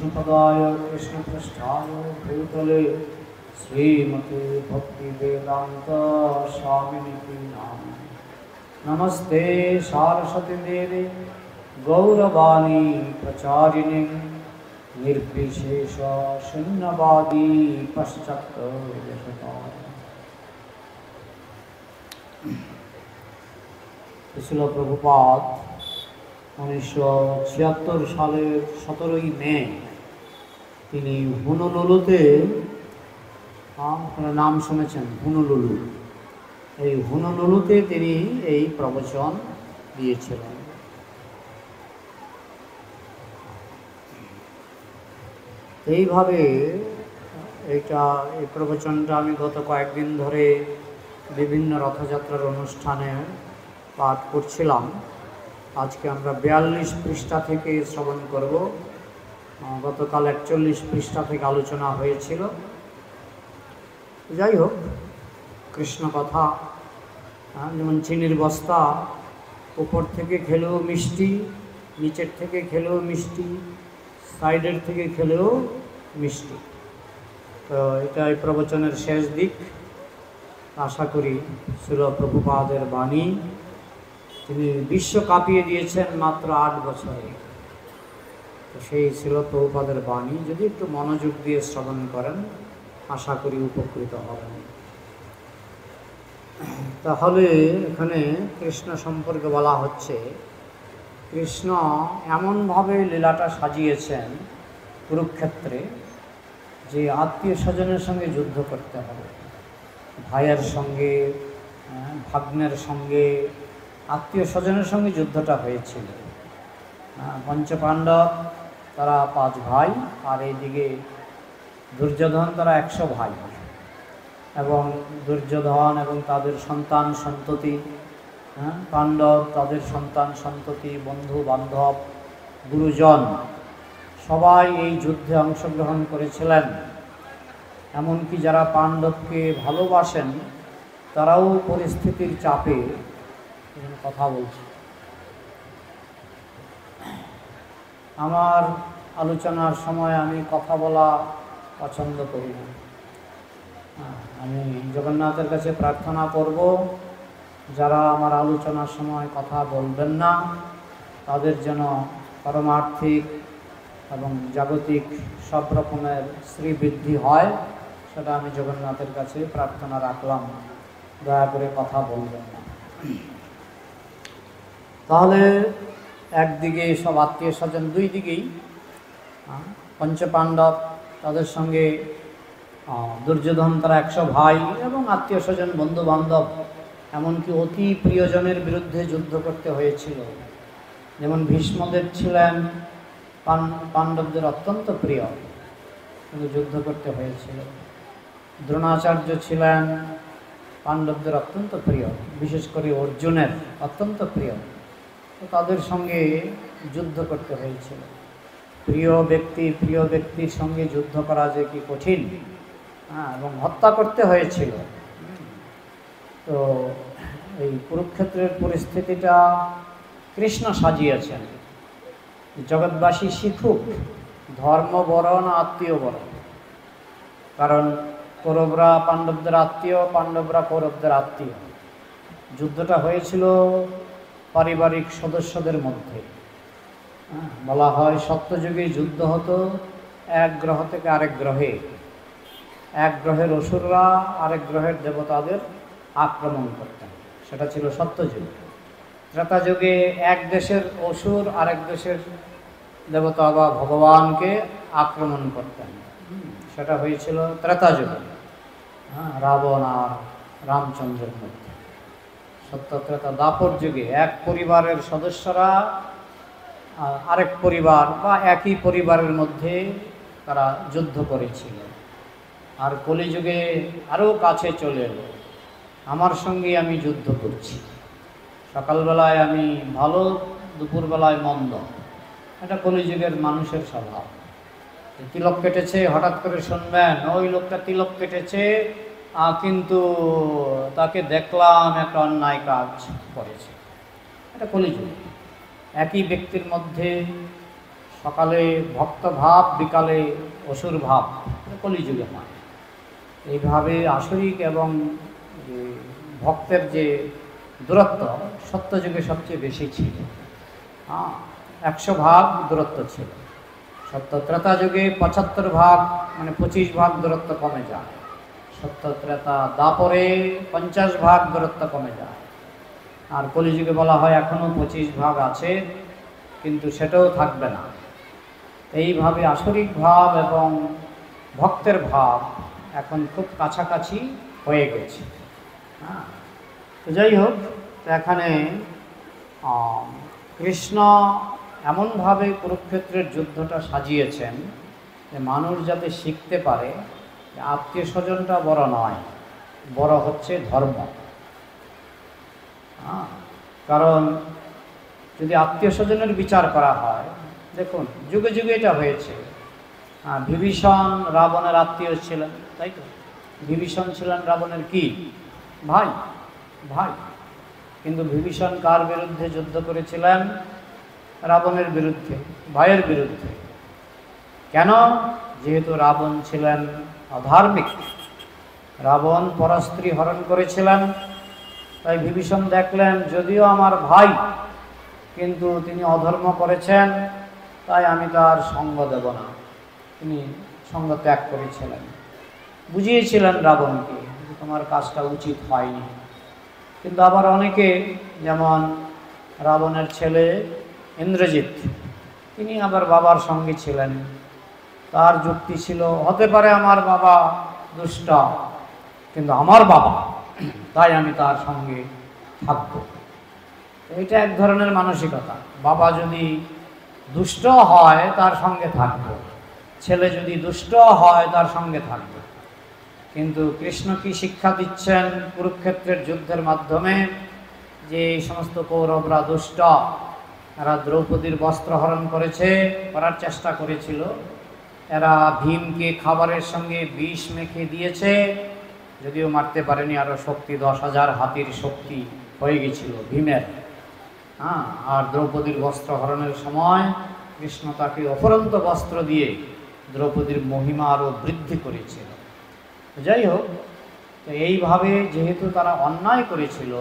विष्णुपदाय कृष्णपृष्ठाय भूतले श्रीमते भक्तिवेदांत स्वामिनिति नामिने। नमस्ते सरस्वती देवी गौरवाणी प्रचारिणे निर्विशेष शून्यवादी पश्चात्परदेशतारिणे। श्रील प्रभुपाद 1976 সালের 17ই মে তিনি হুনুলুলুতে, আপনারা নাম শুনেছেন হুনুলুলু, এই হুনুলুলুতে তিনি এই প্রবচন দিয়েছিলেন। এইভাবে এই প্রবচনটা আমি গত কয়েকদিন ধরে বিভিন্ন রথযাত্রার অনুষ্ঠানে পাঠ করছিলাম। আজকে আমরা 42 পৃষ্ঠা থেকে শ্রবণ করব। গতকাল 41 পৃষ্ঠা থেকে আলোচনা হয়েছিল। যাই হোক, কৃষ্ণ কথা, যেমন চিনির বস্তা উপর থেকে খেলেও মিষ্টি, নিচের থেকে খেলেও মিষ্টি, সাইডের থেকে খেলেও মিষ্টি। তো এটা এই প্রবচনের শেষ দিক। আশা করি শ্রীল প্রভুপাদের বাণী তিনি বিশ্ব কাঁপিয়ে দিয়েছেন মাত্র 8 বছরে। তো সেই শ্রীল প্রভুপাদের বাণী যদি একটু মনোযোগ দিয়ে শ্রবণ করেন, আশা করি উপকৃত হবেন। তাহলে এখানে কৃষ্ণ সম্পর্কে বলা হচ্ছে, কৃষ্ণ এমনভাবে লীলাটা সাজিয়েছেন কুরুক্ষেত্রে যে আত্মীয় স্বজনের সঙ্গে যুদ্ধ করতে হবে, ভাইয়ের সঙ্গে, ভাগ্নের সঙ্গে, আত্মীয় স্বজনের সঙ্গে যুদ্ধটা হয়েছিল। পঞ্চপাণ্ডব তারা 5 ভাই, আর এইদিকে দুর্যোধন তারা 100 ভাই, এবং দুর্যোধন এবং তাদের সন্তান সন্ততি, পাণ্ডব তাদের সন্তান সন্ততি, বন্ধু বান্ধব, গুরুজন সবাই এই যুদ্ধে অংশগ্রহণ করেছিলেন। এমনকি যারা পাণ্ডবকে ভালোবাসেন তারাও পরিস্থিতির চাপে কথা বলছে। আমার আলোচনার সময় আমি কথা বলা পছন্দ করি না। আমি জগন্নাথের কাছে প্রার্থনা করব, যারা আমার আলোচনার সময় কথা বলবেন না তাদের যেন পারমার্থিক এবং জাগতিক সব রকমের শ্রীবৃদ্ধি হয়, সেটা আমি জগন্নাথের কাছে প্রার্থনা রাখলাম। দয়া করে কথা বলবেন না। তাহলে একদিকে সব আত্মীয় স্বজন, দুই দিকেই পঞ্চপাণ্ডব তাদের সঙ্গে দুর্যোধন তারা 100 ভাই, এবং আত্মীয় স্বজন বন্ধু বান্ধব, এমনকি অতি প্রিয়জনের বিরুদ্ধে যুদ্ধ করতে হয়েছিল। যেমন ভীষ্মদেব ছিলেন পাণ্ডবদের অত্যন্ত প্রিয়, কিন্তু যুদ্ধ করতে হয়েছিল। দ্রোণাচার্য ছিলেন পাণ্ডবদের অত্যন্ত প্রিয়, বিশেষ করে অর্জুনের অত্যন্ত প্রিয়, তো তাদের সঙ্গে যুদ্ধ করতে হয়েছিল। প্রিয় ব্যক্তির সঙ্গে যুদ্ধ করা যে কি কঠিন, এবং হত্যা করতে হয়েছিল। তো এই কুরুক্ষেত্রের পরিস্থিতিটা কৃষ্ণ সাজিয়েছেন। জগৎবাসী শিখুক ধর্ম বরণ আত্মীয় বরণ। কারণ কৌরবরা পাণ্ডবদের আত্মীয়, পাণ্ডবরা কৌরবদের আত্মীয়। যুদ্ধটা হয়েছিল পারিবারিক সদস্যদের মধ্যে। বলা হয় সত্যযুগে যুদ্ধ হতো এক গ্রহ থেকে আরেক গ্রহে। এক গ্রহের অসুররা আরেক গ্রহের দেবতাদের আক্রমণ করতেন, সেটা ছিল সত্যযুগ। ত্রেতা যুগে এক দেশের অসুর আরেক দেশের দেবতা বা ভগবানকে আক্রমণ করতেন, সেটা হয়েছিল ত্রেতা যুগে, রাবণ আর রামচন্দ্রের মধ্যে। সত্য ত্রেতা দাপর যুগে এক পরিবারের সদস্যরা আরেক পরিবার বা একই পরিবারের মধ্যে তারা যুদ্ধ করেছিল। আর কলিযুগে আরও কাছে চলে এলো, আমার সঙ্গে আমি যুদ্ধ করছি। সকালবেলায় আমি ভালো, দুপুরবেলায় মন্দ। এটা কলিযুগের মানুষের স্বভাব। তিলক কেটেছে, হঠাৎ করে শুনবেন ওই লোকটা তিলক কেটেছে, কিন্তু তাকে দেখলাম একটা অন্যায় কাজ করেছে। এটা কলিযুগ। একই ব্যক্তির মধ্যে সকালে ভক্ত ভাব, বিকালে অসুর ভাব, কলিযুগে হয়। এইভাবে আসরিক এবং ভক্তের যে দূরত্ব সত্যযুগে সবচেয়ে বেশি ছিল। 100 ভাগ দূরত্ব ছিল। সত্য ত্রেতা যুগে 75 ভাগ, মানে 25 ভাগ দূরত্ব কমে যায়। সত্য ত্রেতা দাপরে 50 ভাগ দূরত্ব কমে যায়। আর কলিযুগে বলা হয় এখনও 25 ভাগ আছে, কিন্তু সেটাও থাকবে না। এইভাবে আসরিক ভাব এবং ভক্তের ভাব এখন খুব কাছাকাছি হয়ে গেছে। তো যাই হোক, এখানে কৃষ্ণ এমনভাবে কুরুক্ষেত্রের যুদ্ধটা সাজিয়েছেন যে মানুষ যাতে শিখতে পারে যে আত্মীয় স্বজনটা বড় নয়, বড় হচ্ছে ধর্ম। কারণ যদি আত্মীয় স্বজনের বিচার করা হয়, দেখুন যুগে যুগে এটা হয়েছে। বিভীষণ রাবণের আত্মীয় ছিলেন, তাই তো? বিভীষণ ছিলেন রাবণের কি ভাই? ভাই। কিন্তু বিভীষণ কার বিরুদ্ধে যুদ্ধ করেছিলেন? রাবণের বিরুদ্ধে, ভাইয়ের বিরুদ্ধে। কেন? যেহেতু রাবণ ছিলেন অধার্মিক, রাবণ পরস্ত্রী হরণ করেছিলেন। তাই বিভীষণ দেখলেন যদিও আমার ভাই, কিন্তু তিনি অধর্ম করেছেন, তাই আমি তার সঙ্গ দেব না। তিনি সঙ্গ ত্যাগ করেছিলেন, বুঝিয়েছিলেন রাবণকে তোমার কাজটা উচিত হয়নি। কিন্তু আবার অনেকে, যেমন রাবণের ছেলে ইন্দ্রজিৎ, তিনি আবার বাবার সঙ্গে ছিলেন। তার যুক্তি ছিল হতে পারে আমার বাবা দুষ্ট, কিন্তু আমার বাবা, তাই আমি তার সঙ্গে থাকব। এটা এক ধরনের মানসিকতা। বাবা যদি দুষ্ট হয় তার সঙ্গে থাকব, ছেলে যদি দুষ্ট হয় তার সঙ্গে থাকব। কিন্তু কৃষ্ণ কি শিক্ষা দিচ্ছেন কুরুক্ষেত্রের যুদ্ধের মাধ্যমে? যে এই সমস্ত কৌরবরা দুষ্ট, এরা দ্রৌপদীর বস্ত্র হরণ করার চেষ্টা করেছিল। এরা ভীমকে খাবারের সঙ্গে বিষ মেখে দিয়েছে, যদিও মারতে পারেনি। আরও শক্তি 10,000 হাতির শক্তি হয়ে গেছিল ভীমের। আর দ্রৌপদীর বস্ত্র হরণের সময় কৃষ্ণ তাকে অফুরন্ত বস্ত্র দিয়ে দ্রৌপদীর মহিমা আরও বৃদ্ধি করেছিল। যাই হোক, তো এইভাবে যেহেতু তারা অন্যায় করেছিল,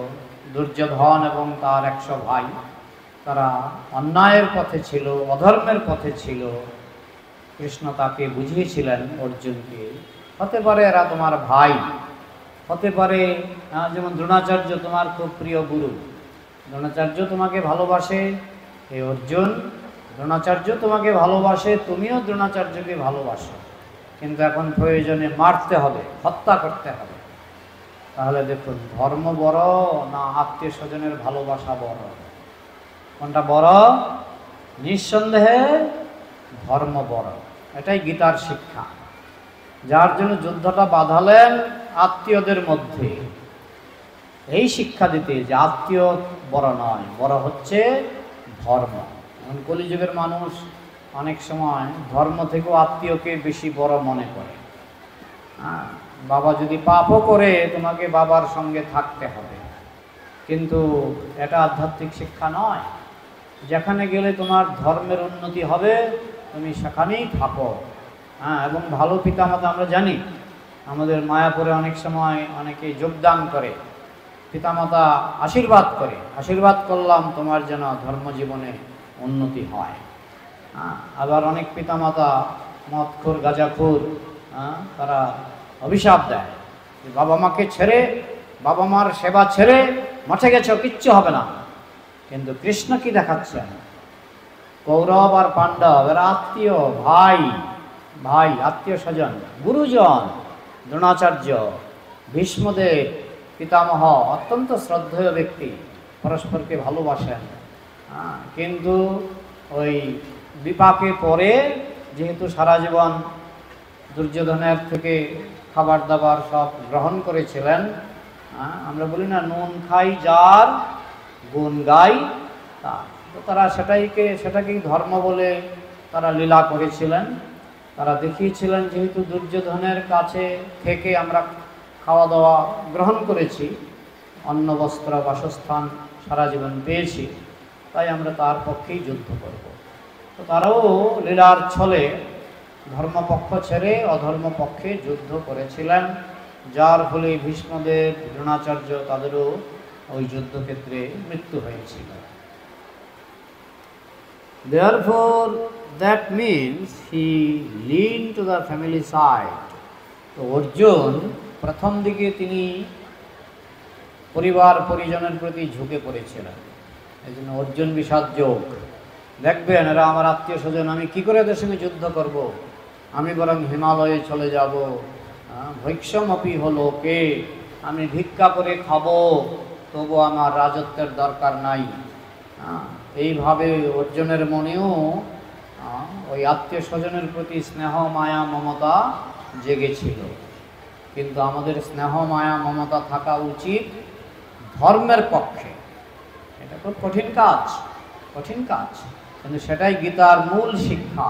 দুর্যোধন এবং তার 100 ভাই, তারা অন্যায়ের পথে ছিল, অধর্মের পথে ছিল। কৃষ্ণ তাকে বুঝিয়েছিলেন অর্জুনকে, হতে পারে এরা তোমার ভাই, হতে পারে যেমন দ্রোণাচার্য তোমার খুব প্রিয় গুরু, দ্রোণাচার্য তোমাকে ভালোবাসে। হে অর্জুন, দ্রোণাচার্য তোমাকে ভালোবাসে, তুমিও দ্রোণাচার্যকে ভালোবাসো, কিন্তু এখন প্রয়োজনে মারতে হবে, হত্যা করতে হবে। তাহলে দেখুন, ধর্ম বড় না আত্মীয় স্বজনের ভালোবাসা বড়? কোনটা বড়? নিঃসন্দেহে ধর্ম বড়। এটাই গীতার শিক্ষা। যার জন্য যুদ্ধটা বাঁধালেন আত্মীয়দের মধ্যে, এই শিক্ষা দিতে যে আত্মীয় বড় নয়, বড় হচ্ছে ধর্ম। এখন কলিযুগের মানুষ অনেক সময় ধর্ম থেকেও আত্মীয়কে বেশি বড় মনে করে। বাবা যদি পাপও করে, তোমাকে বাবার সঙ্গে থাকতে হবে, কিন্তু এটা আধ্যাত্মিক শিক্ষা নয়। যেখানে গেলে তোমার ধর্মের উন্নতি হবে, তুমি সেখানেই থাকো। এবং ভালো পিতামাতা, আমরা জানি আমাদের মায়াপুরে অনেক সময় অনেকে যোগদান করে, পিতামাতা আশীর্বাদ করে, আশীর্বাদ করলাম তোমার যেন ধর্মজীবনে উন্নতি হয়। আবার অনেক পিতামাতা মদখোর, গাঁজাখোর, তারা অভিশাপ দেয় যে বাবা মাকে ছেড়ে, বাবা মার সেবা ছেড়ে মাঠে গেছো, কিচ্ছু হবে না। কিন্তু কৃষ্ণ কি দেখাচ্ছেন? কৌরব আর পাণ্ডব এরা আত্মীয়, ভাই ভাই, আত্মীয় স্বজন, গুরুজন। দ্রোণাচার্য, ভীষ্মদেব, পিতামহ অত্যন্ত শ্রদ্ধেয় ব্যক্তি, পরস্পরকে ভালোবাসেন। কিন্তু ওই বিপাকে পড়ে, যেহেতু সারা জীবন দুর্যোধনের থেকে খাবার দাবার সব গ্রহণ করেছিলেন, আমরা বলি না নুন খাই যার গুণ গাই তার, তো তারা সেটাকেই ধর্ম বলে তারা লীলা করেছিলেন। তারা দেখিয়েছিলেন যেহেতু দুর্যোধনের কাছে থেকে আমরা খাওয়া দাওয়া গ্রহণ করেছি, অন্ন বস্ত্র বাসস্থান সারা জীবন পেয়েছি, তাই আমরা তার পক্ষেই যুদ্ধ করব। তো তারাও লীলার ছলে ধর্মপক্ষ ছেড়ে অধর্ম পক্ষে যুদ্ধ করেছিলেন, যার ফলে ভীষ্মদেব, দ্রোণাচার্য তাদেরও ওই যুদ্ধক্ষেত্রে মৃত্যু হয়েছিল। Therefore, that means he leaned to the family side. তো অর্জুন প্রথম দিকে তিনি পরিবার পরিজনের প্রতি ঝুঁকে পড়েছিলেন, এই জন্য অর্জুন বিষাদ যোগ। দেখবেন এরা আমার আত্মীয় স্বজন, আমি কি করে এদের সঙ্গে যুদ্ধ করব, আমি বরং হিমালয়ে চলে যাব, ভৈক্ষমপি হলো কে, আমি ভিক্ষা করে খাবো, তবু আমার রাজত্বের দরকার নাই। এইভাবে অর্জুনের মনেও ওই আত্মীয় স্বজনের প্রতি স্নেহ মায়া মমতা জেগেছিল। কিন্তু আমাদের স্নেহ মায়া মমতা থাকা উচিত ধর্মের পক্ষে। এটা খুব কঠিন কাজ, কঠিন কাজ, কিন্তু সেটাই গীতার মূল শিক্ষা।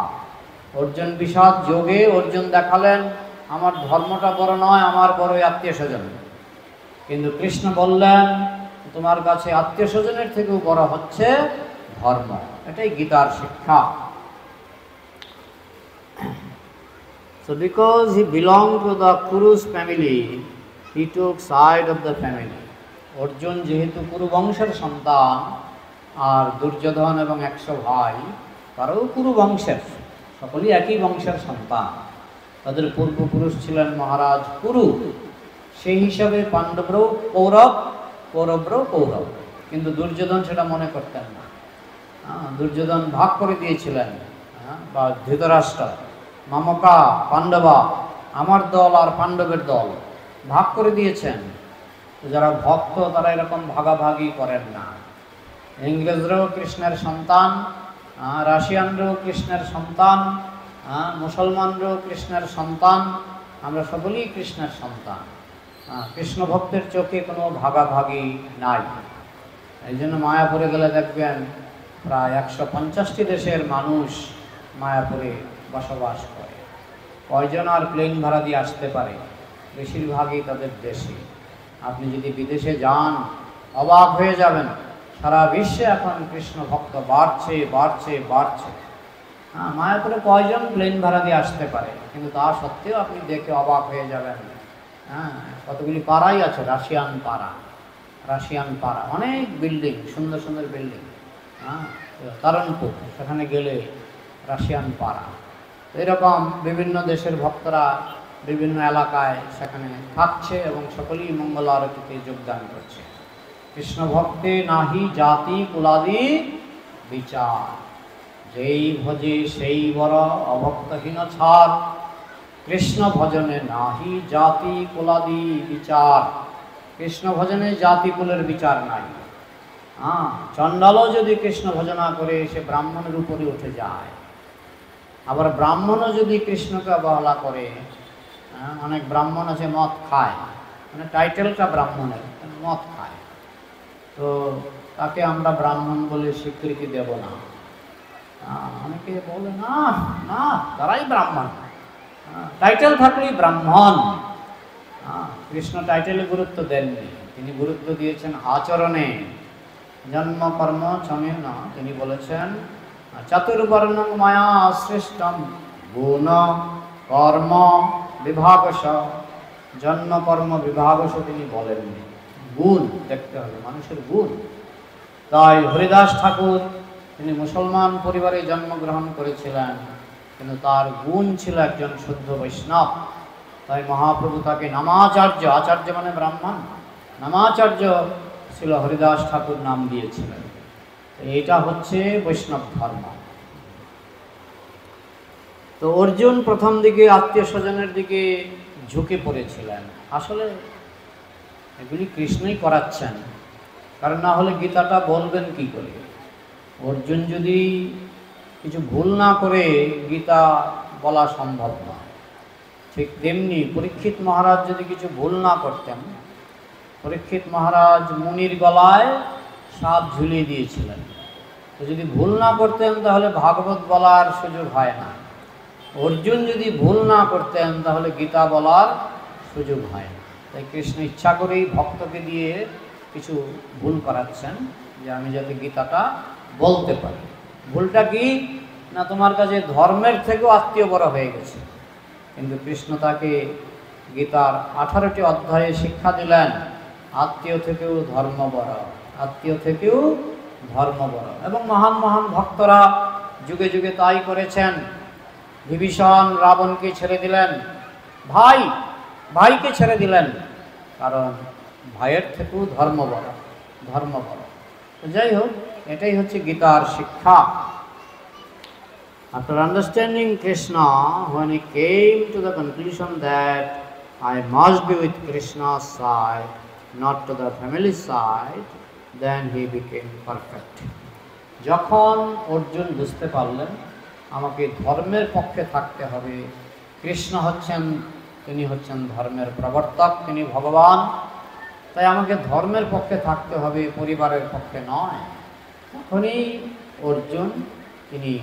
অর্জুন বিষাদ যোগে অর্জুন দেখালেন আমার ধর্মটা বড় নয়, আমার বড় আত্মীয় স্বজন। কিন্তু কৃষ্ণ বললেন তোমার কাছে আত্মীয় স্বজনের থেকেও বড় হচ্ছে ধর্ম। এটাই গীতার শিক্ষা। So because he belonged to the Kuru's family, he took side of the family. Arjun যেহেতু কুরু বংশের সন্তান, আর দুর্যোধন এবং 100 ভাই তারাও কুরু বংশের, সকলেই একই বংশের সন্তান। তাদের পূর্বপুরুষ ছিলেন মহারাজ কুরু। সেই হিসাবে পাণ্ডবরাও কৌরব, কৌরবরাও কৌরব। কিন্তু দুর্যোধন সেটা মনে করতেন না। দুর্যোধন ভাগ করে দিয়েছিলেন, বা ধৃতরাষ্ট্র, মামকা, পাণ্ডবা, আমার দল আর পাণ্ডবের দল ভাগ করে দিয়েছেন। যারা ভক্ত তারা এরকম ভাগাভাগি করেন না। ইংরেজরাও কৃষ্ণের সন্তান, রাশিয়ানরাও কৃষ্ণের সন্তান, মুসলমানরাও কৃষ্ণের সন্তান, আমরা সকলেই কৃষ্ণের সন্তান। কৃষ্ণ ভক্তের চোখে কোনো ভাগাভাগি নাই। এই জন্য মায়াপুরে গেলে দেখবেন প্রায় 150টি দেশের মানুষ মায়াপুরে বসবাস করে। কয়জন আর প্লেন ভাড়া দিয়ে আসতে পারে? বেশিরভাগই তাদের দেশে। আপনি যদি বিদেশে যান অবাক হয়ে যাবেন, সারা বিশ্বে এখন কৃষ্ণ ভক্ত বাড়ছে বাড়ছে বাড়ছে। মায়াপুরে কয়জন প্লেন ভাড়া দিয়ে আসতে পারে? কিন্তু তা সত্ত্বেও আপনি দেখে অবাক হয়ে যাবেন। কতগুলি পাড়াই আছে, রাশিয়ান পাড়া, রাশিয়ান পাড়া, অনেক বিল্ডিং, সুন্দর সুন্দর বিল্ডিং। তারণপুর, সেখানে গেলে রাশিয়ান পাড়া। এরকম বিভিন্ন দেশের ভক্তরা বিভিন্ন এলাকায় সেখানে থাকছে এবং সকলেই মঙ্গল আরতিতে যোগদান করছে। কৃষ্ণ ভক্তে নাহি জাতি কুলাদি বিচার, যেই ভজে সেই বড় অভক্তহীন ছাড়। কৃষ্ণ ভজনে নাহি জাতি কুলাদি বিচার। কৃষ্ণ ভজনে জাতি কুলের বিচার নাই। চণ্ডালও যদি কৃষ্ণ ভজনা করে সে ব্রাহ্মণের উপরে উঠে যায়। আবার ব্রাহ্মণও যদি কৃষ্ণকে অবহেলা করে, অনেক ব্রাহ্মণ আছে মদ খায়, মানে টাইটেলটা ব্রাহ্মণের, মদ খায়, তো তাকে আমরা ব্রাহ্মণ বলে স্বীকৃতি দেব না। অনেকে বলে না না তারাই ব্রাহ্মণ, টাইটেল থাকলেই ব্রাহ্মণ। কৃষ্ণ টাইটেলে গুরুত্ব দেননি, তিনি গুরুত্ব দিয়েছেন আচরণে। জন্ম কর্ম চমে না, তিনি বলেছেন চতুর্বর্ণং মায়া সৃষ্টম গুণ কর্ম বিভাগশ। জন্ম কর্ম বিভাগশ তিনি বলেননি, গুণ দেখতে হবে, মানুষের গুণ। তাই হরিদাস ঠাকুর তিনি মুসলমান পরিবারে জন্মগ্রহণ করেছিলেন, কিন্তু তার গুণ ছিল একজন শুদ্ধ বৈষ্ণব। তাই মহাপ্রভু তাকে নামাচার্য, আচার্য মানে ব্রাহ্মণ, নামাচার্য ছিল হরিদাস ঠাকুর নাম দিয়েছিলেন। এটা হচ্ছে বৈষ্ণব ধর্ম। তো অর্জুন প্রথম দিকে আত্মীয় স্বজনের দিকে ঝুঁকে পড়েছিলেন। আসলে এগুলি কৃষ্ণই করাচ্ছেন, কারণ না হলে গীতাটা বলবেন কি করে? অর্জুন যদি কিছু ভুল না করে গীতা বলা সম্ভব নয়। ঠিক তেমনি পরীক্ষিত মহারাজ যদি কিছু ভুল না করতেন, পরীক্ষিত মহারাজ মুনির গলায় সাপ ঝুলিয়ে দিয়েছিলেন, তো যদি ভুল না করতেন তাহলে ভাগবত বলার সুযোগ হয় না। অর্জুন যদি ভুল না করতেন তাহলে গীতা বলার সুযোগ হয় না। তাই কৃষ্ণ ইচ্ছা করেই ভক্তকে দিয়ে কিছু ভুল করাচ্ছেন, যে আমি যাতে গীতাটা বলতে পারি। ভুলটা কি? না তোমার কাছে ধর্মের থেকেও আত্মীয় বড় হয়ে গেছে। কিন্তু কৃষ্ণ তাকে গীতার 18টি অধ্যায়ে শিক্ষা দিলেন, আত্মীয় থেকেও ধর্ম বড়, আত্মীয় থেকেও ধর্ম বড়। এবং মহান মহান ভক্তরা যুগে যুগে তাই করেছেন। বিভীষণ রাবণকে ছেড়ে দিলেন, ভাইকে ছেড়ে দিলেন, কারণ ভাইয়ের থেকেও ধর্ম বড়, ধর্ম বড়। যাই হোক, এটাই হচ্ছে গীতার শিক্ষা। After understanding Krishna, when he came to the conclusion that I must be with Krishna's side, not to the family side, then he became perfect. যখন অর্জুন বুঝতে পারলেন আমাকে ধর্মের পক্ষে থাকতে হবে, কৃষ্ণ তিনি হচ্ছেন ধর্মের প্রবর্তক, তিনি ভগবান, তাই আমাকে ধর্মের পক্ষে থাকতে হবে, পরিবারের পক্ষে নয়, তখনই অর্জুন তিনি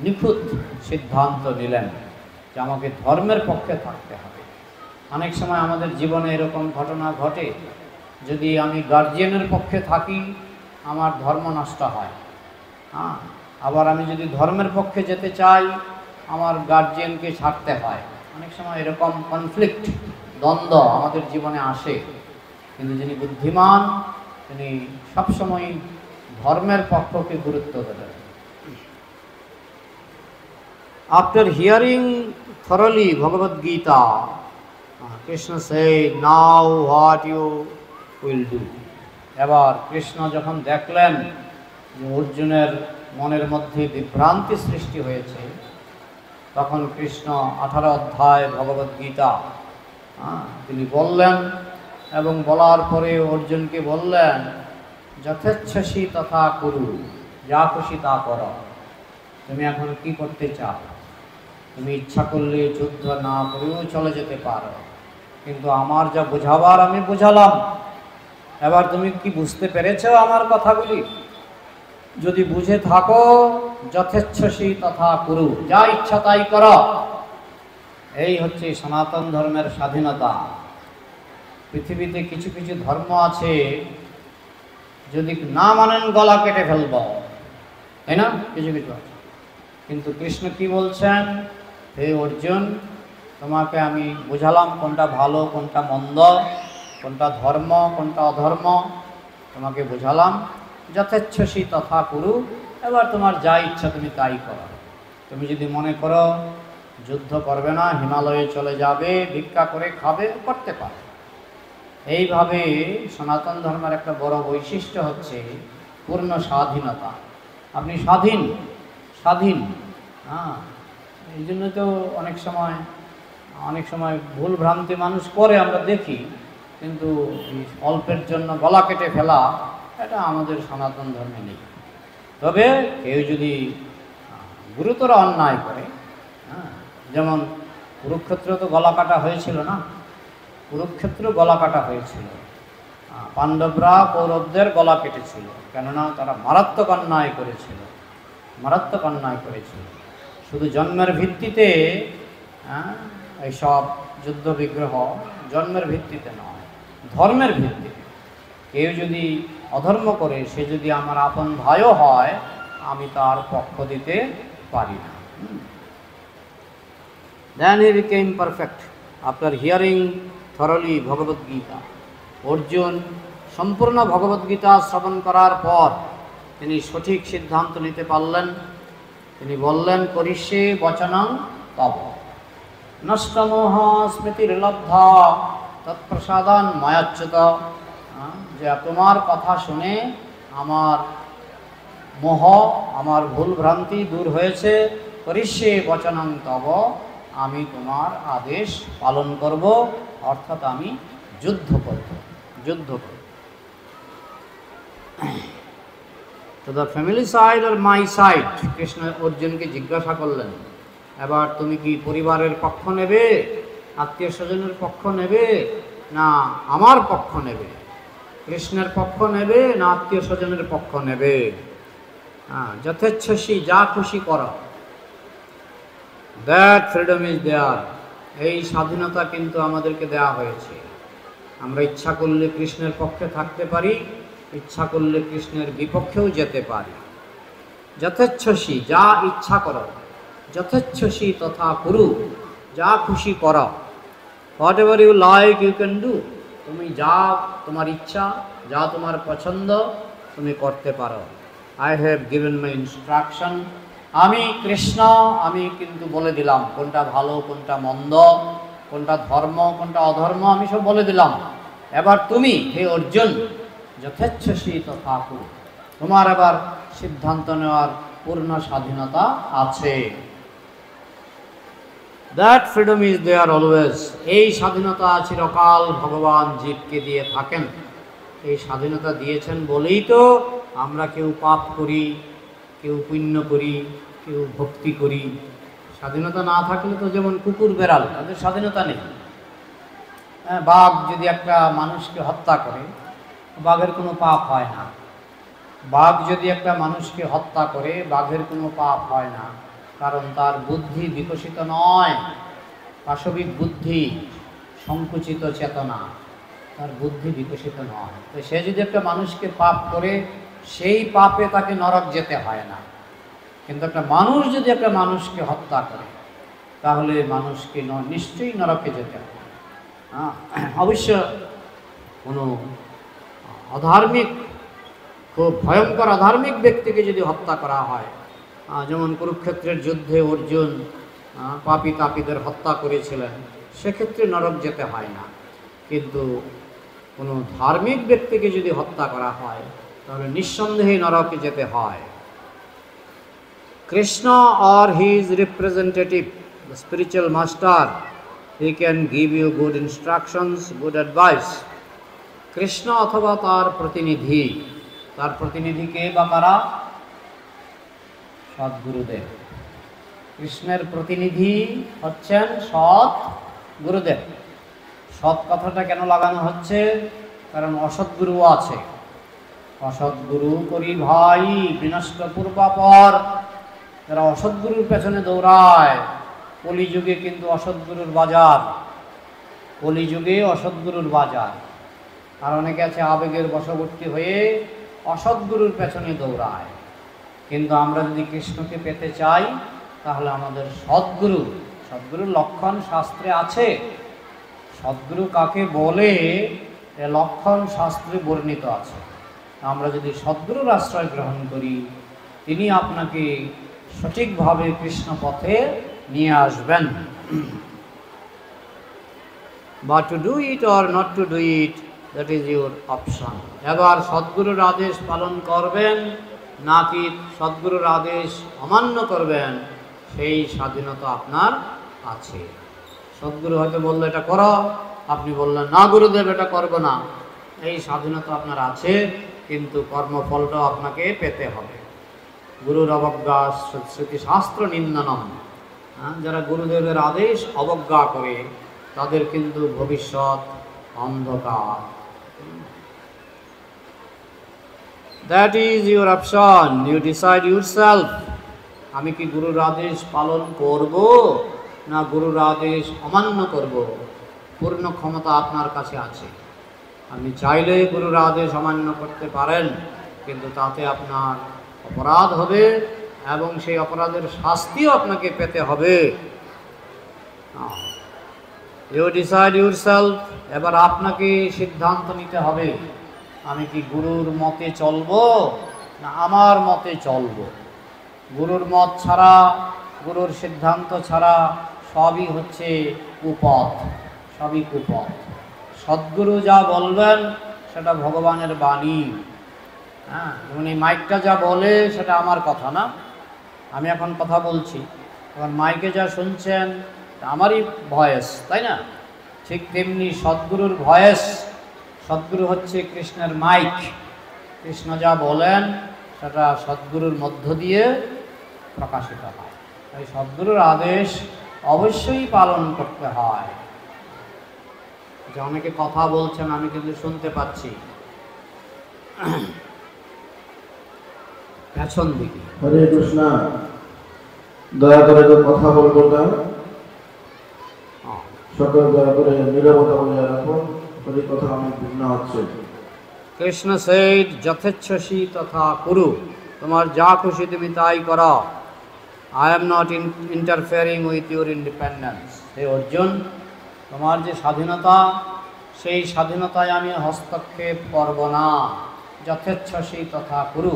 নিখুঁত সিদ্ধান্ত নিলেন যে আমাকে ধর্মের পক্ষে থাকতে হবে। অনেক সময় আমাদের জীবনে এরকম ঘটনা ঘটে, যদি আমি গার্জিয়ানের পক্ষে থাকি আমার ধর্ম নষ্ট হয়, আবার আমি যদি ধর্মের পক্ষে যেতে চাই আমার গার্জিয়ানকে ছাড়তে হয়। অনেক সময় এরকম কনফ্লিক্ট, দ্বন্দ্ব আমাদের জীবনে আসে। কিন্তু যিনি বুদ্ধিমান তিনি সবসময় ধর্মের পক্ষকে গুরুত্ব দেবেন। After hearing thoroughly Bhagavad Gita, Krishna said, now what you will do? এবার কৃষ্ণ যখন দেখলেন যে অর্জুনের মনের মধ্যে বিভ্রান্তি সৃষ্টি হয়েছে, তখন কৃষ্ণ 18 অধ্যায় ভগবদ গীতা তিনি বললেন, এবং বলার পরে অর্জুনকে বললেন, যথেচ্ছসি তথা কুরু, যা খুশি তা করো। তুমি এখন কি করতে চাও? তুমি ইচ্ছা করলে যুদ্ধ না করেও চলে যেতে পারো, কিন্তু আমার যা বোঝাবার আমি বোঝালাম। এবার তুমি কি বুঝতে পেরেছো আমার কথাগুলি? যদি বুঝে থাকো, যথেচ্ছসি তথা কুরু, যা ইচ্ছা তাই করো। এই হচ্ছে সনাতন ধর্মের স্বাধীনতা। পৃথিবীতে কিছু কিছু ধর্ম আছে, যদি না মানেন গলা কেটে ফেলব, তাই না? কিছু কিছু আছে। কিন্তু কৃষ্ণ কি বলছেন, হে অর্জুন, তোমাকে আমি বোঝালাম কোনটা ভালো কোনটা মন্দ, কোনটা ধর্ম কোনটা অধর্ম, তোমাকে বোঝালাম। যথেচ্ছসি তথা কুরু, এবার তোমার যা ইচ্ছা তুমি তাই করো। তুমি যদি মনে করো যুদ্ধ করবে না, হিমালয়ে চলে যাবে, ভিক্ষা করে খাবে, করতে পারো। এইভাবে সনাতন ধর্মের একটা বড় বৈশিষ্ট্য হচ্ছে পূর্ণ স্বাধীনতা। আপনি স্বাধীন, এই জন্য তো অনেক সময় ভুল ভ্রান্তি মানুষ করে আমরা দেখি, কিন্তু অল্পের জন্য গলা কেটে ফেলা এটা আমাদের সনাতন ধর্মে নেই। তবে কেউ যদি গুরুতর অন্যায় করে, যেমন কুরুক্ষেত্র তো গলা কাটা হয়েছিল না, কুরুক্ষেত্র গলা কাটা হয়েছিল, পাণ্ডবরা কৌরবদের গলা কেটেছিল, কেননা তারা মারাত্মক অন্যায় করেছিল। শুধু জন্মের ভিত্তিতে এইসব যুদ্ধ বিগ্রহ জন্মের ভিত্তিতে নয়, ধর্মের ভিত্তিতে। কেউ যদি অধর্ম করে, সে যদি আমার আপন ভাইও হয়, আমি তার পক্ষ দিতে পারি না। Then he became perfect after hearing thoroughly Bhagavad Gita. Arjun সম্পূর্ণ ভগবদ গীতা শ্রবণ করার পর তিনি সঠিক সিদ্ধান্ত নিতে পারলেন। তিনি বললেন, করিষ্যে বচনং তব নষ্টমোহ স্মৃতির্লব্ধা তৎপ্রসাদান মায়াচ্যুত, যে তোমার কথা শুনে আমার মোহ, আমার ভুল ভ্রান্তি দূর হয়েছে। করিষ্যে বচনং তব, আমি তোমার আদেশ পালন করব, অর্থাৎ আমি যুদ্ধ করব। তো দ্য ফ্যামিলি সাইড আর মাই সাইড, কৃষ্ণ অর্জুনকে জিজ্ঞাসা করলেন, এবার তুমি কি পরিবারের পক্ষ নেবে, আত্মীয় স্বজনের পক্ষ নেবে, না আমার পক্ষ নেবে? কৃষ্ণের পক্ষ নেবে না আত্মীয় স্বজনের পক্ষ নেবে? যথেচ্ছসি, যা খুশি করো। দ্যাট ফ্রিডম ইজ দেয়ার, এই স্বাধীনতা কিন্তু আমাদেরকে দেয়া হয়েছে। আমরা ইচ্ছা করলে কৃষ্ণের পক্ষে থাকতে পারি, ইচ্ছা করলে কৃষ্ণের বিপক্ষেও যেতে পারি। যথেচ্ছসি, যা ইচ্ছা করো, যথেচ্ছসি তথা কুরু, যা খুশি করো। Whatever you like you can do, তুমি যা তোমার ইচ্ছা, যা তোমার পছন্দ তুমি করতে পারো। I have given my instruction, আমি কৃষ্ণ, আমি কিন্তু বলে দিলাম কোনটা ভালো কোনটা মন্দ, কোনটা ধর্ম কোনটা অধর্ম, আমি সব বলে দিলাম। এবার তুমি হে অর্জুন যথেচ্ছসি তথা কুরু, তোমার এবার সিদ্ধান্ত নেওয়ার পূর্ণ স্বাধীনতা আছে। That freedom is there always, এই স্বাধীনতা চিরকাল ভগবান জীবকে দিয়ে থাকেন। এই স্বাধীনতা দিয়েছেন বলেই তো আমরা কেউ পাপ করি, কেউ পুণ্য করি, কেউ ভক্তি করি। স্বাধীনতা না থাকলে তো যেমন কুকুর বেড়াল, তাদের স্বাধীনতা নেই। বাঘ যদি একটা মানুষকে হত্যা করে, বাঘের কোনো পাপ হয় না। বাঘ যদি একটা মানুষকে হত্যা করে, বাঘের কোনো পাপ হয় না, কারণ তার বুদ্ধি বিকশিত নয়, পাশবিক বুদ্ধি, সংকুচিত চেতনা, তার বুদ্ধি বিকশিত নয়। তো সে যদি একটা মানুষকে পাপ করে, সেই পাপে তাকে নরক যেতে হয় না। কিন্তু একটা মানুষ যদি একটা মানুষকে হত্যা করে, তাহলে মানুষকে নিশ্চয়ই নরকে যেতে হবে। অবশ্য কোনো অধার্মিক, খুব ভয়ঙ্কর অধার্মিক ব্যক্তিকে যদি হত্যা করা হয়, যেমন কুরুক্ষেত্রের যুদ্ধে অর্জুন পাপী তাপীদের হত্যা করেছিলেন, সেক্ষেত্রে নরক যেতে হয় না। কিন্তু কোনো ধার্মিক ব্যক্তিকে যদি হত্যা করা হয়, তাহলে নিঃসন্দেহে নরকে যেতে হয়। Krishna or his representative, the spiritual master, he can give you good instructions, good advice. Krishna অথবা তার প্রতিনিধি, তার প্রতিনিধিকে বা কারা? সৎ গুরুদেব। কৃষ্ণের প্রতিনিধি হচ্ছেন সৎ গুরুদেব। সৎ কথাটা কেন লাগানো হচ্ছে? কারণ অসৎ গুরুও আছে। অসৎ গুরু করি ভাই বিনষ্ট পূর্বাপর, যারা অসৎ গুরুর পেছনে দৌড়ায়। কলিযুগে কিন্তু অসৎ গুরুর বাজার, কলিযুগে অসৎ গুরুর বাজার। আর অনেকে আছে আবেগের বশবর্তী হয়ে অসৎ গুরুর পেছনে দৌড়ায়। কিন্তু আমরা যদি কৃষ্ণকে পেতে চাই, তাহলে আমাদের সদ্গুরু, সদ্গুরুর লক্ষণ শাস্ত্রে আছে। সদ্গুরু কাকে বলে এ লক্ষণ শাস্ত্রে বর্ণিত আছে। আমরা যদি সদ্গুরুর আশ্রয় গ্রহণ করি, তিনি আপনাকে সঠিকভাবে কৃষ্ণ পথে নিয়ে আসবেন। বা to do it or not to do it, that is your option. এবার সদ্গুরুর আদেশ পালন করবেন নাকি সদ্গুরুর আদেশ অমান্য করবেন, সেই স্বাধীনতা আপনার আছে। সদ্গুরু হয়তো বললো এটা করো, আপনি বললেন না গুরুদেব এটা করবো না, এই স্বাধীনতা আপনার আছে, কিন্তু কর্মফলটাও আপনাকে পেতে হবে। গুরুর অবজ্ঞা শ্রুতিশাস্ত্র নিন্দনম, যারা গুরুদেবের আদেশ অবজ্ঞা করে তাদের কিন্তু ভবিষ্যৎ অন্ধকার। That is your option, you decide yourself. আমি কি গুরুর আদেশ পালন করব না গুরুর আদেশ অমান্য করব? পূর্ণ ক্ষমতা আপনার কাছে আছে। আপনি চাইলে গুরুর আদেশ অমান্য করতে পারেন, কিন্তু তাতে আপনার অপরাধ হবে এবং সেই অপরাধের শাস্তিও আপনাকে পেতে হবে। You decide yourself. এবার আপনাকে সিদ্ধান্ত নিতে হবে, আমি কি গুরুর মতে চলবো না আমার মতে চলবো। গুরুর মত ছাড়া, গুরুর সিদ্ধান্ত ছাড়া সবই হচ্ছে কুপথ, সবই কুপথ। সদ্গুরু যা বলবেন সেটা ভগবানের বাণী। যেমন এই মাইকটা যা বলে সেটা আমার কথা না, আমি এখন কথা বলছি, এখন মাইকে যা শুনছেন আমারই ভয়েস, তাই না? ঠিক তেমনি সদ্গুরুর ভয়েস, সদ্গুরু হচ্ছে কৃষ্ণের মাইক। কৃষ্ণ যা বলেন সেটা সদ্গুরুর মধ্য দিয়ে প্রকাশিত হয়। তাই সদ্গুরুর আদেশ অবশ্যই পালন করতে হয়। যে অনেকে কথা বলছেন আমি কিন্তু শুনতে পাচ্ছি পেছন দিকে। হরে কৃষ্ণ, দয়া করে তো কথা বলবো না, সকল দয়া করে নীরবতা বজায় রাখুন, যদি কথা অনেক ভিন্ন হচ্ছে। কৃষ্ণ said যথেচ্ছসি তথা কুরু, তোমার যা খুশি তুমি তাই করো। I am not interfering with your independence. হে অর্জুন, তোমার যে স্বাধীনতা, সেই স্বাধীনতায় আমি হস্তক্ষেপ করব না। যথেচ্ছসি তথা কুরু,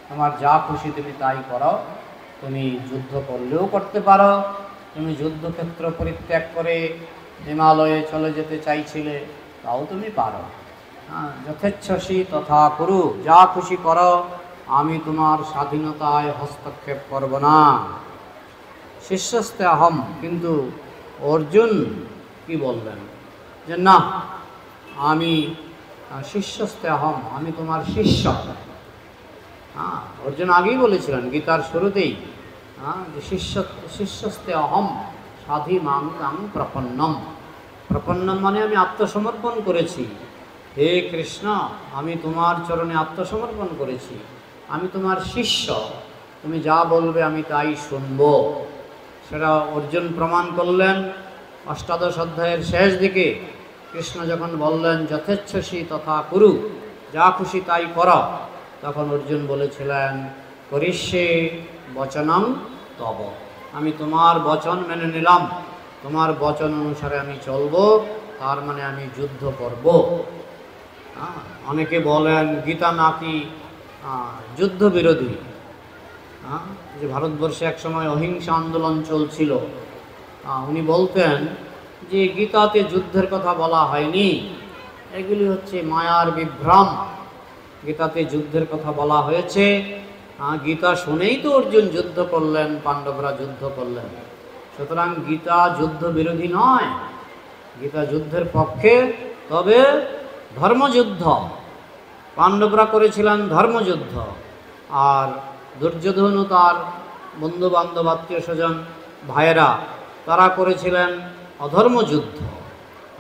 তোমার যা খুশি তুমি তাই করো। তুমি যুদ্ধ করলেও করতে পারো, তুমি যুদ্ধক্ষেত্র পরিত্যাগ করে হিমালয়ে চলে যেতে চাইছিলে, তাও তুমি পারো। হ্যাঁ, যথেচ্ছসি তথা কুরু, যা খুশি করো, আমি তোমার স্বাধীনতায় হস্তক্ষেপ করব না। শিষ্যস্তে অহম, কিন্তু অর্জুন কি বললেন যে না, আমি শিষ্যস্তে অহম, আমি তোমার শিষ্য। হ্যাঁ, অর্জুন আগেই বলেছিলেন গীতার শুরুতেই, যে শিষ্যস্তে অহম সাধি মাং তাং প্রপন্নম। প্রপন্নম মানে আমি আত্মসমর্পণ করেছি। হে কৃষ্ণ, আমি তোমার চরণে আত্মসমর্পণ করেছি, আমি তোমার শিষ্য, তুমি যা বলবে আমি তাই শুনব। সেটা অর্জুন প্রমাণ করলেন অষ্টাদশ অধ্যায়ের শেষ দিকে। কৃষ্ণ যখন বললেন যথেচ্ছসি তথা কুরু, যা খুশি তাই কর, তখন অর্জুন বলেছিলেন করিষ্যে বচনং তব, আমি তোমার বচন মেনে নিলাম, তোমার বচন অনুসারে আমি চলব, তার মানে আমি যুদ্ধ করব। অনেকে বলেন গীতা নাকি যুদ্ধ বিরোধী। যে ভারতবর্ষে একসময় অহিংসা আন্দোলন চলছিল, উনি বলতেন যে গীতাতে যুদ্ধের কথা বলা হয়নি, এগুলি হচ্ছে মায়ার বিভ্রম। গীতাতে যুদ্ধের কথা বলা হয়েছে, গীতা শুনেই তো অর্জুন যুদ্ধ করলেন, পাণ্ডবরা যুদ্ধ করলেন। সুতরাং গীতা যুদ্ধ বিরোধী নয়, গীতা যুদ্ধের পক্ষে, তবে ধর্মযুদ্ধ। পাণ্ডবরা করেছিলেন ধর্মযুদ্ধ, আর দুর্যোধন ও তার বন্ধু বান্ধব আত্মীয় স্বজন ভাইয়েরা তারা করেছিলেন অধর্মযুদ্ধ,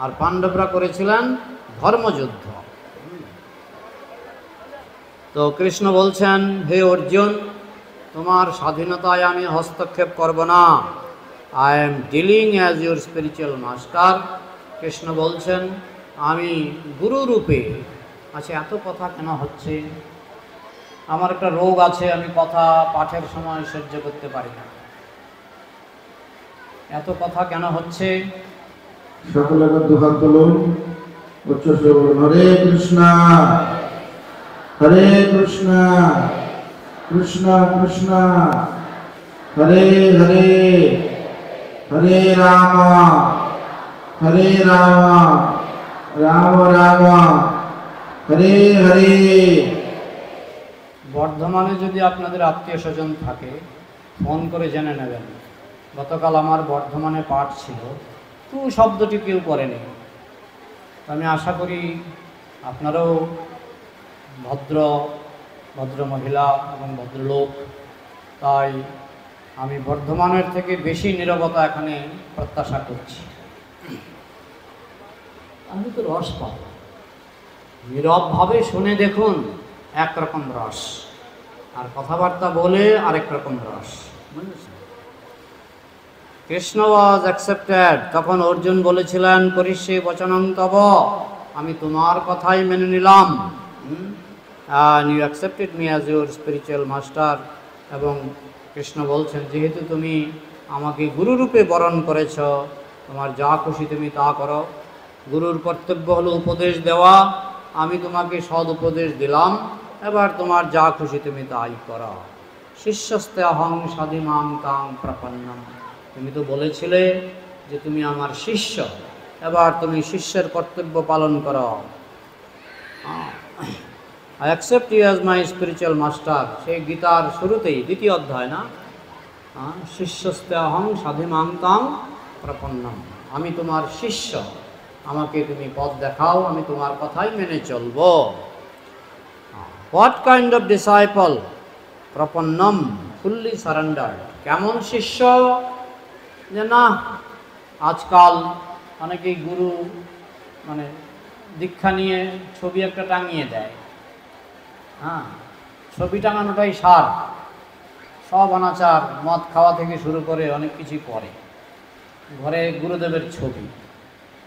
আর পাণ্ডবরা করেছিলেন ধর্মযুদ্ধ। তো কৃষ্ণ বলছেন হে অর্জুন, তোমার স্বাধীনতায় আমি হস্তক্ষেপ করব না। I am dealing as your spiritual master. Krishna বলছেন আমি গুরু রূপে। আচ্ছা, এত কথা কেন হচ্ছে? আমার একটা রোগ আছে, আমি কথা পাঠের সময় সহ্য করতে পারি না। এত কথা কেন হচ্ছে? সকলে দুহাত তুলুন, উচ্চস্বরে বলুন হরে কৃষ্ণ হরে কৃষ্ণ কৃষ্ণ কৃষ্ণ হরে হরে, হরে রাম হরে রাম রাম রাম হরে হরে। বর্ধমানে যদি আপনাদের আত্মীয় স্বজন থাকে, ফোন করে জেনে নেবেন। গতকাল আমার বর্ধমানে পাঠ ছিল, তু শব্দটি কেউ করেনি। আমি আশা করি আপনারাও ভদ্র মহিলা এবং ভদ্রলোক, তাই আমি বর্ধমানের থেকে বেশি নীরবতা এখানে প্রত্যাশা করছি। আমি তো রস পাব, নীরবভাবে শুনে দেখুন একরকম রস, আর কথাবার্তা বলে আরেক রকম রস। বুঝেছেন? কৃষ্ণ ওয়াজ অ্যাকসেপ্টেড। তখন অর্জুন বলেছিলেন করিষ্যে বচনং তব, আমি তোমার কথাই মেনে নিলাম। You accepted me as your spiritual master. এবং কৃষ্ণ বলছেন যেহেতু তুমি আমাকে গুরুরূপে বরণ করেছ, তোমার যা খুশি তুমি তা করো। গুরুর কর্তব্য হলো উপদেশ দেওয়া, আমি তোমাকে সদ উপদেশ দিলাম, এবার তোমার যা খুশি তুমি তাই করো। শিষ্যস্তে অহং সাধিমাং তাং প্রপন্নম। তুমি তো বলেছিলে যে তুমি আমার শিষ্য, এবার তুমি শিষ্যের কর্তব্য পালন করো। I accept you as my spiritual master. সেই গীতার শুরুতেই দ্বিতীয় অধ্যায় না, শিষ্যস্তে অহং সাধিমাং তাং প্রপন্নম। আমি তোমার শিষ্য, আমাকে তুমি পথ দেখাও, আমি তোমার কথাই মেনে চলব। What kind of disciple? প্রপন্নম, ফুললি সারেন্ডার্ড। কেমন শিষ্য? যে না, আজকাল অনেকেই গুরু মানে দীক্ষা নিয়ে ছবি একটা টাঙিয়ে দেয়। ছবি টাঙানোটাই সার, সব অনাচার, মদ খাওয়া থেকে শুরু করে অনেক কিছুই করে। ঘরে গুরুদেবের ছবি,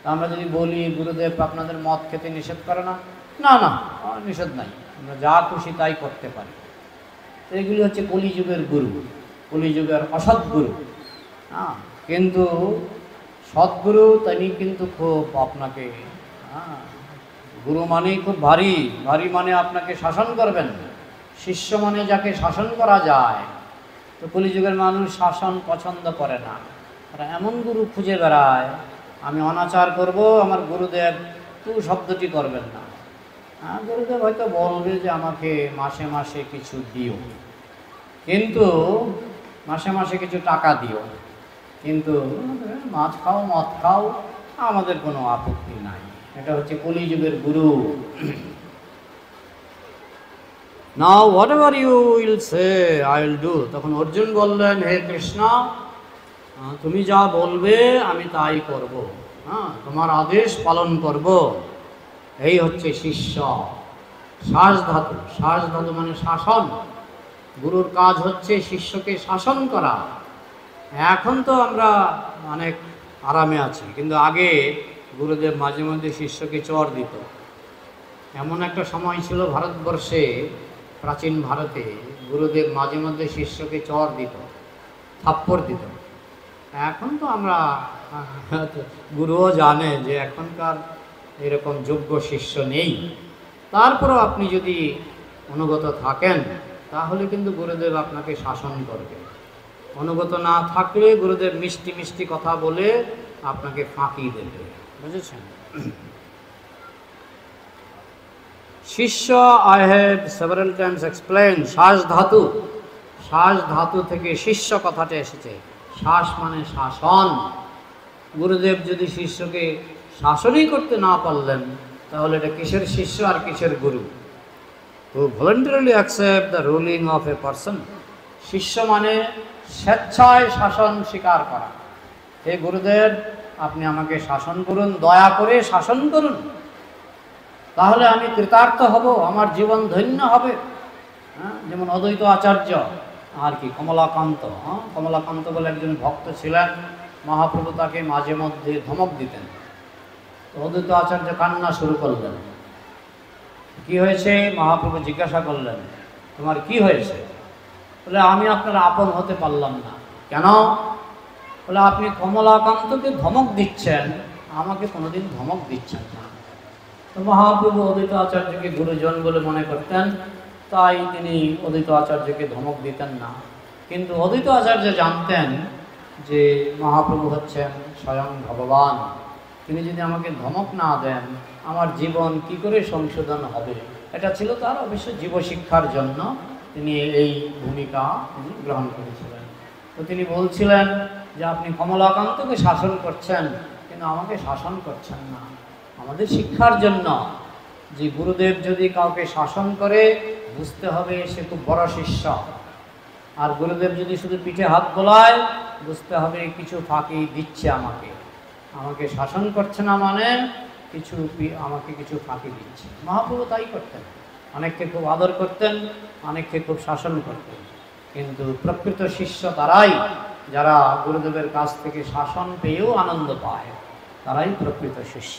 তা আমরা যদি বলি গুরুদেব আপনাদের মদ খেতে নিষেধ করে না, না না নিষেধ নাই, আমরা যা খুশি তাই করতে পারি। তো এগুলি হচ্ছে কলিযুগের গুরু, কলিযুগের অসৎগুরু। হ্যাঁ, কিন্তু সদ্গুরু তিনি কিন্তু খুব আপনাকে, হ্যাঁ, গুরু মানেই খুব ভারী, ভারী মানে আপনাকে শাসন করবেন। শিষ্য মানে যাকে শাসন করা যায়। তো কলিযুগের মানুষ শাসন পছন্দ করে না, তারা এমন গুরু খুঁজে বেড়ায়, আমি অনাচার করব, আমার গুরুদেব তু শব্দটি করবেন না। হ্যাঁ, গুরুদেব হয়তো বলবে যে আমাকে মাসে মাসে কিছু দিও, কিন্তু মাসে মাসে কিছু টাকা দিও, কিন্তু মাছ খাও মদ খাও আমাদের কোনো আপত্তি নাই। এটা হচ্ছে কলিযুগের গুরু। Now whatever you will say I will do. তখন অর্জুন বললেন, হে কৃষ্ণ, তুমি যা বলবে আমি তাই করব। হ্যাঁ, তোমার আদেশ পালন করব। এই হচ্ছে শিষ্য। শ্বাস ধাতু, শ্বাস ধাতু মানে শাসন। গুরুর কাজ হচ্ছে শিষ্যকে শাসন করা। এখন তো আমরা অনেক আরামে আছি, কিন্তু আগে গুরুদেব মাঝে মধ্যে শিষ্যকে চর দিত। এমন একটা সময় ছিল ভারতবর্ষে, প্রাচীন ভারতে, গুরুদেব মাঝে মধ্যে শিষ্যকে চর দিত, থাপ্পড় দিত। এখন তো আমরা, গুরুও জানে যে এখনকার এরকম যোগ্য শিষ্য নেই। তারপরেও আপনি যদি অনুগত থাকেন তাহলে কিন্তু গুরুদেব আপনাকে শাসন করবে। অনুগত না থাকলে গুরুদেব মিষ্টি মিষ্টি কথা বলে আপনাকে ফাঁকি দেবে, বুঝেছেন? শিষ্য, I have several Times explain, শ্বাস ধাতু, শ্বাস ধাতু থেকে শিষ্য কথাটা এসেছে। শ্বাস মানে শাসন। গুরুদেব যদি শিষ্যকে শাসনই করতে না পারলেন তাহলে এটা কিসের শিষ্য আর কিসের গুরু? তো voluntarily accept the ruling of a person. শিষ্য মানে স্বেচ্ছায় শাসন স্বীকার করা। হে গুরুদেব, আপনি আমাকে শাসন করুন, দয়া করে শাসন করুন, তাহলে আমি কৃতার্থ হব, আমার জীবন ধন্য হবে। হ্যাঁ, যেমন অদ্বৈত আচার্য আর কি কমলাকান্ত, কমলাকান্ত বলে একজন ভক্ত ছিলেন। মহাপ্রভু তাকে মাঝে মধ্যে ধমক দিতেন। তো অদ্বৈত আচার্য কান্না শুরু করলেন। কি হয়েছে? মহাপ্রভু জিজ্ঞাসা করলেন, তোমার কি হয়েছে? বলে, আমি আপনার আপন হতে পারলাম না। কেন? বলে, আপনি কমলাকান্তকে ধমক দিচ্ছেন, আমাকে কোনোদিন ধমক দিচ্ছেন না। তো মহাপ্রভু অদ্বৈত আচার্যকে গুরুজন বলে মনে করতেন, তাই তিনি অদ্বৈত আচার্যকে ধমক দিতেন না। কিন্তু অদ্বৈত আচার্য জানতেন যে মহাপ্রভু হচ্ছেন স্বয়ং ভগবান। তিনি যদি আমাকে ধমক না দেন আমার জীবন কি করে সংশোধন হবে? এটা ছিল তার অবশ্য জীবশিক্ষার জন্য তিনি এই ভূমিকা গ্রহণ করেছিলেন। তো তিনি বলছিলেন যে আপনি কমলাকান্তকে শাসন করছেন, কিন্তু আমাকে শাসন করছেন না। আমাদের শিক্ষার জন্য যে গুরুদেব যদি কাউকে শাসন করে বুঝতে হবে সে খুব বড় শিষ্য, আর গুরুদেব যদি শুধু পিঠে হাত বোলায় বুঝতে হবে কিছু ফাঁকি দিচ্ছে আমাকে, আমাকে শাসন করছে না মানে কিছু আমাকে কিছু ফাঁকি দিচ্ছে। মহাপ্রভু তাই করতেন, অনেককে খুব আদর করতেন, অনেককে খুব শাসন করতেন। কিন্তু প্রকৃত শিষ্য তারাই যারা গুরুদেবের কাছ থেকে শাসন পেয়েও আনন্দ পায়, তারাই প্রকৃত শিষ্য।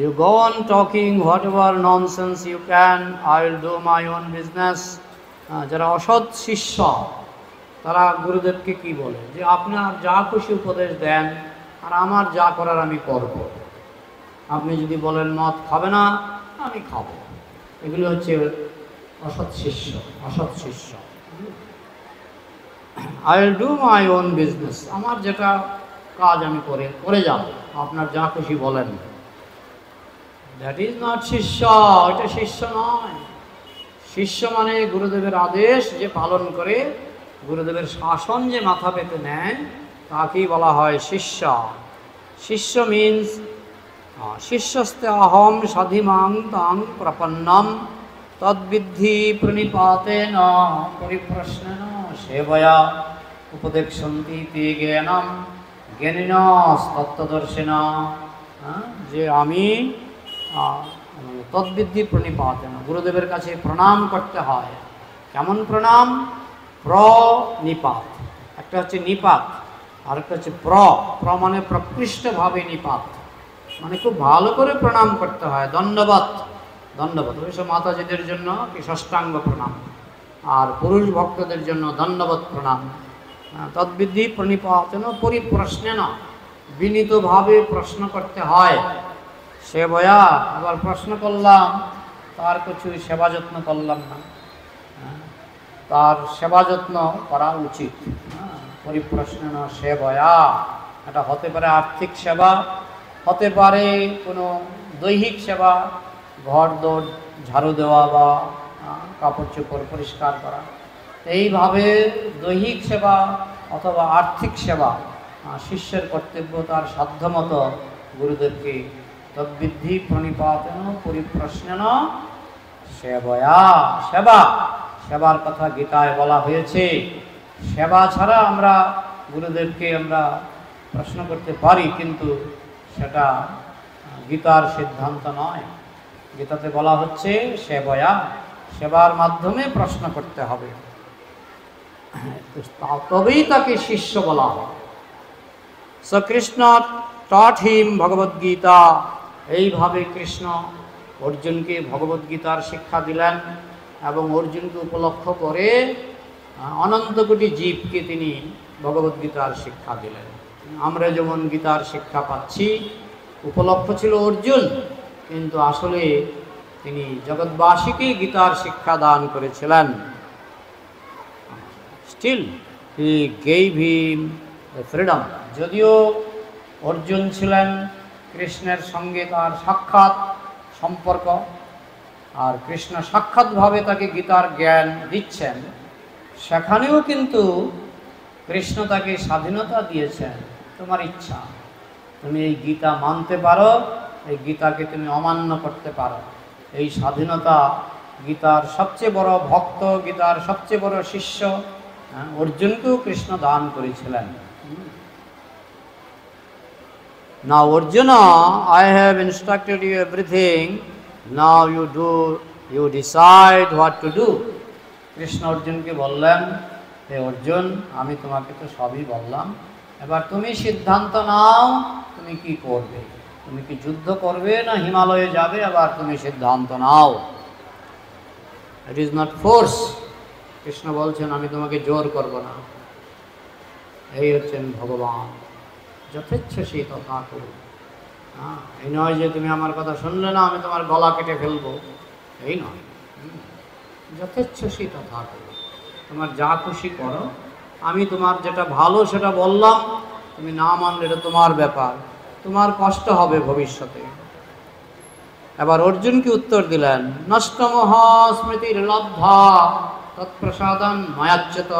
You go on talking whatever nonsense you can, I will do my own business. যারা অসৎ শিষ্য তারা গুরুদেবকে কি বলে যে আপনার যা খুশি উপদেশ দেন আর আমার যা করার আমি করব। আপনি যদি বলেন মদ খাবে না, আমি খাবো। এগুলো হচ্ছে অসৎ শিষ্য, অসৎ শিষ্য। I will do my own business, আমার যেটা কাজ আমি করে যাব, আপনার যা খুশি বলেন। দ্যাট ইজ নট শিষ্য, এটা শিষ্য নয়। শিষ্য মানে গুরুদেবের আদেশ যে পালন করে, গুরুদেবের শাসন যে মাথা পেতে নেয়, তাকেই বলা হয় শিষ্য। শিষ্য মিন্স শিষ্যস্তে অহম সাধিমাং তাং প্রপন্নম তদ্বিদ্ধি প্রণিপাতেন পরিপ্রশ্নেন সেবয়া উপদেক্ষন্তি তে জ্ঞানম জ্ঞানিনস্তত্ত্বদর্শিন। যে আমি তদ্বিদ্ধি প্রণিপাতেন, গুরুদেবের কাছে প্রণাম করতে হয়। কেমন প্রণাম? প্রনিপাত। একটা হচ্ছে নিপাত, আর একটা হচ্ছে প্র মানে প্রকৃষ্টভাবে নিপাত, মানে খুব ভালো করে প্রণাম করতে হয়। দণ্ডবত, দণ্ডবত। অবশ্য মাতাজিদের জন্য কি ষষ্ঠাঙ্গ প্রণাম, আর পুরুষ ভক্তদের জন্য দণ্ডবত প্রণাম। তদ্বিধি প্রণিপাতন পরিপ্রশ্নেন, বিনীতভাবে প্রশ্ন করতে হয়। সে বয়া আবার প্রশ্ন করলাম, তার কিছু সেবা যত্ন করলাম না, তার সেবা যত্ন করা উচিত। পরিপ্রশ্নেন সে বয়া, এটা হতে পারে আর্থিক সেবা, হতে পারে কোনো দৈহিক সেবা, ঘর দৌড় ঝাড়ু দেওয়া বা কাপড় চোপড় পরিষ্কার করা। এইভাবে দৈহিক সেবা অথবা আর্থিক সেবা শিষ্যের কর্তব্য তার সাধ্যমতো গুরুদেবকে তদ্বিধি প্রণিপাতন পরিপ্রশ্নেন সেবয়া। সেবা, সেবার কথা গীতায় বলা হয়েছে। সেবা ছাড়া আমরা গুরুদেবকে আমরা প্রশ্ন করতে পারি, কিন্তু সেটা গীতার সিদ্ধান্ত নয়। গীতাতে বলা হচ্ছে সেবয়া, সেবার মাধ্যমে প্রশ্ন করতে হবে, তবেই তাকে শিষ্য বলা হয়। সো কৃষ্ণ টট হিম ভগবদ্গীতা। এইভাবে কৃষ্ণ অর্জুনকে ভগবদ্গীতার শিক্ষা দিলেন এবং অর্জুনকে উপলক্ষ করে অনন্ত কোটি জীবকে তিনি ভগবদ্গীতার শিক্ষা দিলেন। আমরা যেমন গীতার শিক্ষা পাচ্ছি, উপলক্ষ ছিল অর্জুন, কিন্তু আসলে তিনি জগৎবাসীকে গীতার শিক্ষা দান করেছিলেন। Still he gave him the freedom. যদিও অর্জুন ছিলেন কৃষ্ণের সঙ্গে তার সাক্ষাৎ সম্পর্ক, আর কৃষ্ণ সাক্ষাৎভাবে তাকে গীতার জ্ঞান দিচ্ছেন, সেখানেও কিন্তু কৃষ্ণ তাকে স্বাধীনতা দিয়েছেন। তোমার ইচ্ছা, তুমি এই গীতা মানতে পারো, এই গীতাকে তুমি অমান্য করতে পারো। এই স্বাধীনতা গীতার সবচেয়ে বড় ভক্ত, গীতার সবচেয়ে বড় শিষ্য অর্জুনকেও কৃষ্ণ দান করেছিলেন। Now Arjuna, I have instructed you everything, now you decide what to do. Krishna অর্জুনকে বললেন, হে অর্জুন, আমি তোমাকে তো সবই বললাম, এবার তুমি সিদ্ধান্ত নাও তুমি কি করবে। তুমি কি যুদ্ধ করবে না হিমালয়ে যাবে, এবার তুমি সিদ্ধান্ত নাও। It is not force. Krishna বলছেন আমি তোমাকে জোর করব না। এই হচ্ছেন ভগবান, যথেচ্ছসী তথা করো। এই নয় যে তুমি আমার কথা শুনলে না, আমি তোমার গলা কেটে ফেলবো, এই নয়। যথেচ্ছসী তথা করো, তোমার যা খুশি করো, আমি তোমার যেটা ভালো সেটা বললাম, তুমি না মানলে এটা তোমার ব্যাপার, তোমার কষ্ট হবে ভবিষ্যতে। এবার অর্জুনকে উত্তর দিলেন, নষ্টমোহ স্মৃতির লব্ধা তৎপ্রসাদন ময়াচ্যুত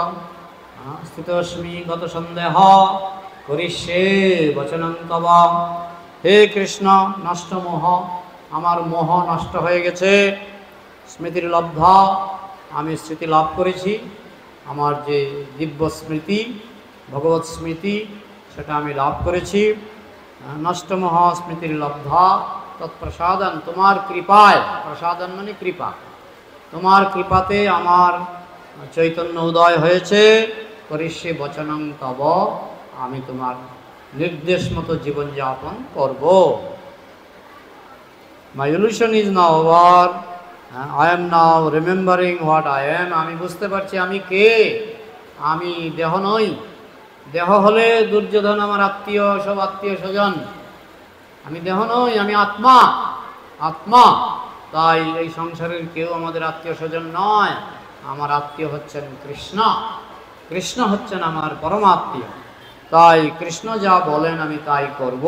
স্থিতস্মি গত সন্দেহ করিষ্যে বচনং তব। হে কৃষ্ণ, নষ্টমোহ, আমার মোহ নষ্ট হয়ে গেছে। স্মৃতির লব্ধা, আমি স্মৃতি লাভ করেছি। আমার যে দিব্য স্মৃতি, ভগবৎ স্মৃতি, সেটা আমি লাভ করেছি। নষ্টমোহ স্মৃতির লব্ধা তৎপ্রসাদন, তোমার কৃপায়, প্রসাদন মানে কৃপা, তোমার কৃপাতে আমার চৈতন্য উদয় হয়েছে। করিষ্যে বচনং তব, আমি তোমার নির্দেশ মতো জীবনযাপন করব। My illusion is now over, I am now remembering what I am. আমি বুঝতে পারছি আমি কে। আমি দেহ নই। দেহ হলে দুর্যোধন আমার আত্মীয়, সব আত্মীয় স্বজন। আমি দেহ নই, আমি আত্মা। আত্মা, তাই এই সংসারের কেউ আমাদের আত্মীয় স্বজন নয়। আমার আত্মীয় হচ্ছেন কৃষ্ণ। কৃষ্ণ হচ্ছেন আমার পরমাত্মীয়। তাই কৃষ্ণ যা বলেন আমি তাই করব।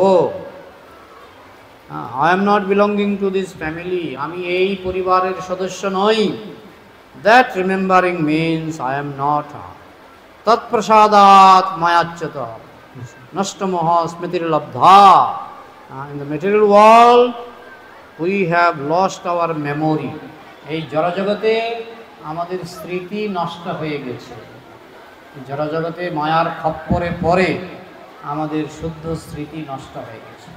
I am not belonging to this family, আমি এই পরিবারের সদস্য নই। That remembering means I am not. তৎপ্রসাদাৎ মায়াচ্যুত নষ্টমোহ স্মৃতির লব্ধা। In the material world we have lost our memory. এই জড়জগতে আমাদের স্মৃতি নষ্ট হয়ে গেছে। জড়জগতে মায়ার খপ্পরে পড়ে আমাদের শুদ্ধ স্মৃতি নষ্ট হয়ে গেছে।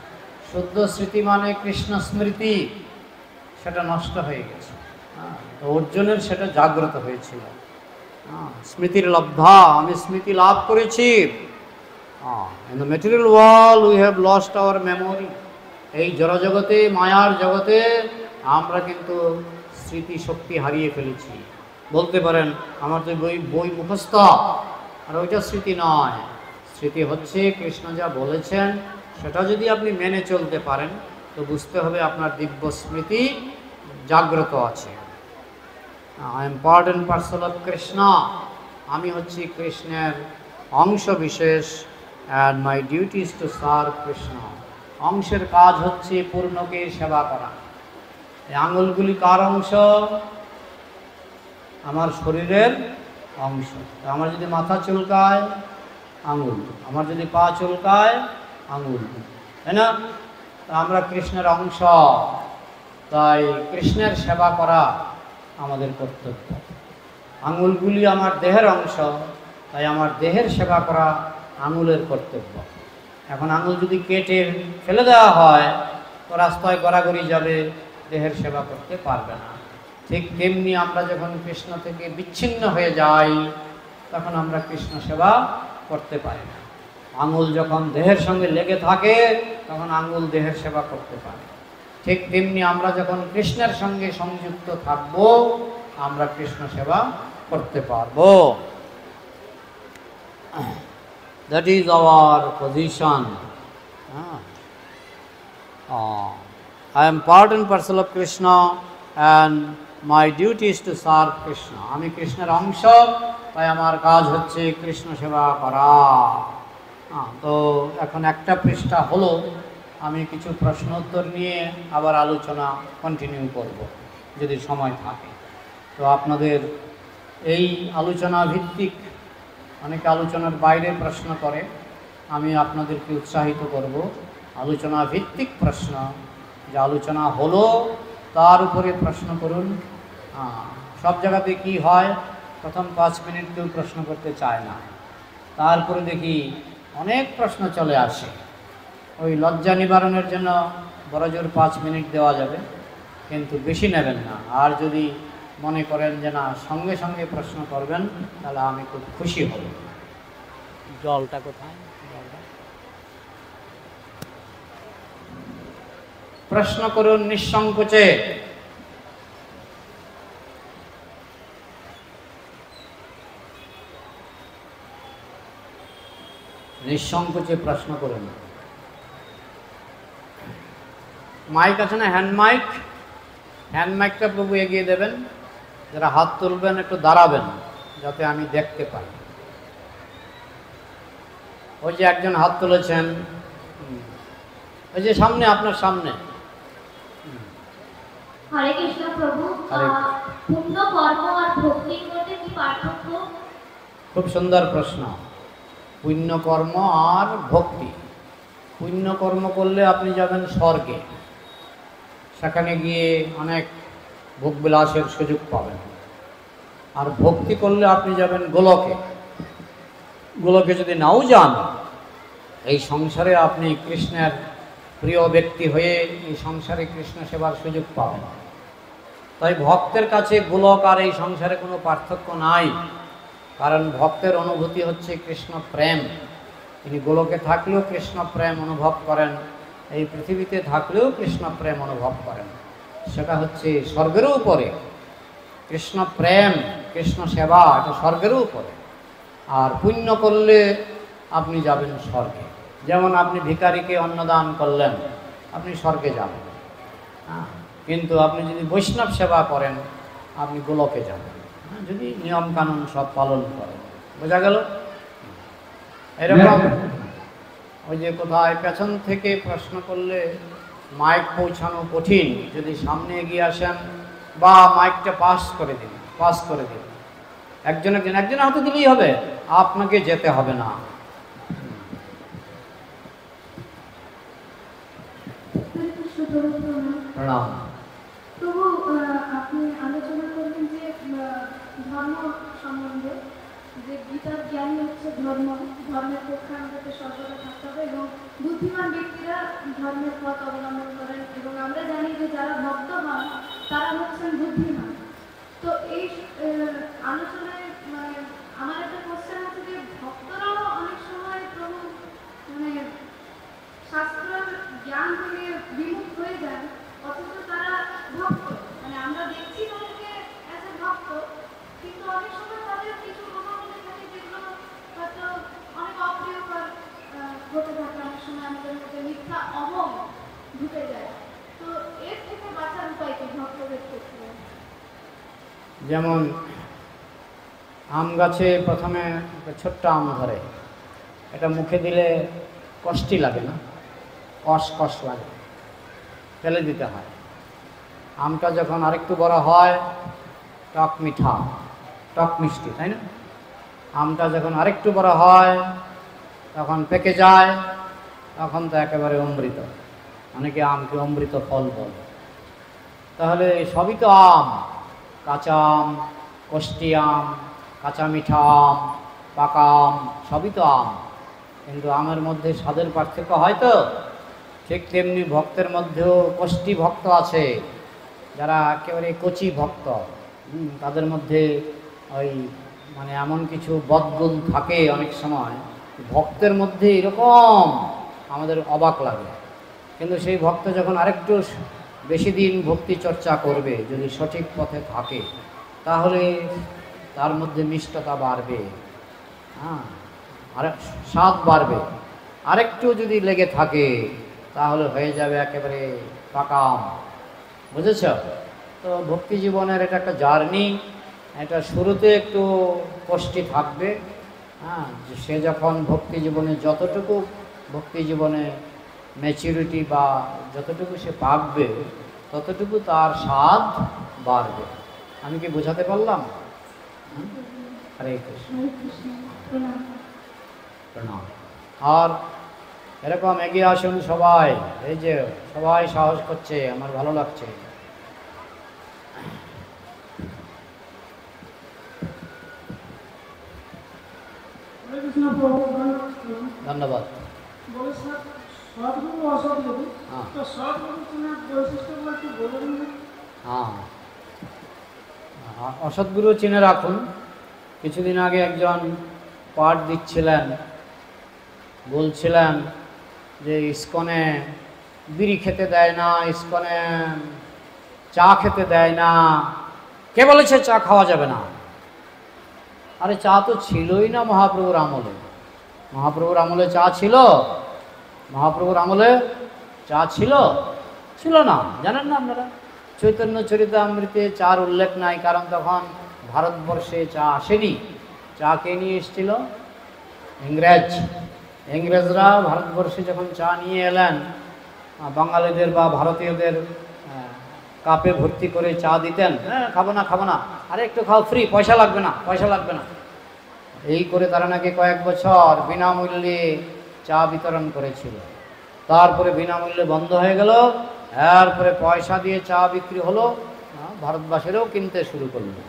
শুদ্ধ স্মৃতি মানে কৃষ্ণ স্মৃতি, সেটা নষ্ট হয়ে গেছে। তো অর্জুনের সেটা জাগ্রত হয়েছিল। স্মৃতির লব্ধা, আমি স্মৃতি লাভ করেছি। In the material world we have lost our memory. এই জড়জগতে, মায়ার জগতে আমরা কিন্তু স্মৃতিশক্তি হারিয়ে ফেলেছি। বলতে পারেন আমার তো বই মুখস্থ, আর ওইটা স্মৃতি নয়। স্মৃতি হচ্ছে কৃষ্ণ যা বলেছেন সেটা যদি আপনি মেনে চলতে পারেন তো বুঝতে হবে আপনার দিব্য স্মৃতি জাগ্রত আছে। I am part and parcel of Krishna, আমি হচ্ছি কৃষ্ণের অংশ বিশেষ। And my duty is to serve Krishna. অংশের কাজ হচ্ছে পূর্ণকে সেবা করা। এই আঙুলগুলি কার অংশ? আমার শরীরের অংশ। আমার যদি মাথা চুলকায় আঙুল, আমার যদি পা চুলকায় আঙুল, তাই না? আমরা কৃষ্ণের অংশ, তাই কৃষ্ণের সেবা করা আমাদের কর্তব্য। আঙুলগুলি আমার দেহের অংশ, তাই আমার দেহের সেবা করা আঙুলের কর্তব্য। এখন আঙুল যদি কেটে ফেলে দেওয়া হয় তো রাস্তায় গড়াগড়ি যাবে, দেহের সেবা করতে পারবে না। ঠিক তেমনি আমরা যখন কৃষ্ণ থেকে বিচ্ছিন্ন হয়ে যাই তখন আমরা কৃষ্ণ সেবা করতে পারি না। আঙুল যখন দেহের সঙ্গে লেগে থাকে তখন আঙুল দেহের সেবা করতে পারে। ঠিক তেমনি আমরা যখন কৃষ্ণের সঙ্গে সংযুক্ত থাকব আমরা কৃষ্ণ সেবা করতে পারবো। That is our position. I am part and parcel of Krishna and my duty is to serve Krishna. আমি কৃষ্ণের অংশ, তাই আমার কাজ হচ্ছে কৃষ্ণ সেবা করা। তো এখন একটা পৃষ্ঠা হলো, আমি কিছু প্রশ্ন উত্তর নিয়ে আবার আলোচনা কন্টিনিউ করব যদি সময় থাকে। তো আপনাদের এই আলোচনা ভিত্তিক, অনেকে আলোচনার বাইরে প্রশ্ন করে, আমি আপনাদেরকে উৎসাহিত করব আলোচনা ভিত্তিক প্রশ্ন, যে আলোচনা হলো তার উপরে প্রশ্ন করুন। সব জায়গাতে কি হয়, প্রথম 5 মিনিট কেউ প্রশ্ন করতে চায় না, তারপরে দেখি অনেক প্রশ্ন চলে আসে। ওই লজ্জা নিবারণের জন্য বড়জোর 5 মিনিট দেওয়া যাবে, কিন্তু বেশি নেবেন না। আর যদি মনে করেন যে না সঙ্গে সঙ্গে প্রশ্ন করবেন তাহলে আমি খুব খুশি হব। জলটা কোথায়? জলটা প্রশ্ন করুন নিঃসংকোচে। নিঃসংকোচে প্রশ্ন করুন। মাইক আছে না, হ্যান্ড মাইক? হ্যান্ড মাইকটা প্রভু এগিয়ে দেবেন। যারা হাত তুলবেন একটু দাঁড়াবেন যাতে আমি দেখতে পাই। ওই যে একজন হাত তুলেছেন, ওই যে সামনে, আপনার সামনে। হরে কৃষ্ণ প্রভু, পুণ্য কর্ম আর ভক্তির মধ্যে কি পার্থক্য? খুব সুন্দর প্রশ্ন। পুণ্য কর্ম আর ভক্তি। পুণ্য কর্ম করলে আপনি যাবেন স্বর্গে, সেখানে গিয়ে অনেক ভোগবিলাসের সুযোগ পাবেন। আর ভক্তি করলে আপনি যাবেন গোলকে। গোলকে যদি নাও যান, এই সংসারে আপনি কৃষ্ণের প্রিয় ব্যক্তি হয়ে এই সংসারে কৃষ্ণ সেবার সুযোগ পাবেন। তাই ভক্তের কাছে গোলক আর এই সংসারে কোনো পার্থক্য নাই, কারণ ভক্তের অনুভূতি হচ্ছে কৃষ্ণ প্রেম। তিনি গোলকে থাকলেও কৃষ্ণ প্রেম অনুভব করেন, এই পৃথিবীতে থাকলেও কৃষ্ণ প্রেম অনুভব করেন। সেটা হচ্ছে স্বর্গেরও উপরে। কৃষ্ণ প্রেম, কৃষ্ণ সেবা, এটা স্বর্গেরও উপরে। আর পুণ্য করলে আপনি যাবেন স্বর্গে। যেমন আপনি ভিখারিকে অন্নদান করলেন, আপনি স্বর্গে যাবেন। কিন্তু আপনি যদি বৈষ্ণব সেবা করেন আপনি গোলকে যাবেন, যদি নিয়ম কানুন সব পালন করেন। বোঝা গেল? এরকম ওই যে কোথায় পেছন থেকে প্রশ্ন করলে মাইক পৌঁছানো কঠিন, যদি সামনে এগিয়ে আসেন বা মাইকটা পাস করে দিন। একজনের হাতে দিলেই হবে, আপনাকে যেতে হবে না। প্রণাম। প্রভু, আপনি আলোচনা করলেন যে ধর্ম সম্বন্ধে, যে গীতার জ্ঞানী হচ্ছে ধর্ম, ধর্মের পক্ষে আমাদেরকে সর্বদা থাকতে হবে এবং বুদ্ধিমান ব্যক্তিরা ধর্মের পথ অবলম্বন করেন, এবং আমরা জানি যে যারা ভক্ত হন তারা হচ্ছেন বুদ্ধিমান। তো এই আলোচনায় আমার একটা কোশ্চেন আছে যে ভক্তরাও অনেক সময় প্রভু শাস্ত্রের জ্ঞান থেকে বিমুখ হয়ে যায়, অথচ তারা ভক্ত ঢুকে যায়। তো এর থেকে বাঁচার উপায় কি ভক্তদের ক্ষেত্রে? যেমন আম গাছে প্রথমে একটা ছোট্ট আম ধরে, এটা মুখে দিলে কষ্টি লাগে না, কষ লাগে, ফেলে দিতে হয়। আমটা যখন আরেকটু বড় হয় টক মিঠা, টক মিষ্টি, তাই না? আমটা যখন আরেকটু বড় হয় তখন পেকে যায়, তখন তো একেবারে অমৃত। অনেকে আমকে অমৃত ফল বলে। তাহলে সবই তো আম, কাঁচা আম, কষ্টি আম, কাঁচা মিঠা আম, পাকা আম, সবই তো আম। কিন্তু আমের মধ্যে স্বাদের পার্থক্য হয় তো। ঠিক তেমনি ভক্তের মধ্যেও কষ্টি ভক্ত আছে, যারা একেবারে কচি ভক্ত। তাদের মধ্যে ওই মানে এমন কিছু বদগুণ থাকে অনেক সময় ভক্তের মধ্যে, এরকম আমাদের অবাক লাগে। কিন্তু সেই ভক্ত যখন আরেকটু বেশি দিন ভক্তি চর্চা করবে, যদি সঠিক পথে থাকে, তাহলে তার মধ্যে মিষ্টতা বাড়বে, হ্যাঁ, আর স্বাদ বাড়বে। আরেকটু যদি লেগে থাকে তাহলে হয়ে যাবে একেবারে পাকা আম। বুঝেছ? তো ভক্তি জীবনের এটা একটা জার্নি। এটা শুরুতে একটু কষ্টি থাকবে, হ্যাঁ। সে যখন ভক্তি জীবনে যতটুকু ভক্তি জীবনে ম্যাচুরিটি বা যতটুকু সে পাকবে, ততটুকু তার স্বাদ বাড়বে। আমি কি বোঝাতে পারলাম? হরে কৃষ্ণ। প্রণাম। আর এরকম এগিয়ে আসুন সবাই। এই যে সবাই সাহস করছে, আমার ভালো লাগছে। ধন্যবাদ। হ্যাঁ, অসৎগুরু চিনে রাখুন। কিছুদিন আগে একজন পাঠ দিচ্ছিলেন, বলছিলেন যে ইস্কনে বিড়ি খেতে দেয় না, ইস্কনে চা খেতে দেয় না। কে বলেছে চা খাওয়া যাবে না? আরে চা তো ছিলই না মহাপ্রভুর আমলে। মহাপ্রভুর আমলে চা ছিল? মহাপ্রভুর আমলে চা ছিল? ছিল না। জানেন না আপনারা? চৈতন্য চরিতামৃতে চার উল্লেখ নাই, কারণ তখন ভারতবর্ষে চা আসেনি। চা কে নিয়ে এসেছিল? ইংরেজরা ভারতবর্ষে যখন চা নিয়ে এলেন, বাঙালিদের বা ভারতীয়দের কাপে ভর্তি করে চা দিতেন। হ্যাঁ, খাবো না খাবো না, আরে একটু খাও, ফ্রি, পয়সা লাগবে না, পয়সা লাগবে না। এই করে তারা নাকি কয়েক বছর বিনামূল্যে চা বিতরণ করেছিল। তারপরে বিনামূল্যে বন্ধ হয়ে গেল, এরপরে পয়সা দিয়ে চা বিক্রি হলো, ভারতবাসীরাও কিনতে শুরু করলো।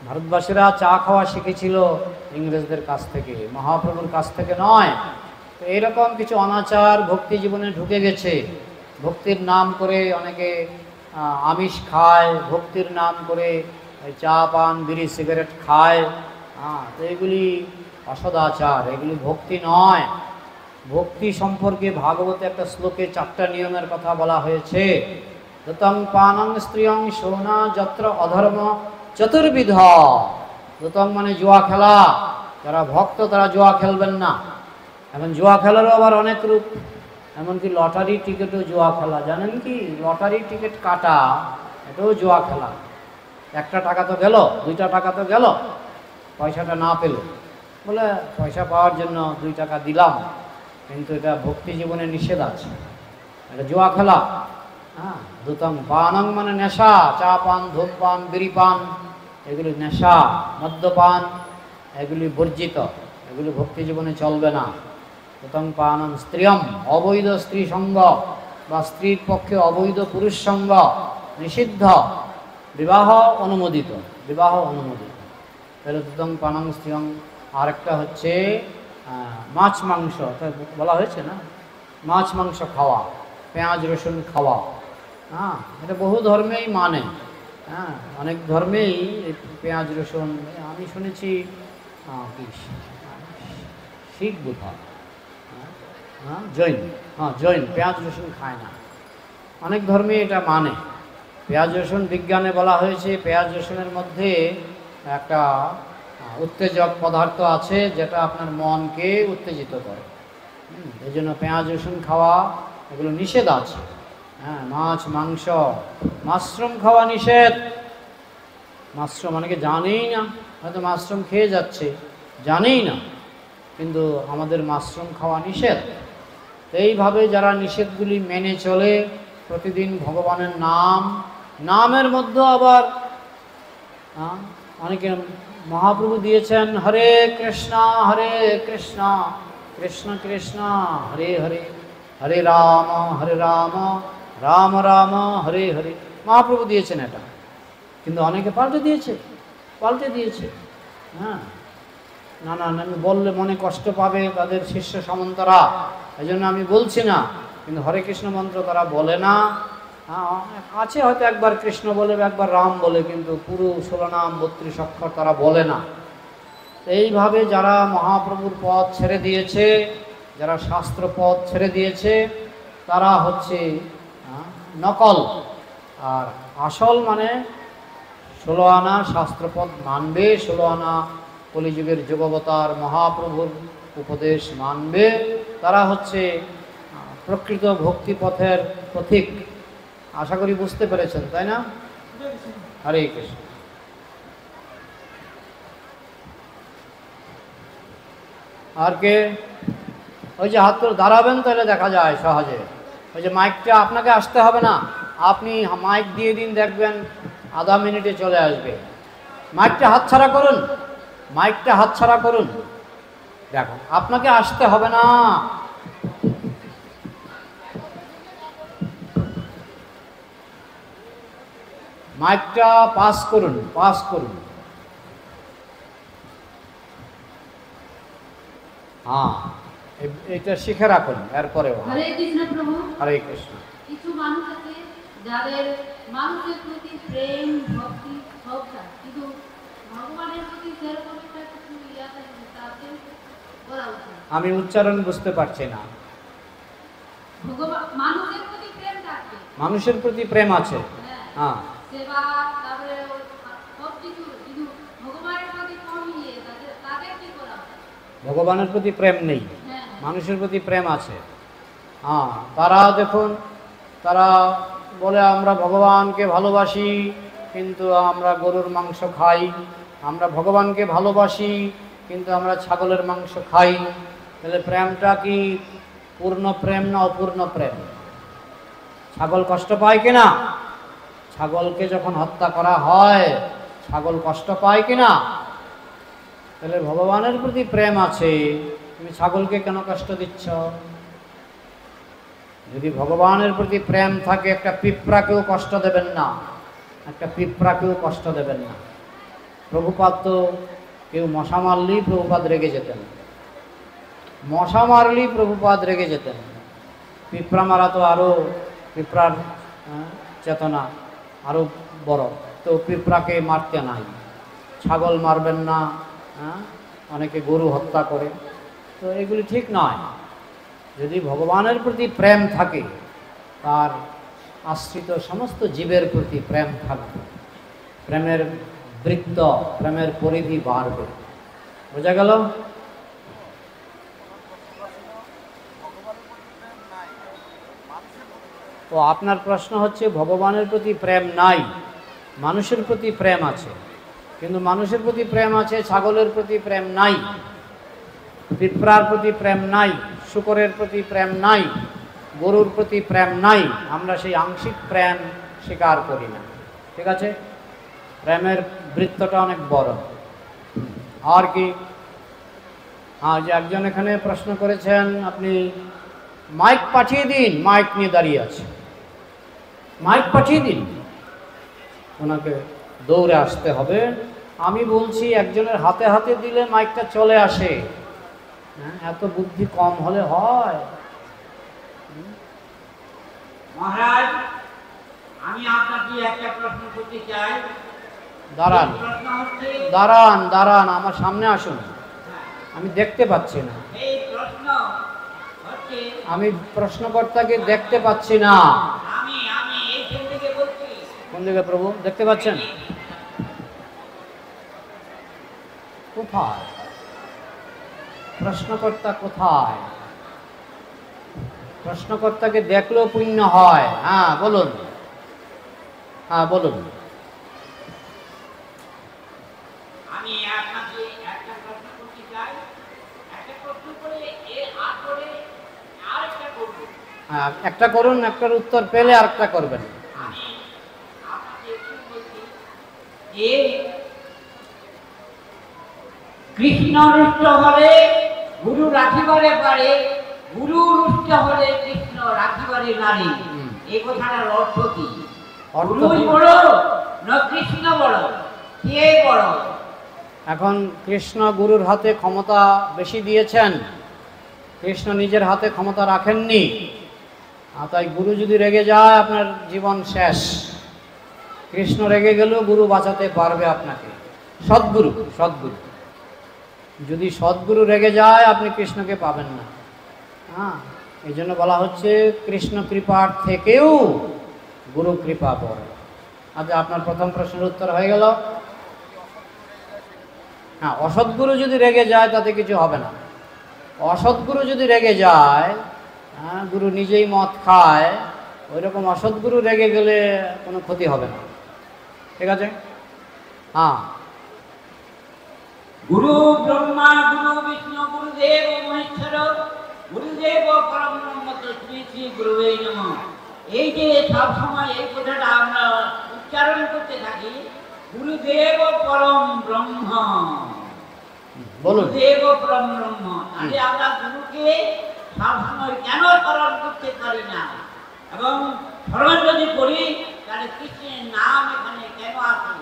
ভারতবাসীরা চা খাওয়া শিখেছিল ইংরেজদের কাছ থেকে, মহাপ্রভুর কাছ থেকে নয়। তো এরকম কিছু অনাচার ভক্তি জীবনে ঢুকে গেছে। ভক্তির নাম করে অনেকে আমিষ খায়, ভক্তির নাম করে চা পান বিড়ি সিগারেট খায়। তো এগুলি অসদাচার, এগুলি ভক্তি নয়। ভক্তি সম্পর্কে ভাগবতে একটা শ্লোকে 4টা নিয়মের কথা বলা হয়েছে। দতং পানং স্ত্রিয়ং সোনা যত্র অধর্ম চতুর্বিধ। দতং মানে জুয়া খেলা। যারা ভক্ত তারা জুয়া খেলবেন না। এখন জুয়া খেলারও আবার অনেক রূপ, এমনকি লটারি টিকিটও জুয়া খেলা। জানেন কি? লটারি টিকিট কাটা এটাও জুয়া খেলা। 1টা টাকা তো গেল, 2টা টাকা তো গেল, পয়সাটা না পেল, বলে পয়সা পাওয়ার জন্য 2 টাকা দিলাম, কিন্তু এটা ভক্তি জীবনে নিষেধ আছে, এটা জুয়া খেলা। হ্যাঁ, দুতং পানং মানে নেশা, চা পান, ধূমপান, বিড়ি পান, এগুলি নেশা। মদ্যপান এগুলি বর্জিত, এগুলি ভক্তি জীবনে চলবে না। দুতং পানং স্ত্রিয়ম, অবৈধ স্ত্রী সঙ্গ বা স্ত্রীর পক্ষে অবৈধ পুরুষ সঙ্গ নিষিদ্ধ। বিবাহ অনুমোদিত, বিবাহ অনুমোদিত। তাহলে দুতং পানং স্ত্রিয়ম। আরেকটা হচ্ছে মাছ মাংস, বলা হয়েছে না, মাছ মাংস খাওয়া, পেঁয়াজ রসুন খাওয়া। হ্যাঁ, এটা বহু ধর্মেই মানে। হ্যাঁ, অনেক ধর্মেই পেঁয়াজ রসুন, আমি শুনেছি শিখ বোধ হয়, হ্যাঁ জৈন, হ্যাঁ জৈন পেঁয়াজ রসুন খায় না। অনেক ধর্মে এটা মানে। পেঁয়াজ রসুন বিজ্ঞানে বলা হয়েছে পেঁয়াজ রসুনের মধ্যে একটা উত্তেজক পদার্থ আছে যেটা আপনার মনকে উত্তেজিত করে। এই জন্য পেঁয়াজ রসুন খাওয়া এগুলো নিষেধ আছে। হ্যাঁ, মাছ মাংস মাশরুম খাওয়া নিষেধ। মাশরুম অনেকে জানেই না, হয়তো মাশরুম খেয়ে যাচ্ছে, জানেই না, কিন্তু আমাদের মাশরুম খাওয়া নিষেধ। এইভাবে যারা নিষেধগুলি মেনে চলে, প্রতিদিন ভগবানের নামের মধ্যে আবার অনেকে মহাপ্রভু দিয়েছেন হরে কৃষ্ণ কৃষ্ণ কৃষ্ণ হরে হরে, হরে রাম রাম রাম হরে হরে। মহাপ্রভু দিয়েছেন এটা, কিন্তু অনেকে পাল্টে দিয়েছে। হ্যাঁ, না আমি বললে মনে কষ্ট পাবে তাদের শিষ্য সামন্তরা, এই জন্য আমি বলছি না। কিন্তু হরে কৃষ্ণ মন্ত্র তারা বলে না। আছে হয়তো একবার কৃষ্ণ বলে, একবার রাম বলে, কিন্তু পুরো 16 নাম 32 অক্ষর তারা বলে না। এইভাবে যারা মহাপ্রভুর পথ ছেড়ে দিয়েছে, যারা শাস্ত্র পথ ছেড়ে দিয়েছে, তারা হচ্ছে নকল। আর আসল মানে 16 আনা শাস্ত্রপথ মানবে, 16 আনা কলিযুগের যুগবতার মহাপ্রভুর উপদেশ মানবে, তারা হচ্ছে প্রকৃত ভক্তিপথের পথিক। আশা করি বুঝতে পেরেছেন, তাই না? হরে কৃষ্ণ। আর কে? ওই যে হাত তুলে দাঁড়াবেন, তাহলে দেখা যায় সহজে। ওই যে মাইকটা আপনাকে আসতে হবে না, আপনি মাইক দিয়ে দিন, দেখবেন আধা মিনিটে চলে আসবে। মাইকটা হাতছাড়া করুন, দেখো আপনাকে আসতে হবে না। মাইকটা পাস করুন। হ্যাঁ, এটা শিখে রাখুন, এরপরে হরে কৃষ্ণ প্রভু। হরে কৃষ্ণ। কিছু মানুষ আছে যাদের মানুষের প্রতি প্রেম ভক্তি শ্রদ্ধা, কিন্তু ভগবানের প্রতি সেরকম একটা কিছু ইয়া থাকে, তাদের করা উচিত। আমি উচ্চারণ বুঝতে পারছি না। মানুষের প্রতি প্রেম থাকে, মানুষের প্রতি প্রেম আছে, হ্যাঁ, সেবা, তারপরে সব কিছু, কিন্তু ভগবানের প্রতি কম ইয়ে, তাদের কি করা উচিত? ভগবানের প্রতি প্রেম নেই, মানুষের প্রতি প্রেম আছে। হ্যাঁ, তারা দেখুন, তারা বলে আমরা ভগবানকে ভালোবাসি, কিন্তু আমরা গরুর মাংস খাই। আমরা ভগবানকে ভালোবাসি, কিন্তু আমরা ছাগলের মাংস খাই। তাহলে প্রেমটা কি পূর্ণ প্রেম না অপূর্ণ প্রেম? ছাগল কষ্ট পায় কিনা? ছাগলকে যখন হত্যা করা হয়, ছাগল কষ্ট পায় কিনা? তাহলে ভগবানের প্রতি প্রেম আছে, তুমি ছাগলকে কেন কষ্ট দিচ্ছ? যদি ভগবানের প্রতি প্রেম থাকে, একটা পিঁপড়াকেও কষ্ট দেবেন না, প্রভুপাদ তো কেউ মশা মারলেই প্রভুপাদ রেগে যেতেন, পিঁপড়া মারা তো আরো, পিঁপড়ার চেতনা আরো বড়, তো পিঁপড়াকে মারতে নাই। ছাগল মারবেন না, অনেকে গরু হত্যা করে, তো এগুলি ঠিক নয়। যদি ভগবানের প্রতি প্রেম থাকে, তার আশ্রিত সমস্ত জীবের প্রতি প্রেম থাকবে, প্রেমের বৃত্ত, প্রেমের পরিধি বাড়বে। বোঝা গেল? তো আপনার প্রশ্ন হচ্ছে ভগবানের প্রতি প্রেম নাই, মানুষের প্রতি প্রেম আছে। কিন্তু মানুষের প্রতি প্রেম আছে, ছাগলের প্রতি প্রেম নাই, পিঁপড়ার প্রতি প্রেম নাই, শূকরের প্রতি প্রেম নাই, গরুর প্রতি প্রেম নাই। আমরা সেই আংশিক প্রেম স্বীকার করি না। ঠিক আছে? প্রেমের বৃত্তটা অনেক বড়। আর কি? যে একজন এখানে প্রশ্ন করেছেন, আপনি মাইক পাঠিয়ে দিন, মাইক নিয়ে দাঁড়িয়ে আছে, মাইক পাঠিয়ে দিন। ওনাকে দৌড়ে আসতে হবে। আমি বলছি একজনের হাতে হাতে দিলে মাইকটা চলে আসে। এত বুদ্ধি কম হলে হয়? মহারাজ, আমি আপনাকে একটা প্রশ্ন করতে চাই। দাঁড়ান প্রশ্ন হচ্ছে, দাঁড়ান, আমার সামনে আসুন, আমি দেখতে পাচ্ছি না। এই প্রশ্ন হচ্ছে, আমি প্রশ্নকর্তাকে দেখতে পাচ্ছি না। আমি এইখান থেকে বলছি। কোন দিকে প্রভু? দেখতে পাচ্ছেন? কোথায় প্রশ্নকর্তা? কোথায়? প্রশ্নকর্তাকে দেখলেও পুণ্য হয়। হ্যাঁ বলুন, হ্যাঁ বলুন। আমি আপনাকে একটা প্রশ্ন করতে চাই, একটা প্রশ্ন করে এর আগে আরেকটা করব। হ্যাঁ একটা করুন, একটার উত্তর পেলে আরেকটা করবেন। আমি আপনাকে একটু বলছি যে কৃষ্ণ রুষ্ট হলে গুরু রাখিবারে পারে, গুরু রুষ্ট হলে কৃষ্ণ রাখিবারে নারী। এই কথাটার অর্থ কি? অর্থ গুরুই কি? বড় না কৃষ্ণ বড়? কে বড়? এখন কৃষ্ণ গুরুর হাতে ক্ষমতা বেশি দিয়েছেন, কৃষ্ণ নিজের হাতে ক্ষমতা রাখেননি। তাই গুরু যদি রেগে যায় আপনার জীবন শেষ। কৃষ্ণ রেগে গেলেও গুরু বাঁচাতে পারবে আপনাকে। সদ্গুরু, সদ্গুরু যদি সদ্গুরু রেগে যায় আপনি কৃষ্ণকে পাবেন না। হ্যাঁ এই জন্য বলা হচ্ছে কৃষ্ণ কৃপার থেকেও গুরু কৃপা বড়। আচ্ছা আপনার প্রথম প্রশ্নের উত্তর হয়ে গেল। হ্যাঁ অসৎগুরু যদি রেগে যায় তাতে কিছু হবে না। অসৎগুরু যদি রেগে যায়, হ্যাঁ গুরু নিজেই মদ খায়, ওই রকম অসৎগুরু রেগে গেলে কোনো ক্ষতি হবে না। ঠিক আছে? হ্যাঁ গুরু ব্রহ্মা গুরু বিষ্ণু গুরুদেব মহেশ্বর গুরুদেব পরম ব্রহ্ম শ্রী শ্রী গুরুবে নমঃ। এই যে সব সময় এই কথাটা আমরা উচ্চারণ করতে থাকি, গুরুদেব পরম ব্রহ্ম, বলুন। গুরুদেব পরম ব্রহ্ম, তাহলে আমরা গুরুকে সবসময় কেন স্মরণ করতে পারি না? এবং স্মরণ যদি করি তাহলে কৃষ্ণের নাম এখানে কেন আসে?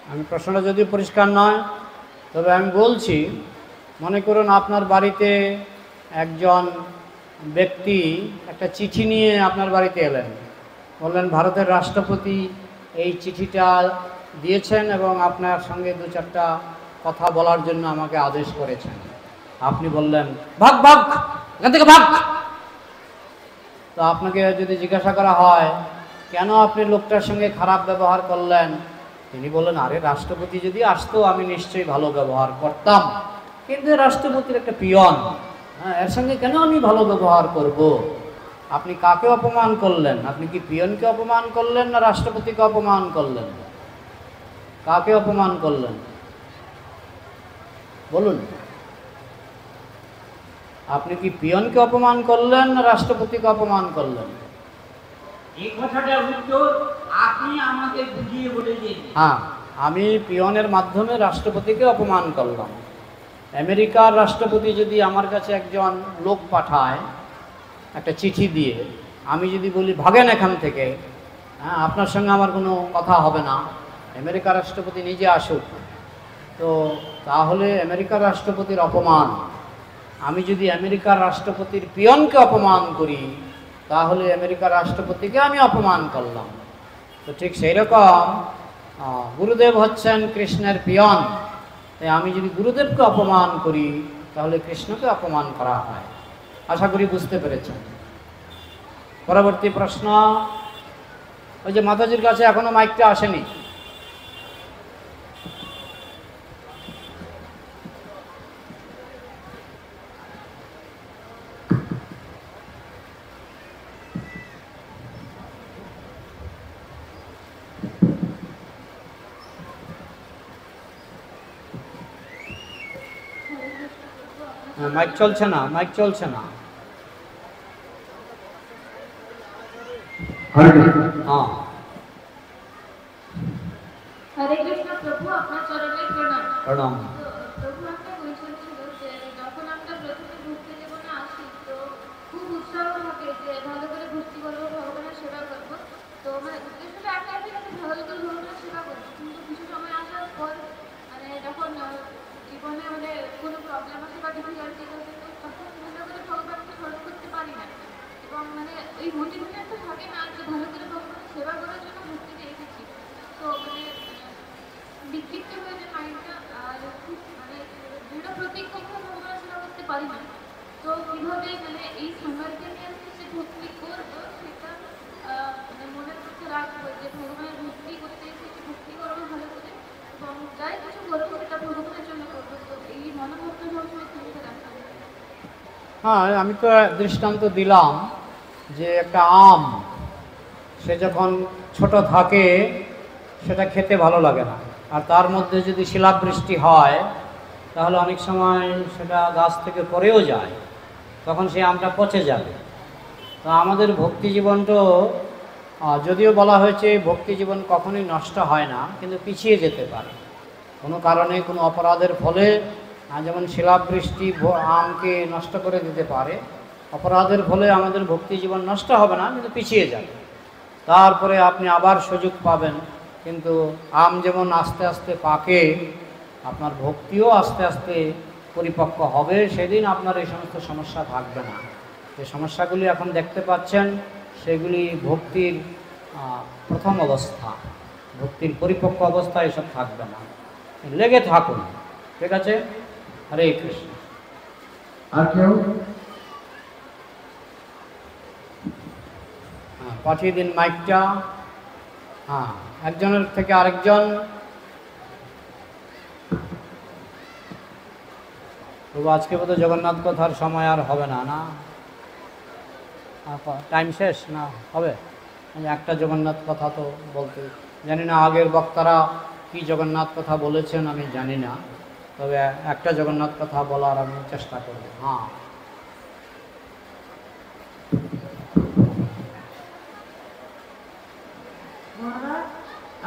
আমি প্রশ্নটা যদি পরিষ্কার নয় তবে আমি বলছি, মনে করুন আপনার বাড়িতে একজন ব্যক্তি একটা চিঠি নিয়ে আপনার বাড়িতে এলেন, বললেন ভারতের রাষ্ট্রপতি এই চিঠিটা দিয়েছেন এবং আপনার সঙ্গে দু চারটা কথা বলার জন্য আমাকে আদেশ করেছেন। আপনি বললেন ভাগ ভাগ, এখান থেকে ভাগ। তো আপনাকে যদি জিজ্ঞাসা করা হয় কেন আপনি লোকটার সঙ্গে খারাপ ব্যবহার করলেন, তিনি বললেন আরে রাষ্ট্রপতি যদি আসতো আমি নিশ্চয়ই ভালো ব্যবহার করতাম, কিন্তু রাষ্ট্রপতির একটা পিয়ন, হ্যাঁ এর সঙ্গে কেন আমি ভালো ব্যবহার করব? আপনি কাকে অপমান করলেন? আপনি কি পিয়নকে অপমান করলেন না রাষ্ট্রপতিকে অপমান করলেন? কাকে অপমান করলেন বলুন? আপনি কি পিয়নকে অপমান করলেন না রাষ্ট্রপতিকে অপমান করলেন? এই কথাটার উত্তর আপনি আমাকে বুঝিয়ে বলে দিন। হ্যাঁ আমি পিয়নের মাধ্যমে রাষ্ট্রপতিকে অপমান করলাম। আমেরিকার রাষ্ট্রপতি যদি আমার কাছে একজন লোক পাঠায় একটা চিঠি দিয়ে, আমি যদি বলি ভাগেন এখান থেকে, হ্যাঁ আপনার সঙ্গে আমার কোনো কথা হবে না, আমেরিকার রাষ্ট্রপতি নিজে আসুক, তো তাহলে আমেরিকার রাষ্ট্রপতির অপমান। আমি যদি আমেরিকার রাষ্ট্রপতির পিয়নকে অপমান করি তাহলে আমেরিকার রাষ্ট্রপতিকে আমি অপমান করলাম। তো ঠিক সেই রকম গুরুদেব হচ্ছেন কৃষ্ণের পিয়ন, তাই আমি যদি গুরুদেবকে অপমান করি তাহলে কৃষ্ণকে অপমান করা হয়। আশা করি বুঝতে পেরেছেন। পরবর্তী প্রশ্ন, ওই যে মাতাজির কাছে এখনো মাইকটা আসেনি। মাইক চলছে না, মাইক চলছে না। হরে কৃষ্ণ। হ্যাঁ হরে কৃষ্ণ প্রভু, আপনার চরণে প্রণাম। প্রণাম। তো প্রভু একটা কোয়েশ্চেন ছিল যে যখন আমরা প্রথমে ভক্তি জীবনে আসি তো খুব উৎসাহ থাকে যে ভালো করে ভক্তি করবো, ভগবানের সেবা করবো। তো মানে উদ্দেশ্যটা একটাই যে ভালো করে ভগবানের সেবা করবো, কিন্তু কিছু সময় আসার পর মানে যখন জীবনে মানে কোনো প্রবলেম আসে বা ডিফিকাল্টি থাকে তো তখন ভালো করে ভগবানকে স্মরণ করতে পারি না, এবং মানে ওই মোটিভেশনটা থাকে না যে ভালো করে ভগবানের সেবা করার জন্য ভক্তিতে এসেছি। তো মানে বিক্ষিপ্ত হয়ে যে মাইন্ডটা আর খুব মানে দৃঢ় প্রতিজ্ঞ করে ভগবানের সেবা করতে পারি না। তো কীভাবে মানে এই সামার্জনিয়াস যে ভক্তি করবো সেটা মানে মনের মধ্যে রাখবো যে ভগবানের ভক্তি করতে এসেছি, ভক্তি করবো ভালো করে, এবং যাই কিছু করবো সেটা ভগবানের জন্য করবো। তো এই মনোভাবটা সবসময় চিন্তা রাখা। হ্যাঁ, আমি তো দৃষ্টান্ত দিলাম যে একটা আম, সে যখন ছোট থাকে সেটা খেতে ভালো লাগে না, আর তার মধ্যে যদি শিলাবৃষ্টি হয় তাহলে অনেক সময় সেটা গাছ থেকে পড়েও যায়, তখন সেই আমটা পচে যাবে। তো আমাদের ভক্তি জীবনটাও যদিও বলা হয়েছে ভক্তি জীবন কখনোই নষ্ট হয় না, কিন্তু পিছিয়ে যেতে পারে কোনো কারণে, কোনো অপরাধের ফলে। যেমন শিলাবৃষ্টি আমকে নষ্ট করে দিতে পারে, অপরাধের ফলে আমাদের ভক্তি জীবন নষ্ট হবে না, কিন্তু পিছিয়ে যাবে। তারপরে আপনি আবার সুযোগ পাবেন, কিন্তু আম যেমন আস্তে আস্তে পাকে, আপনার ভক্তিও আস্তে আস্তে পরিপক্ক হবে, সেদিন আপনার এই সমস্ত সমস্যা থাকবে না। যে সমস্যাগুলি এখন দেখতে পাচ্ছেন সেগুলি ভক্তির প্রথম অবস্থা, ভক্তির পরিপক্ক অবস্থা এসব থাকবে না। লেগে থাকুন, ঠিক আছে? হরে কৃষ্ণ। আর কেউ? হ্যাঁ, পাঠিয়ে দিন মাইকটা। হ্যাঁ, একজনের থেকে আরেকজন। তবু আজকে বোধহয় জগন্নাথ কথার সময় আর হবে না, না? টাইম শেষ না হবে? একটা জগন্নাথ কথা তো বলতে জানি না, আগের বক্তারা কি জগন্নাথ কথা বলেছেন আমি জানি না, তবে একটা জগন্নাথ কথা বলার আমি চেষ্টা করব। হ্যাঁ,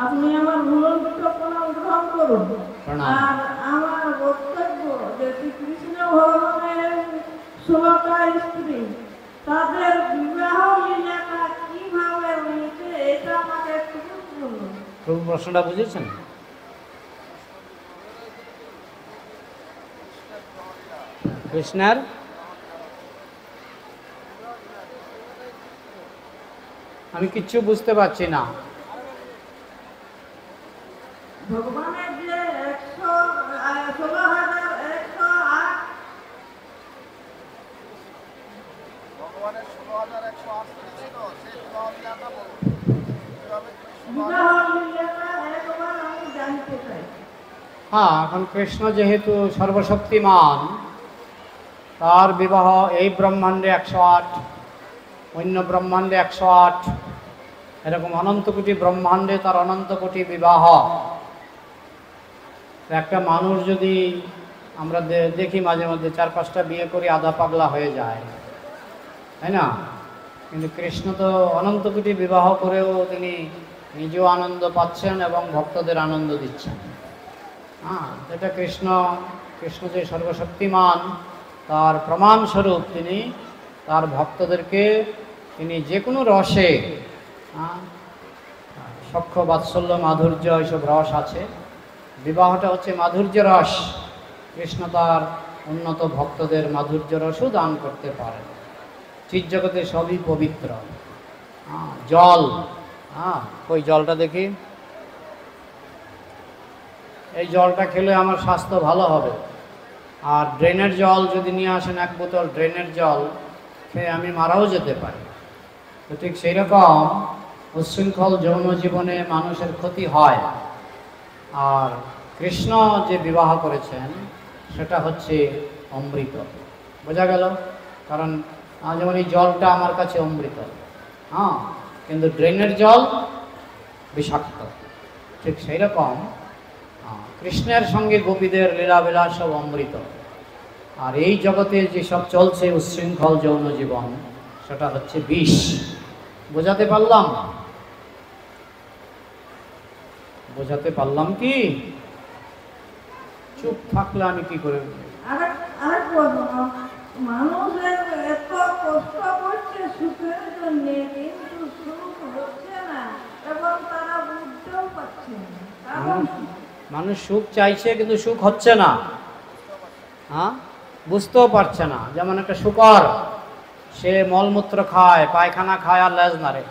আপনি আমার ভুলটা প্রণাম গ্রহণ করুন। প্রণাম। আর আমার বক্তব্য যে শ্রীকৃষ্ণ ভগবানের 16টা স্ত্রী, তাদের বিবাহ লীলাটা কিভাবে হয়েছে এটা আমাকে একটু বলুন। প্রভু প্রশ্নটা বুঝেছেন? কৃষ্ণের আমি কিচ্ছু বুঝতে পারছি না। ভগবানের যে 16,108 ভগবানের 16,108 ছিল, সেই বিবাহ লীলাটা বলুন। বিবাহ লীলাটা একবার আমি জানতে চাই। হ্যাঁ, এখন কৃষ্ণ যেহেতু সর্বশক্তিমান, তার বিবাহ এই ব্রহ্মাণ্ডে 108, অন্য ব্রহ্মাণ্ডে 108, এরকম অনন্ত কোটি ব্রহ্মাণ্ডে তার অনন্ত কোটি বিবাহ। একটা মানুষ যদি আমরা দেখি মাঝে মধ্যে 4-5টা বিয়ে করে আধা পাগলা হয়ে যায়, তাই না? কিন্তু কৃষ্ণ তো অনন্ত কোটি বিবাহ করেও তিনি নিজেও আনন্দ পাচ্ছেন এবং ভক্তদের আনন্দ দিচ্ছেন। হ্যাঁ, এটা কৃষ্ণ যে সর্বশক্তিমান, তার প্রমাণস্বরূপ তিনি তার ভক্তদেরকে তিনি যে কোনো রসে, সখ্য, বাৎসল্য, মাধুর্য, এইসব রস আছে। বিবাহটা হচ্ছে মাধুর্য রস। কৃষ্ণ তার উন্নত ভক্তদের মাধুর্য রসও দান করতে পারে। চিৎ জগতে সবই পবিত্র। জল, ওই জলটা দেখি, এই জলটা খেলে আমার স্বাস্থ্য ভালো হবে। আর ড্রেনের জল যদি নিয়ে আসেন 1 বোতল ড্রেনের জল খেয়ে আমি মারাও যেতে পারি। তো ঠিক সেই রকম উচ্ছৃঙ্খল যৌন জীবনে মানুষের ক্ষতি হয়। আর কৃষ্ণ যে বিবাহ করেছেন সেটা হচ্ছে অমৃত। বোঝা গেল? কারণ যেমন এই জলটা আমার কাছে অমৃত, কিন্তু ড্রেনের জল বিষাক্ত। ঠিক সেই রকম কৃষ্ণের সঙ্গে গোপীদের লীলাবিলাস সব অমৃত। আর এই জগতে যেসব চলছে উচ্ছৃঙ্খল যৌন জীবন, সেটা হচ্ছে বিষ। বোঝাতে পারলাম? বোঝাতে পারলাম কি? চুপ থাকলে আমি কি করে? আরেক কথা, মানুষের এত কষ্ট করছে সুখের জন্য, কিন্তু সুখ হচ্ছে না এবং তারা বুঝতেও পারছে না। মানুষ সুখ চাইছে কিন্তু সুখ হচ্ছে না, বুঝতেও পারছে না। যেমন একটা শূকর, সে মলমূত্র খায়, পায়খানা খায় আর লেজ নাড়ে।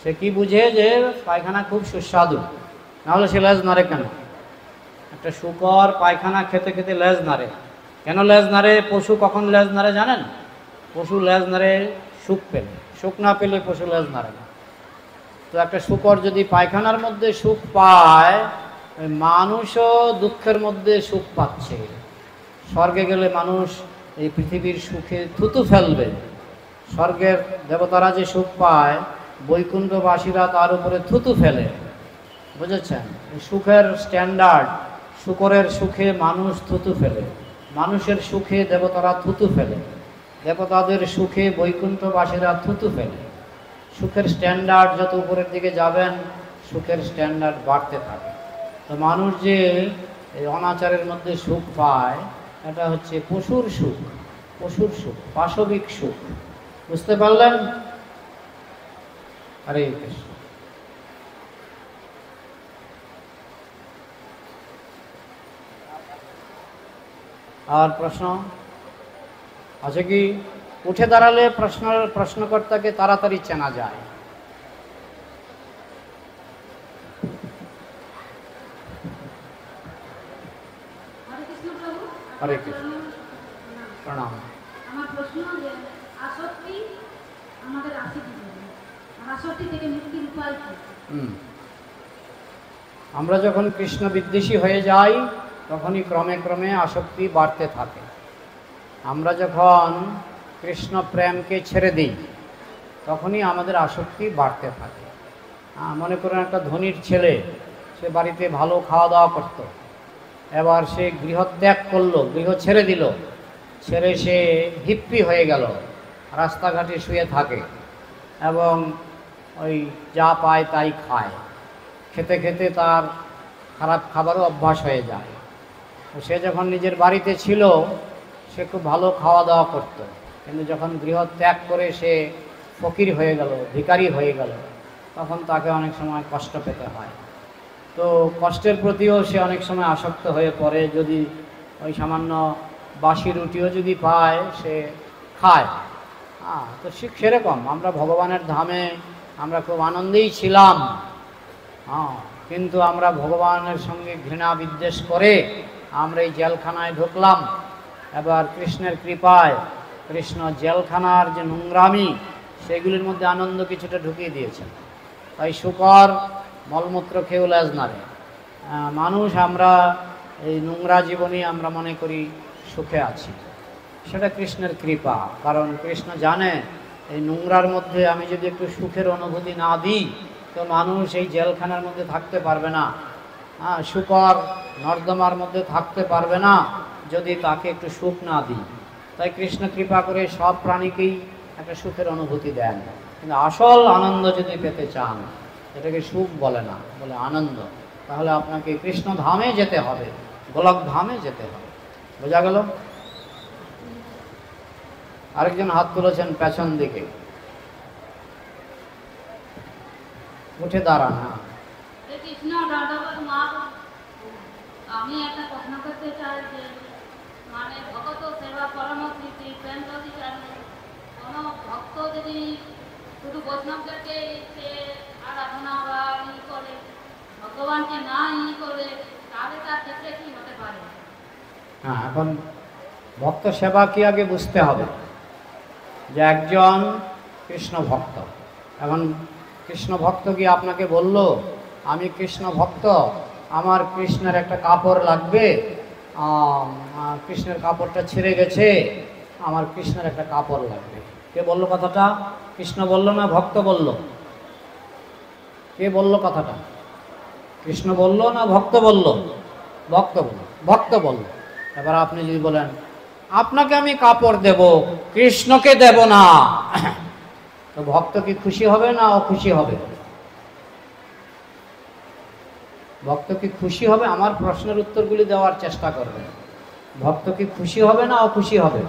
সে কি বুঝে যে পায়খানা খুব সুস্বাদু, নাহলে সে লেজ নাড়ে কেন? একটা শূকর পায়খানা খেতে খেতে লেজ নাড়ে। কেন লেজ নাড়ে? পশু কখন লেজ নাড়ে জানেন? পশু লেজ নাড়ে সুখ পেলে, সুখ না পেলে পশু লেজ নাড়ে না। তো একটা শূকর যদি পায়খানার মধ্যে সুখ পায়, মানুষও দুঃখের মধ্যে সুখ পাচ্ছে। স্বর্গে গেলে মানুষ এই পৃথিবীর সুখে থুতু ফেলবে। স্বর্গের দেবতারা যে সুখ পায়, বৈকুণ্ঠবাসীরা তার উপরে থুতু ফেলে। বুঝেছেন? সুখের স্ট্যান্ডার্ড, শুকরের সুখে মানুষ থুতু ফেলে, মানুষের সুখে দেবতারা থুতু ফেলে, দেবতাদের সুখে বৈকুণ্ঠবাসীরা থুতু ফেলে। সুখের স্ট্যান্ডার্ড যত উপরের দিকে যাবেন, সুখের স্ট্যান্ডার্ড বাড়তে থাকে। তো মানুষ যে এই অনাচারের মধ্যে সুখ পায়, এটা হচ্ছে পশুর সুখ, পশুর সুখ, পাশবিক সুখ। বুঝতে পারলেন? হরে কৃষ্ণ। আর প্রশ্ন আছে কি? উঠে দাঁড়ালে প্রশ্নকর্তাকে তাড়াতাড়ি চেনা যায়। হরে কৃষ্ণ প্রভু। হরে কৃষ্ণ। প্রণাম। আমার প্রশ্ন যে আসক্তি আমাদের আছে কি? আসক্তি থেকে মুক্তির উপায় কি? আমরা যখন কৃষ্ণ বিদ্বেষী হয়ে যাই, তখনই ক্রমে ক্রমে আসক্তি বাড়তে থাকে। আমরা যখন কৃষ্ণ প্রেমকে ছেড়ে দিই, তখনই আমাদের আসক্তি বাড়তে থাকে। মনে করুন একটা ধনীর ছেলে, সে বাড়িতে ভালো খাওয়া দাওয়া করত, এবার সে গৃহত্যাগ করলো, গৃহ ছেড়ে দিল, ছেড়ে সে হিপ্পি হয়ে গেল, রাস্তাঘাটে শুয়ে থাকে এবং ওই যা পায় তাই খায়। খেতে খেতে তার খারাপ খাবারও অভ্যাস হয়ে যায়। সে যখন নিজের বাড়িতে ছিল, সে খুব ভালো খাওয়া দাওয়া করত, কিন্তু যখন গৃহ ত্যাগ করে সে ফকির হয়ে গেল, ভিখারি হয়ে গেল, তখন তাকে অনেক সময় কষ্ট পেতে হয়। তো কষ্টের প্রতিও সে অনেক সময় আসক্ত হয়ে পড়ে। যদি ওই সামান্য বাসি রুটিও যদি পায়, সে খায়। তো সেরকম আমরা ভগবানের ধামে আমরা খুব আনন্দেই ছিলাম, কিন্তু আমরা ভগবানের সঙ্গে ঘৃণা বিদ্বেষ করে আমরা এই জেলখানায় ঢুকলাম। এবার কৃষ্ণের কৃপায় কৃষ্ণ জেলখানার যে নোংরামি, সেগুলির মধ্যে আনন্দ কিছুটা ঢুকিয়ে দিয়েছেন। তাই শুকর মলমূত্র খেয়েও লেজ নাড়ে। মানুষ আমরা এই নোংরা জীবনে আমরা মনে করি সুখে আছি, সেটা কৃষ্ণের কৃপা। কারণ কৃষ্ণ জানে এই নোংরার মধ্যে আমি যদি একটু সুখের অনুভূতি না দিই, তো মানুষ এই জেলখানার মধ্যে থাকতে পারবে না। শুকর নর্দমার মধ্যে থাকতে পারবে না যদি তাকে একটু সুখ না দিই। তাই কৃষ্ণ কৃপা করে সব প্রাণীকেই একটা সুখের অনুভূতি দেন। কিন্তু আসল আনন্দ যদি পেতে চান, এটাকে সুখ বলে না, বলে আনন্দ, তাহলে আপনাকে কৃষ্ণ ধামে যেতে হবে, গোলক ধামে যেতে হবে। বোঝা গেল? আরেকজন হাত তুলেছেন পেছন দিকে, উঠে দাঁড়ান। কৃষ্ণ রাধাবাদ মা, আমি একটা প্রশ্ন করতে চাই যে মানে ভগত সেবা পরমস্থিতি প্রেম যদি কোনো ভক্ত যদি শুধু বৈষ্ণবদেরকে সে আরাধনা বা ই করে, ভগবানকে না ই করে, তাহলে তার ক্ষেত্রে কি হতে পারে? এখন ভক্ত সেবা কি আগে বুঝতে হবে যে একজন কৃষ্ণ ভক্ত। এখন কৃষ্ণ ভক্ত কি আপনাকে বলল আমি কৃষ্ণ ভক্ত, আমার কৃষ্ণের একটা কাপড় লাগবে, কৃষ্ণের কাপড়টা ছিঁড়ে গেছে, আমার কৃষ্ণের একটা কাপড় লাগবে। কে বলল কথাটা? কৃষ্ণ বলল না ভক্ত বলল? কে বলল কথাটা? কৃষ্ণ বলল না ভক্ত বলল? ভক্ত বলল। ভক্ত বলল। এবার আপনি যদি বলেন আপনাকে আমি কাপড় দেব, কৃষ্ণকে দেব না, তো ভক্ত কি খুশি হবে না অখুশি হবে? ভক্ত কি খুশি হবে? আমার প্রশ্নের উত্তরগুলি দেওয়ার চেষ্টা করবেন। ভক্ত কি খুশি হবে না অখুশি হবে?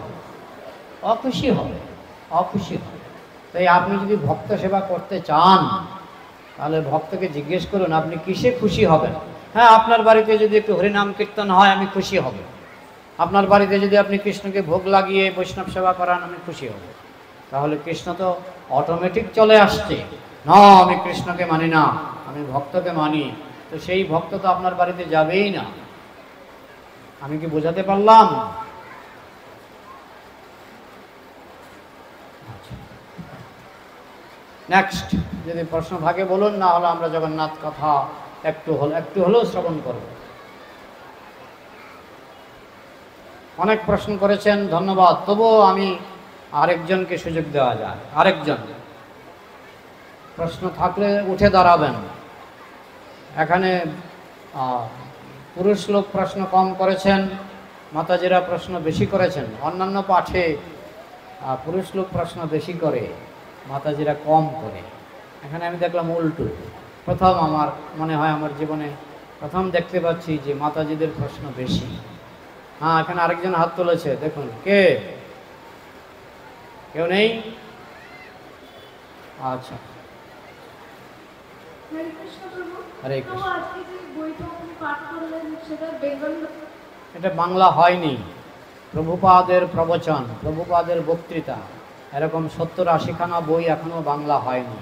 অখুশি হবে, অখুশি হবে। তাই আপনি যদি ভক্ত সেবা করতে চান, তাহলে ভক্তকে জিজ্ঞেস করুন আপনি কিসে খুশি হবেন। হ্যাঁ, আপনার বাড়িতে যদি একটু হরিনাম কীর্তন হয় আমি খুশি হব। আপনার বাড়িতে যদি আপনি কৃষ্ণকে ভোগ লাগিয়ে বৈষ্ণব সেবা করান আমি খুশি হব। তাহলে কৃষ্ণ তো অটোমেটিক চলে আসছে। না, আমি কৃষ্ণকে মানি না, আমি ভক্তকে মানি, তো সেই ভক্ত তো আপনার বাড়িতে যাবেই না। আমি কি বোঝাতে পারলাম? নেক্সট যদি প্রশ্ন থাকে বলুন, না হলে আমরা জগন্নাথ কথা একটু হলেও শ্রবণ করব। অনেক প্রশ্ন করেছেন, ধন্যবাদ। তবুও আমি আরেকজনকে সুযোগ দেওয়া যায়। আরেকজন প্রশ্ন থাকলে উঠে দাঁড়াবেন। এখানে পুরুষ লোক প্রশ্ন কম করেছেন, মাতাজিরা প্রশ্ন বেশি করেছেন। অন্যান্য পাঠে পুরুষ লোক প্রশ্ন বেশি করে, মাতাজিরা কম করে। এখানে আমি দেখলাম উল্টো। প্রথম আমার মনে হয় আমার জীবনে প্রথম দেখতে পাচ্ছি যে মাতাজিদের প্রশ্ন বেশি। হ্যাঁ, এখানে আরেকজন হাত তুলেছে, দেখুন কে? কেউ নেই? আচ্ছা, হরে কৃষ্ণ প্রভু। হরে তো কৃষ্ণ। আজকে যে বইটা আপনি পাঠ করলেন সেটা বেঙ্গলি? এটা বাংলা হয়নি। প্রভুপাদের প্রবচন, প্রভুপাদের বক্তৃতা, এরকম 70-80খানা বই এখনও বাংলা হয়নি।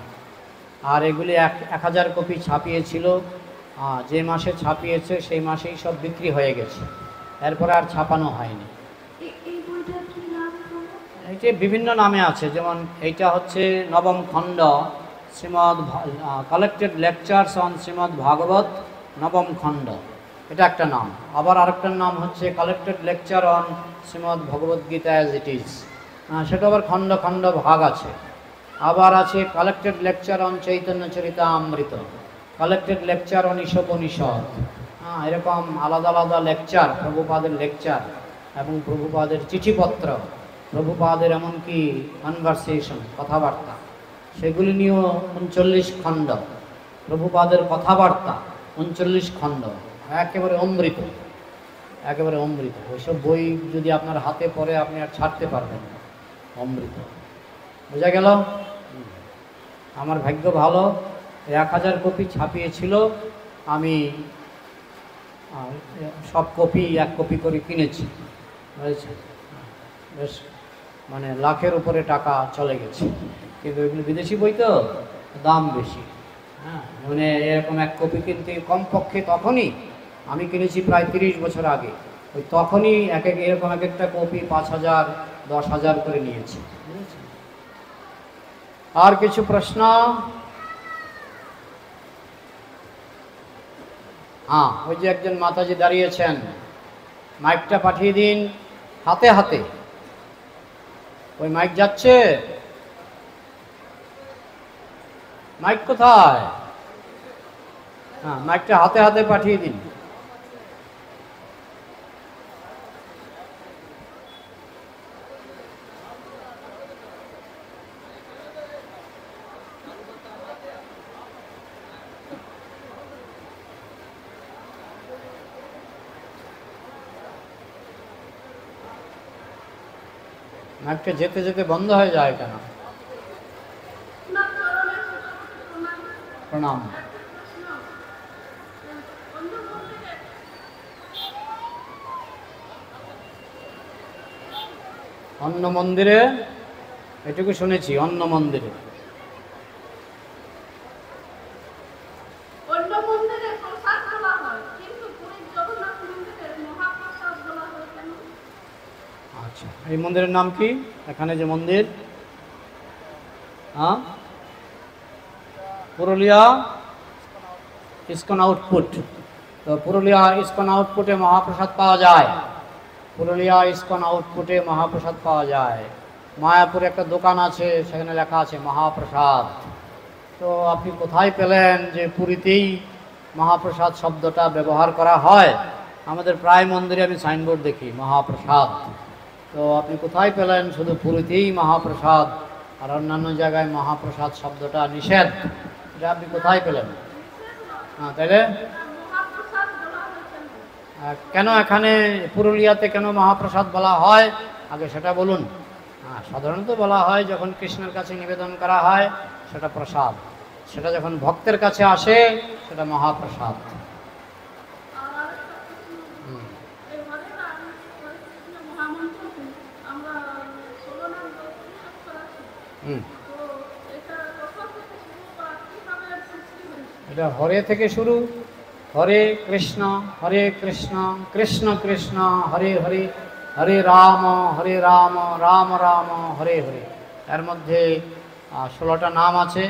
আর এগুলি 1000 কপি ছাপিয়েছিল। যে মাসে ছাপিয়েছে সেই মাসেই সব বিক্রি হয়ে গেছে, এরপরে আর ছাপানো হয়নি। এই বইটার কি নাম প্রভু? এটি বিভিন্ন নামে আছে, যেমন এইটা হচ্ছে নবম খণ্ড, collected lectures on Srimad Bhagavat নবম খণ্ড, এটা একটা নাম। আবার আরেকটার নাম হচ্ছে collected lecture on Srimad Bhagavad Gita as it is, সেটা আবার খণ্ড খণ্ড ভাগ আছে। আবার আছে collected lecture on Chaitanya Charitamrita, collected lecture on Ishopanishad. এরকম আলাদা আলাদা লেকচার, প্রভুপাদের লেকচার এবং প্রভুপাদের চিঠিপত্র, প্রভুপাদের এমনকি কনভারসেশন, কথাবার্তা, সেগুলি নিয়েও 39 খণ্ড। প্রভুপাদের কথাবার্তা 39 খণ্ড, একেবারে অমৃত, একেবারে অমৃত। ওইসব বই যদি আপনার হাতে পড়ে আপনি আর ছাড়তে পারবেন না, অমৃত। বোঝা গেল? আমার ভাগ্য ভালো, 1000 কপি ছাপিয়েছিল, আমি সব কপি 1 কপি করে কিনেছি, বুঝেছেন? বেশ মানে লাখের উপরে টাকা চলে গেছে। কিন্তু এগুলো বিদেশি বই তো, দাম বেশি। হ্যাঁ, মানে এরকম 1 কপি কিনতে কমপক্ষে তখনই, আমি কিনেছি প্রায় 30 বছর আগে, ওই তখনই এরকম এক একটা কপি 5000, 10,000 করে নিয়েছি। বুঝেছেন? আর কিছু প্রশ্ন? হ্যাঁ, ওই যে একজন মাতাজি দাঁড়িয়েছেন, মাইকটা পাঠিয়ে দিন হাতে হাতে। ওই মাইক যাচ্ছে? মাইক কোথায়? হ্যাঁ, মাইকটা হাতে হাতে পাঠিয়ে দিন। মাইকটা যেতে যেতে বন্ধ হয়ে যায় কেন? না, চরণে প্রণাম। প্রণাম। একটা প্রশ্ন, অন্য মন্দিরে অন্য মন্দিরে, এটুকু শুনেছি, অন্য মন্দিরে। অন্য মন্দিরে প্রসাদ বলা হয়, কিন্তু পুরীর জগন্নাথ মন্দিরে মহাপ্রসাদ বলা হয় কেন? আচ্ছা, এই মন্দিরের নাম কি? এখানে যে মন্দির, হ্যাঁ, পুরুলিয়া ইস্কন আউটপুট। তো পুরুলিয়া ইস্কন আউটপুটে মহাপ্রসাদ পাওয়া যায়। পুরুলিয়া ইস্কন আউটপুটে মহাপ্রসাদ পাওয়া যায়। মায়াপুরে একটা দোকান আছে, সেখানে লেখা আছে মহাপ্রসাদ। তো আপনি কোথায় পেলেন যে পুরীতেই মহাপ্রসাদ শব্দটা ব্যবহার করা হয়? আমাদের প্রায় মন্দিরে আমি সাইনবোর্ড দেখি মহাপ্রসাদ। তো আপনি কোথায় পেলেন শুধু পুরীতেই মহাপ্রসাদ আর অন্যান্য জায়গায় মহাপ্রসাদ শব্দটা নিষেধ? এটা আপনি কোথায় পেলেন? হ্যাঁ, তাইলে মহাপ্রসাদ বলা হয় কেন? কেন এখানে পুরুলিয়াতে কেন মহাপ্রসাদ বলা হয় আগে সেটা বলুন। সাধারণত বলা হয় যখন কৃষ্ণের কাছে নিবেদন করা হয় সেটা প্রসাদ, সেটা যখন ভক্তের কাছে আসে সেটা মহাপ্রসাদ। আর একটা প্রশ্ন, এই হরে রাম হরে কৃষ্ণ মহামন্ত্রটি আমরা 16 নাম অক্ষর আছে। হুম, তো এটা কখন থেকে শুরু বা কিভাবে এর সৃষ্টি হয়েছে? এটা হরে থেকে শুরু। হরে কৃষ্ণ কৃষ্ণ কৃষ্ণ হরে হরে, হরে রাম রাম রাম হরে হরে। এর মধ্যে 16টা নাম আছে।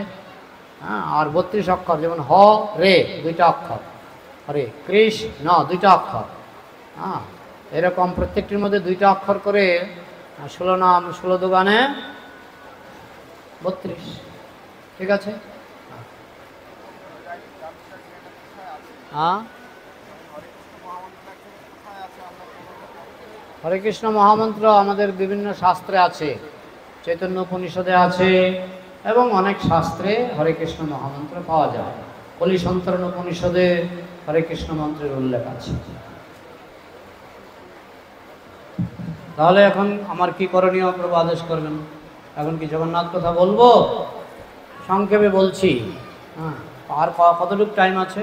হ্যাঁ, আর 32 অক্ষর, যেমন হ রে 2টা অক্ষর, হরে কৃষ্ণ 2টা অক্ষর। হ্যাঁ, এরকম প্রত্যেকটির মধ্যে 2টা অক্ষর করে 16 নাম 16 দোকানে 32। ঠিক আছে? হ্যাঁ, হরে কৃষ্ণ মহামন্ত্র আমাদের বিভিন্ন শাস্ত্রে আছে, চৈতন্য উপনিষদে আছে এবং অনেক শাস্ত্রে হরে কৃষ্ণ মহামন্ত্র পাওয়া যায়। কলি সন্তরণ উপনিষদে হরে কৃষ্ণ মন্ত্রের উল্লেখ আছে। তাহলে এখন আমার কি করণীয় প্রভু আদেশ করবেন? এখন কি জগন্নাথ কথা বলবো? সংক্ষেপে বলছি। হ্যাঁ, আর কতটুকু টাইম আছে?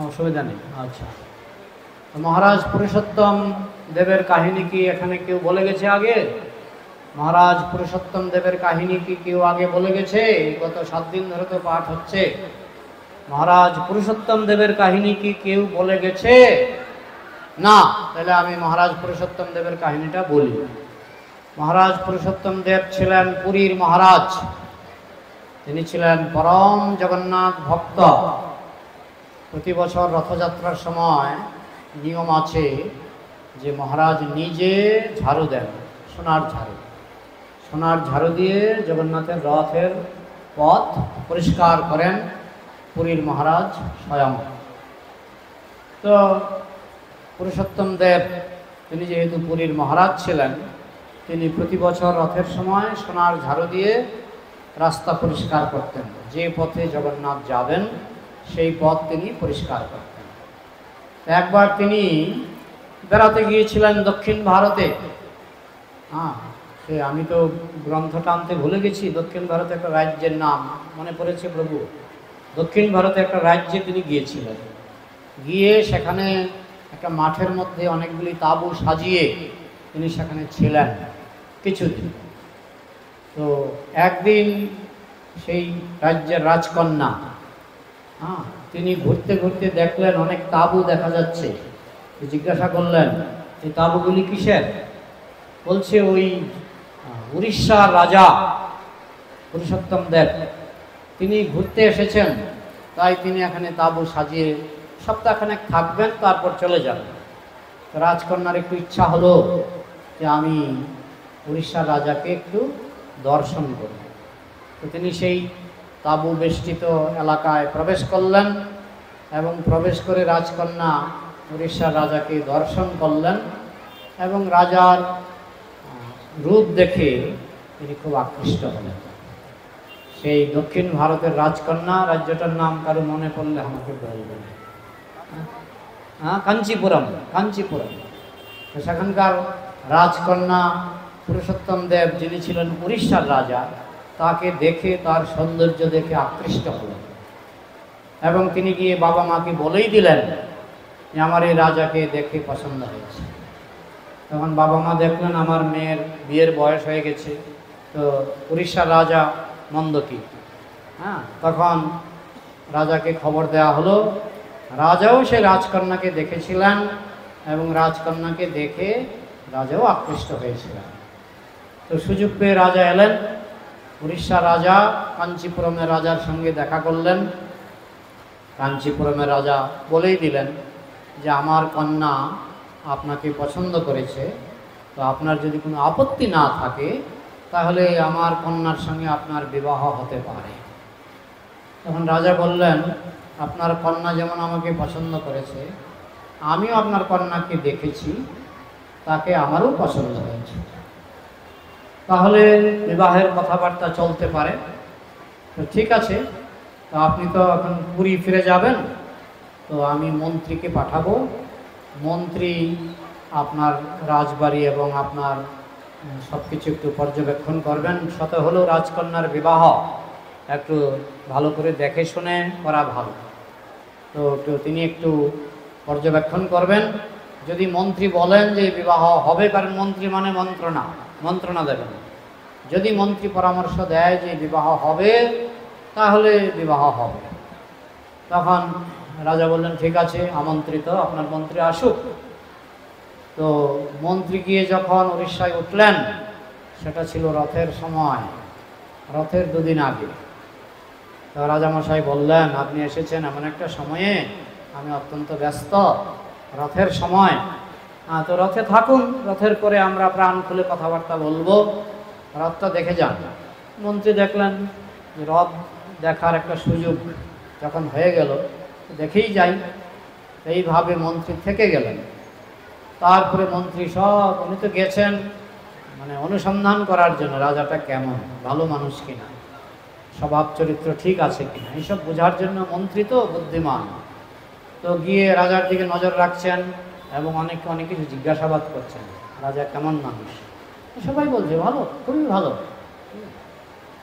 অসুবিধা নেই। আচ্ছা, মহারাজ পুরুষোত্তম দেবের কাহিনী কি এখানে কেউ বলে গেছে আগে? মহারাজ পুরুষোত্তম দেবের কাহিনী কি কেউ আগে বলে গেছে? গত 7 দিন ধরে তো পাঠ হচ্ছে। মহারাজ পুরুষোত্তম দেবের কাহিনী কি কেউ বলে গেছে? না। তাহলে আমি মহারাজ পুরুষোত্তম দেবের কাহিনীটা বলি। মহারাজ পুরুষোত্তম দেব ছিলেন পুরীর মহারাজ। তিনি ছিলেন পরম জগন্নাথ ভক্ত। প্রতি বছর রথযাত্রার সময় নিয়ম আছে যে মহারাজ নিজে ঝাড়ু দেন, সোনার ঝাড়ু। সোনার ঝাড়ু দিয়ে জগন্নাথের রথের পথ পরিষ্কার করেন পুরীর মহারাজ স্বয়ং। তো পুরুষোত্তম দেব তিনি যেহেতু পুরীর মহারাজ ছিলেন, তিনি প্রতি বছর রথের সময় সোনার ঝাড়ু দিয়ে রাস্তা পরিষ্কার করতেন। যে পথে জগন্নাথ যাবেন সেই পথ তিনি পরিষ্কার করতেন। একবার তিনি বেড়াতে গিয়েছিলেন দক্ষিণ ভারতে। সে আমি তো গ্রন্থটা আনতে ভুলে গেছি। দক্ষিণ ভারতে একটা রাজ্যের নাম মনে পড়েছে প্রভু। দক্ষিণ ভারতে একটা রাজ্যে তিনি গিয়েছিলেন। গিয়ে সেখানে একটা মাঠের মধ্যে অনেকগুলি তাঁবু সাজিয়ে তিনি সেখানে ছিলেন কিছুদিন। তো একদিন সেই রাজ্যের রাজকন্যা তিনি ঘুরতে ঘুরতে দেখলেন অনেক তাঁবু দেখা যাচ্ছে। জিজ্ঞাসা করলেন এই তাঁবুগুলি কিসের? বলছে ওই উড়িষ্যার রাজা পুরুষোত্তম দেব তিনি ঘুরতে এসেছেন, তাই তিনি এখানে তাঁবু সাজিয়ে সপ্তাহখানেক থাকবেন, তারপর চলে যাবেন। রাজকন্যার একটু ইচ্ছা হলো যে আমি উড়িষ্যার রাজাকে একটু দর্শন করব। তো তিনি সেই তাঁবু বেষ্টিত এলাকায় প্রবেশ করলেন এবং প্রবেশ করে রাজকন্যা উড়িষ্যার রাজাকে দর্শন করলেন এবং রাজার রূপ দেখে তিনি খুব আকৃষ্ট হলেন। সেই দক্ষিণ ভারতের রাজকন্যা, রাজ্যটার নাম কারো মনে পড়লে আমাকে বলবেন। কাঞ্চিপুরম। কাঞ্চিপুরম। তো সেখানকার রাজকন্যা পুরুষোত্তম দেব যিনি ছিলেন উড়িষ্যার রাজা, তাকে দেখে তার সৌন্দর্য দেখে আকৃষ্ট হলেন এবং তিনি গিয়ে বাবা মাকে বলেই দিলেন যে আমার এই রাজাকে দেখে পছন্দ হয়েছে। তখন বাবা মা দেখলেন আমার মেয়ের বিয়ের বয়স হয়ে গেছে, তো উড়িষ্যার রাজা মন্দকি, তখন রাজাকে খবর দেওয়া হলো। রাজাও সেই রাজকন্যাকে দেখেছিলেন এবং রাজকন্যাকে দেখে রাজাও আকৃষ্ট হয়েছিলেন। তো সুযোগ পেয়ে রাজা এলেন। উড়িষ্যা রাজা কাঞ্চিপুরমের রাজার সঙ্গে দেখা করলেন। কাঞ্চিপুরমের রাজা বলেই দিলেন যে আমার কন্যা আপনাকে পছন্দ করেছে, তো আপনার যদি কোনো আপত্তি না থাকে তাহলে আমার কন্যার সঙ্গে আপনার বিবাহ হতে পারে। তখন রাজা বললেন আপনার কন্যা যেমন আমাকে পছন্দ করেছে, আমিও আপনার কন্যাকে দেখেছি, তাকে আমারও পছন্দ হয়েছে, তাহলে বিবাহের কথাবার্তা চলতে পারে। তো ঠিক আছে, তো আপনি তো এখন পুরী ফিরে যাবেন, তো আমি মন্ত্রীকে পাঠাবো। মন্ত্রী আপনার রাজবাড়ি এবং আপনার সব কিছু একটু পর্যবেক্ষণ করবেন। শত হলেও রাজকন্যার বিবাহ একটু ভালো করে দেখে শুনে করা ভালো। তো তিনি একটু পর্যবেক্ষণ করবেন। যদি মন্ত্রী বলেন যে বিবাহ হবে, কারণ মন্ত্রী মানে মন্ত্রণা দেবেন। যদি মন্ত্রী পরামর্শ দেয় যে বিবাহ হবে, তাহলে বিবাহ হবে। তখন রাজা বললেন ঠিক আছে, আমন্ত্রিত আপনার মন্ত্রী আসুক। তো মন্ত্রী গিয়ে যখন উড়িষ্যায় উঠলেন, সেটা ছিল রথের সময়, রথের 2 দিন আগে। তো রাজামশাই বললেন আপনি এসেছেন এমন একটা সময়ে, আমি অত্যন্ত ব্যস্ত, রথের সময়, তো রথে থাকুন, রথের পরে আমরা প্রাণ খুলে কথাবার্তা বলবো, রথটা দেখে যান। মন্ত্রী দেখলেন যে রথ দেখার একটা সুযোগ যখন হয়ে গেল, দেখেই যাই, এইভাবে মন্ত্রী থেকে গেলেন। তারপরে মন্ত্রী সব, উনি তো গেছেন মানে অনুসন্ধান করার জন্য রাজাটা কেমন, ভালো মানুষ কিনা, স্বভাব চরিত্র ঠিক আছে কিনা, এইসব বোঝার জন্য মন্ত্রী তো বুদ্ধিমান, তো গিয়ে রাজার দিকে নজর রাখছেন এবং অনেক কিছু জিজ্ঞাসাবাদ করছেন, রাজা কেমন মানুষ। সবাই বলছে ভালো, খুবই ভালো।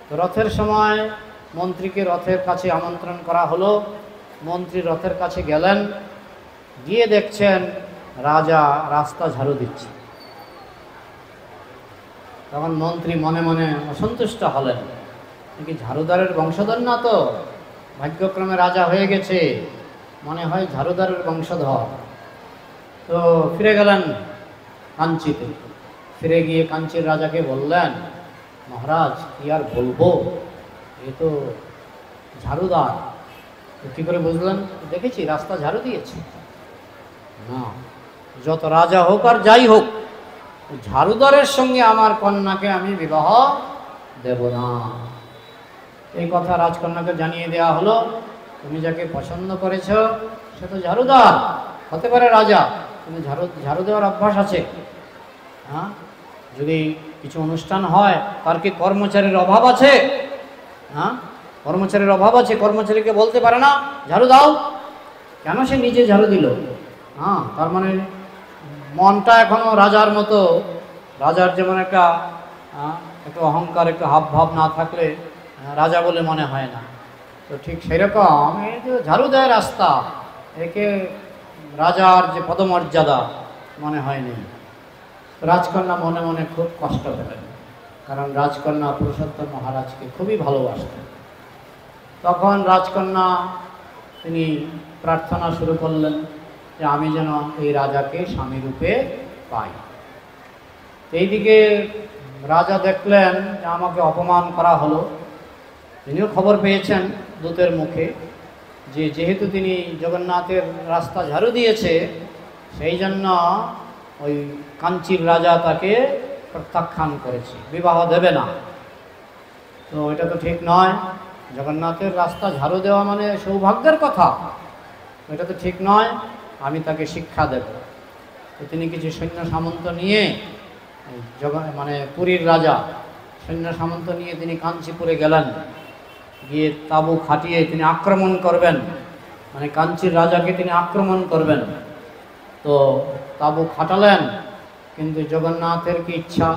তো রথের সময় মন্ত্রীকে রথের কাছে আমন্ত্রণ করা হলো। মন্ত্রী রথের কাছে গেলেন, গিয়ে দেখছেন রাজা রাস্তা ঝাড়ু দিচ্ছে। তখন মন্ত্রী মনে মনে অসন্তুষ্ট হলেন, নাকি ঝাড়ুদারের বংশধর না, তো ভাগ্যক্রমে রাজা হয়ে গেছে, মনে হয় ঝাড়ুদারের বংশধর। তো ফিরে গেলেন কাঞ্চিতে। ফিরে গিয়ে কাঞ্চির রাজাকে বললেন, মহারাজ কি আর বলবো, এ তো ঝাড়ুদার। কী করে বুঝলেন? দেখেছি রাস্তা ঝাড়ু দিয়েছে। না, যত রাজা হোক আর যাই হোক, ঝাড়ুদারের সঙ্গে আমার কন্যাকে আমি বিবাহ দেব না। এই কথা রাজকন্যাকে জানিয়ে দেওয়া হলো। তুমি যাকে পছন্দ করেছ সে তো ঝাড়ুদার, হতে পারে রাজা, কিন্তু ঝাড়ু দেওয়ার অভ্যাস আছে। হ্যাঁ, যদি কিছু অনুষ্ঠান হয়, তার কি কর্মচারীর অভাব আছে? হ্যাঁ, কর্মচারীর অভাব আছে, কর্মচারীকে বলতে পারে না ঝাড়ু দাও, কেন সে নিজে ঝাড়ু দিল? হ্যাঁ, তার মানে মনটা এখনো রাজার মতো, রাজার যেমন একটা অহংকার, একটু হাবভাব না থাকলে রাজা বলে মনে হয় না। তো ঠিক সেরকম এই যে ঝাড়ু দেয় রাস্তা, একে রাজার যে পদমর্যাদা মনে হয়নি। রাজকন্যা মনে মনে খুব কষ্ট পেলেন, কারণ রাজকন্যা পুরুষোত্তম মহারাজকে খুবই ভালোবাসতেন। তখন রাজকন্যা তিনি প্রার্থনা শুরু করলেন যে আমি যেন এই রাজাকে স্বামী রূপে পাই। এইদিকে রাজা দেখলেন যে আমাকে অপমান করা হলো। তিনিও খবর পেয়েছেন দূতের মুখে যে যেহেতু তিনি জগন্নাথের রাস্তা ঝাড়ু দিয়েছে, সেই জন্য ওই কাঞ্চির রাজা তাকে প্রত্যাখ্যান করেছে, বিবাহ দেবে না। তো এটা তো ঠিক নয়, জগন্নাথের রাস্তা ঝাড়ু দেওয়া মানে সৌভাগ্যের কথা, এটা তো ঠিক নয়, আমি তাকে শিক্ষা দেব। তো তিনি কিছু সৈন্য সামন্ত নিয়ে, মানে পুরীর রাজা সৈন্য সামন্ত নিয়ে তিনি কাঞ্চিপুরে গেলেন। গিয়ে তাঁবু খাটিয়ে তিনি আক্রমণ করবেন, মানে কাঞ্চির রাজাকে তিনি আক্রমণ করবেন। তো তাঁবু খাটালেন, কিন্তু জগন্নাথের কি ইচ্ছা,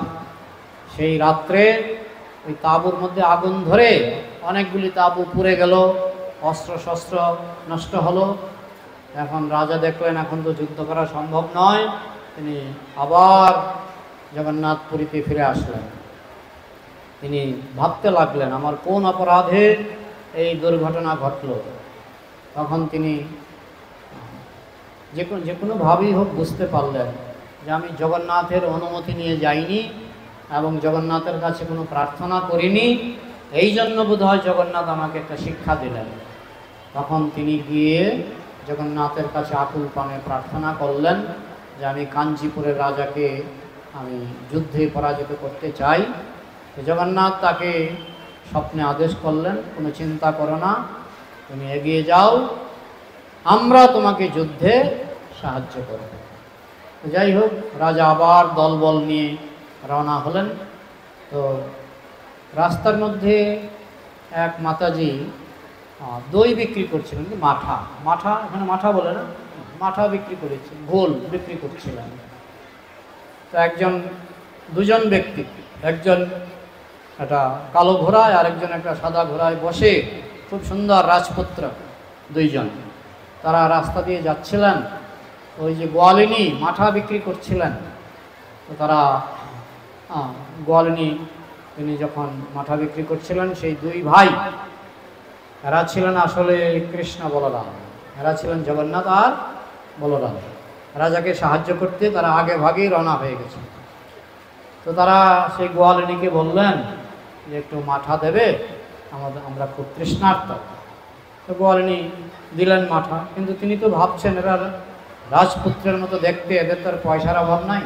সেই রাত্রে ওই তাঁবুর মধ্যে আগুন ধরে অনেকগুলি তাঁবু পুড়ে গেল, অস্ত্র শস্ত্র নষ্ট হলো। এখন রাজা দেখলেন এখন তো যুদ্ধ করা সম্ভব নয়, তিনি আবার জগন্নাথপুরীতে ফিরে আসলেন। তিনি ভাবতে লাগলেন আমার কোন অপরাধে এই দুর্ঘটনা ঘটল। তখন তিনি যে কোনোভাবেই হোক বুঝতে পারলেন যে আমি জগন্নাথের অনুমতি নিয়ে যাইনি এবং জগন্নাথের কাছে কোনো প্রার্থনা করিনি, এই জন্য বোধহয় জগন্নাথ আমাকে একটা শিক্ষা দিলেন। তখন তিনি গিয়ে জগন্নাথের কাছে আকুল প্রাণে প্রার্থনা করলেন যে আমি কাঞ্চিপুরের রাজাকে আমি যুদ্ধে পরাজিত করতে চাই। জগন্নাথ তাকে স্বপ্নে আদেশ করলেন, কোনো চিন্তা করো না, তুমি এগিয়ে যাও, আমরা তোমাকে যুদ্ধে সাহায্য করব। যাই হোক, রাজা আবার দলবল নিয়ে রওনা হলেন। তো রাস্তার মধ্যে এক মাতাজি দই বিক্রি করছিলেন, মাঠা এখানে মাঠা বলে না, মাঠা বিক্রি করেছে, ঘোল বিক্রি করছিলেন। তো দুজন ব্যক্তি, একজন একটা কালো ঘোড়ায় আর একজন একটা সাদা ঘোড়ায় বসে, খুব সুন্দর রাজপুত্র দুইজন, তারা রাস্তা দিয়ে যাচ্ছিলেন। ওই যে গোয়ালিনী মাঠা বিক্রি করছিলেন, তো তারা গোয়ালিনী তিনি যখন মাঠা বিক্রি করছিলেন, সেই দুই ভাই, এরা ছিলেন আসলে কৃষ্ণ বলরাম, এরা ছিলেন জগন্নাথ আর বলরাম। রাজাকে সাহায্য করতে তারা আগে ভাগেই রওনা হয়ে গেছে। তো তারা সেই গোয়ালিনীকে বললেন যে একটু মাঠা দেবে, আমরা খুব তৃষ্ণার্ত। তো গোয়ালিনী দিলেন মাঠা, কিন্তু তিনি তো ভাবছেন এরা রাজপুত্রের মতো দেখতে, এদের তো আর পয়সার অভাব নাই।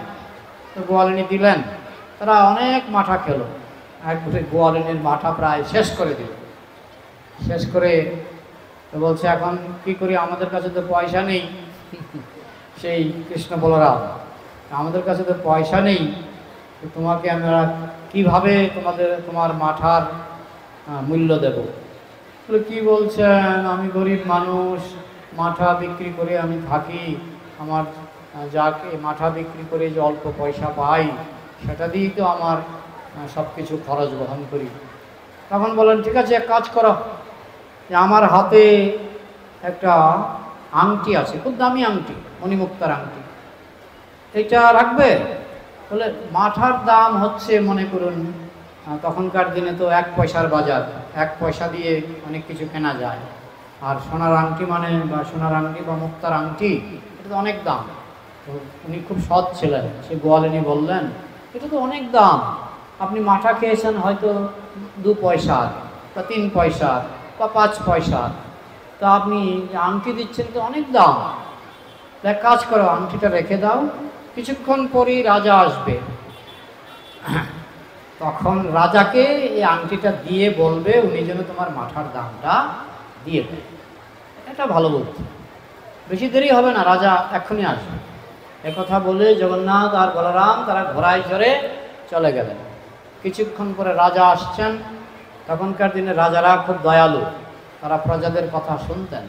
তো গোয়ালিনী দিলেন, তারা অনেক মাঠা খেলো, একবারে গোয়ালিনীর মাঠা প্রায় শেষ করে দিল। শেষ করে তো বলছে এখন কি করি, আমাদের কাছে তো পয়সা নেই। সেই কৃষ্ণ বলরাম, আমাদের কাছে তো পয়সা নেই, তো তোমাকে আমরা কিভাবে তোমার মাঠার মূল্য দেব? বলে কি বলছেন, আমি গরিব মানুষ, মাঠা বিক্রি করে আমি থাকি, আমার যাকে মাঠা বিক্রি করে যে অল্প পয়সা পাই সেটা দিয়েই তো আমার সব কিছু খরচ বহন করি। তখন বলেন ঠিক আছে, এক কাজ করো, যে আমার হাতে একটা আংটি আছে, খুব দামি আংটি, মণিমুক্তার আংটি, এটা রাখবে? বলে মাঠার দাম হচ্ছে মনে করুন তখনকার দিনে তো 1 পয়সার বাজার, 1 পয়সা দিয়ে অনেক কিছু কেনা যায়। আর সোনার আংটি মানে বা সোনার আংটি বা মুক্তার আংটি এটা তো অনেক দাম। তো উনি খুব সৎ ছিলেন, সে গোয়ালিনী বললেন এটা তো অনেক দাম, আপনি মাঠা খেয়েছেন হয়তো 2 পয়সার বা 3 পয়সার বা 5 পয়সার, তা আপনি আংটি দিচ্ছেন তো অনেক দাম। এক কাজ করো, আংটিটা রেখে দাও, কিছুক্ষণ পরেই রাজা আসবে, তখন রাজাকে এই আংটিটা দিয়ে বলবে উনি যেন তোমার মাঠার দামটা দিয়ে দেয়। এটা ভালো বুদ্ধি, বেশি দেরি হবে না, রাজা এক্ষুনি আসবে। একথা বলে জগন্নাথ আর বলরাম তারা ঘোড়ায় চড়ে চলে গেলেন। কিছুক্ষণ পরে রাজা আসছেন। তখনকার দিনে রাজারা খুব দয়ালু, তারা প্রজাদের কথা শুনতেন।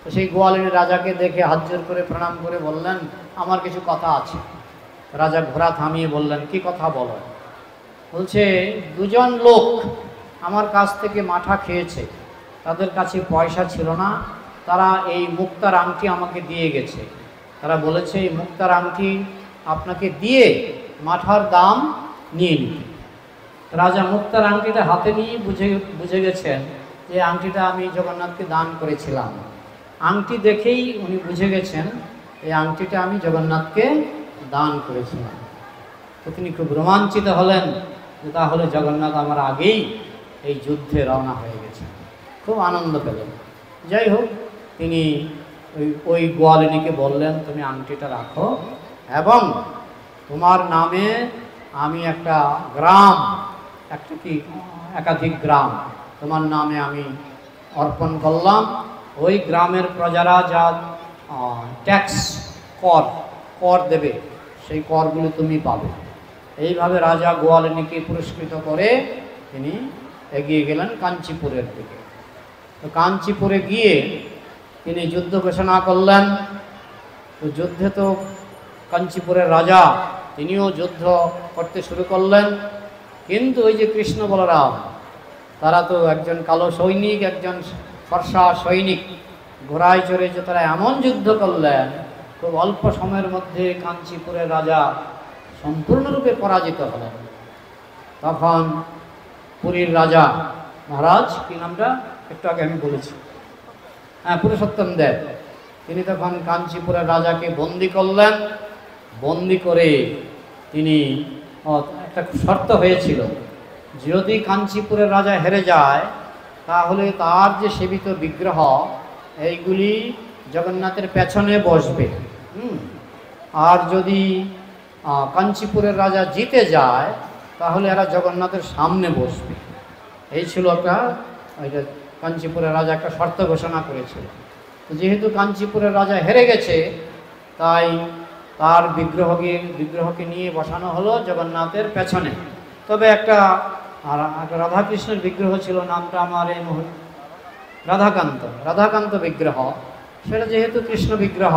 তো সেই গোয়ালিনী রাজাকে দেখে হাত জোর করে প্রণাম করে বললেন আমার কিছু কথা আছে। রাজা ঘোড়া থামিয়ে বললেন কি কথা বলো? বলছে 2 জন লোক আমার কাছ থেকে মাঠা খেয়েছে, তাদের কাছে পয়সা ছিল না, তারা এই মুক্তার আংটি আমাকে দিয়ে গেছে। তারা বলেছে এই মুক্তার আংটি আপনাকে দিয়ে মাঠার দাম নিয়ে নিতে। রাজা মুক্তার আংটিটা হাতে নিয়ে বুঝে গেছেন যে আংটিটা আমি জগন্নাথকে দান করেছিলাম। আংটি দেখেই উনি বুঝে গেছেন এই আংটিটা আমি জগন্নাথকে দান করেছিলাম। তো তিনি খুব রোমাঞ্চিত হলেন যে তাহলে জগন্নাথ আমার আগেই এই যুদ্ধে রওনা হয়ে গেছে, খুব আনন্দ পেলেন। যাই হোক, তিনি ওই গোয়ালিনীকে বললেন তুমি আংটিটা রাখো এবং তোমার নামে আমি একটা গ্রাম, একটা কি একাধিক গ্রাম তোমার নামে আমি অর্পণ করলাম। ওই গ্রামের প্রজারা যা ট্যাক্স কর দেবে সেই করগুলো তুমি পাবে। এইভাবে রাজা গোয়ালিনীকে পুরস্কৃত করে তিনি এগিয়ে গেলেন কাঞ্চিপুরের দিকে। তো কাঞ্চিপুরে গিয়ে তিনি যুদ্ধ ঘোষণা করলেন। তো যুদ্ধে তো কাঞ্চিপুরের রাজা তিনিও যুদ্ধ করতে শুরু করলেন, কিন্তু ওই যে কৃষ্ণ বলরাম তারা তো একজন কালো সৈনিক, একজন ফর্সা সৈনিক, ঘোড়ায় চড়ে যে তারা এমন যুদ্ধ করলেন খুব অল্প সময়ের মধ্যে কাঞ্চিপুরের রাজা সম্পূর্ণরূপে পরাজিত হলেন। তখন পুরীর রাজা মহারাজ, কি নামটা একটু আগে আমি বলেছি, পুরুষোত্তম দেব, তিনি তখন কাঞ্চিপুরের রাজাকে বন্দি করলেন। বন্দি করে তিনি একটা শর্ত হয়েছিল, যদি কাঞ্চিপুরের রাজা হেরে যায় তাহলে তার যে সেবিত বিগ্রহ এইগুলি জগন্নাথের পেছনে বসবে, আর যদি কাঞ্চিপুরের রাজা জিতে যায় তাহলে এরা জগন্নাথের সামনে বসবে। এই ছিল একটা কাঞ্চিপুরের রাজা একটা শর্ত ঘোষণা করেছিল। যেহেতু কাঞ্চিপুরের রাজা হেরে গেছে তাই তার বিগ্রহকে নিয়ে বসানো হলো জগন্নাথের পেছনে। তবে একটা রাধাকৃষ্ণের বিগ্রহ ছিল, নামটা আমার এই মুহূর্তে রাধাকান্ত বিগ্রহ, সেটা যেহেতু কৃষ্ণ বিগ্রহ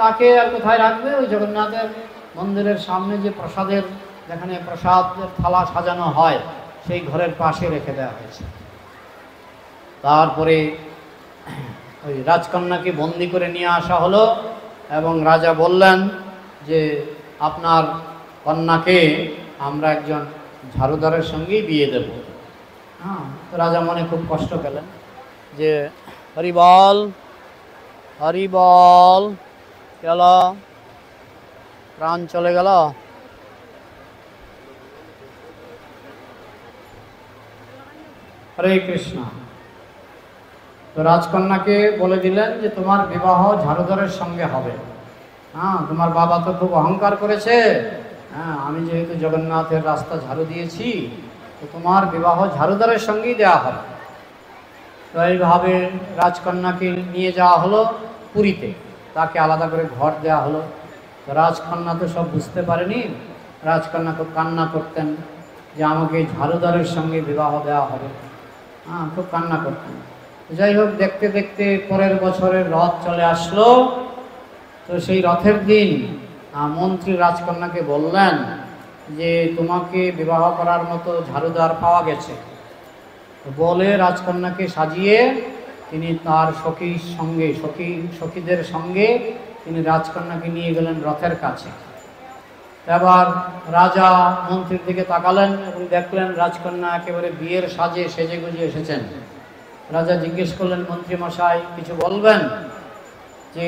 তাকে আর কোথায় রাখবে? ওই জগন্নাথের মন্দিরের সামনে যে প্রসাদের, যেখানে প্রসাদের থালা সাজানো হয় সেই ঘরের পাশে রেখে দেওয়া হয়েছে। তারপরে ওই রাজকন্যাকে বন্দি করে নিয়ে আসা হলো এবং রাজা বললেন যে আপনার কন্যাকে আমরা একজন ঝাড়ুদারের সঙ্গেই বিয়ে দেব। তো রাজা মনে খুব কষ্ট পেলেন যে হরিবল হরিবল, গেল প্রাণ চলে গেল। হরে কৃষ্ণ। তো রাজকন্যাকে বলে দিলেন যে তোমার বিবাহ ঝাড়ুদারের সঙ্গে হবে। হ্যাঁ, তোমার বাবা তো খুব অহংকার করেছে, হ্যাঁ, আমি যেহেতু জগন্নাথের রাস্তা ঝাড়ু দিয়েছি, তো তোমার বিবাহ ঝাড়ুদারের সঙ্গেই দেওয়া হবে। তো এইভাবে রাজকন্যাকে নিয়ে যাওয়া হলো পুরীতে, তাকে আলাদা করে ঘর দেওয়া হলো। তো রাজকন্যা তো সব বুঝতে পারেনি, রাজকন্যা খুব কান্না করতেন যে আমাকে ঝাড়ুদারের সঙ্গে বিবাহ দেওয়া হবে, হ্যাঁ, খুব কান্না করতেন। যাই হোক, দেখতে দেখতে পরের বছরের রথ চলে আসলো। তো সেই রথের দিন মন্ত্রী রাজকন্যাকে বললেন যে তোমাকে বিবাহ করার মতো ঝাড়ুদার পাওয়া গেছে। বলে রাজকন্যাকে সাজিয়ে তিনি তার সখীর সঙ্গে সখীদের সঙ্গে তিনি রাজকন্যাকে নিয়ে গেলেন রথের কাছে। এবার রাজা মন্ত্রীর দিকে তাকালেন এবং দেখলেন রাজকন্যা একেবারে বিয়ের সাজে সেজে গুজে এসেছেন। রাজা জিজ্ঞেস করলেন, মন্ত্রী মশাই কিছু বলবেন? যে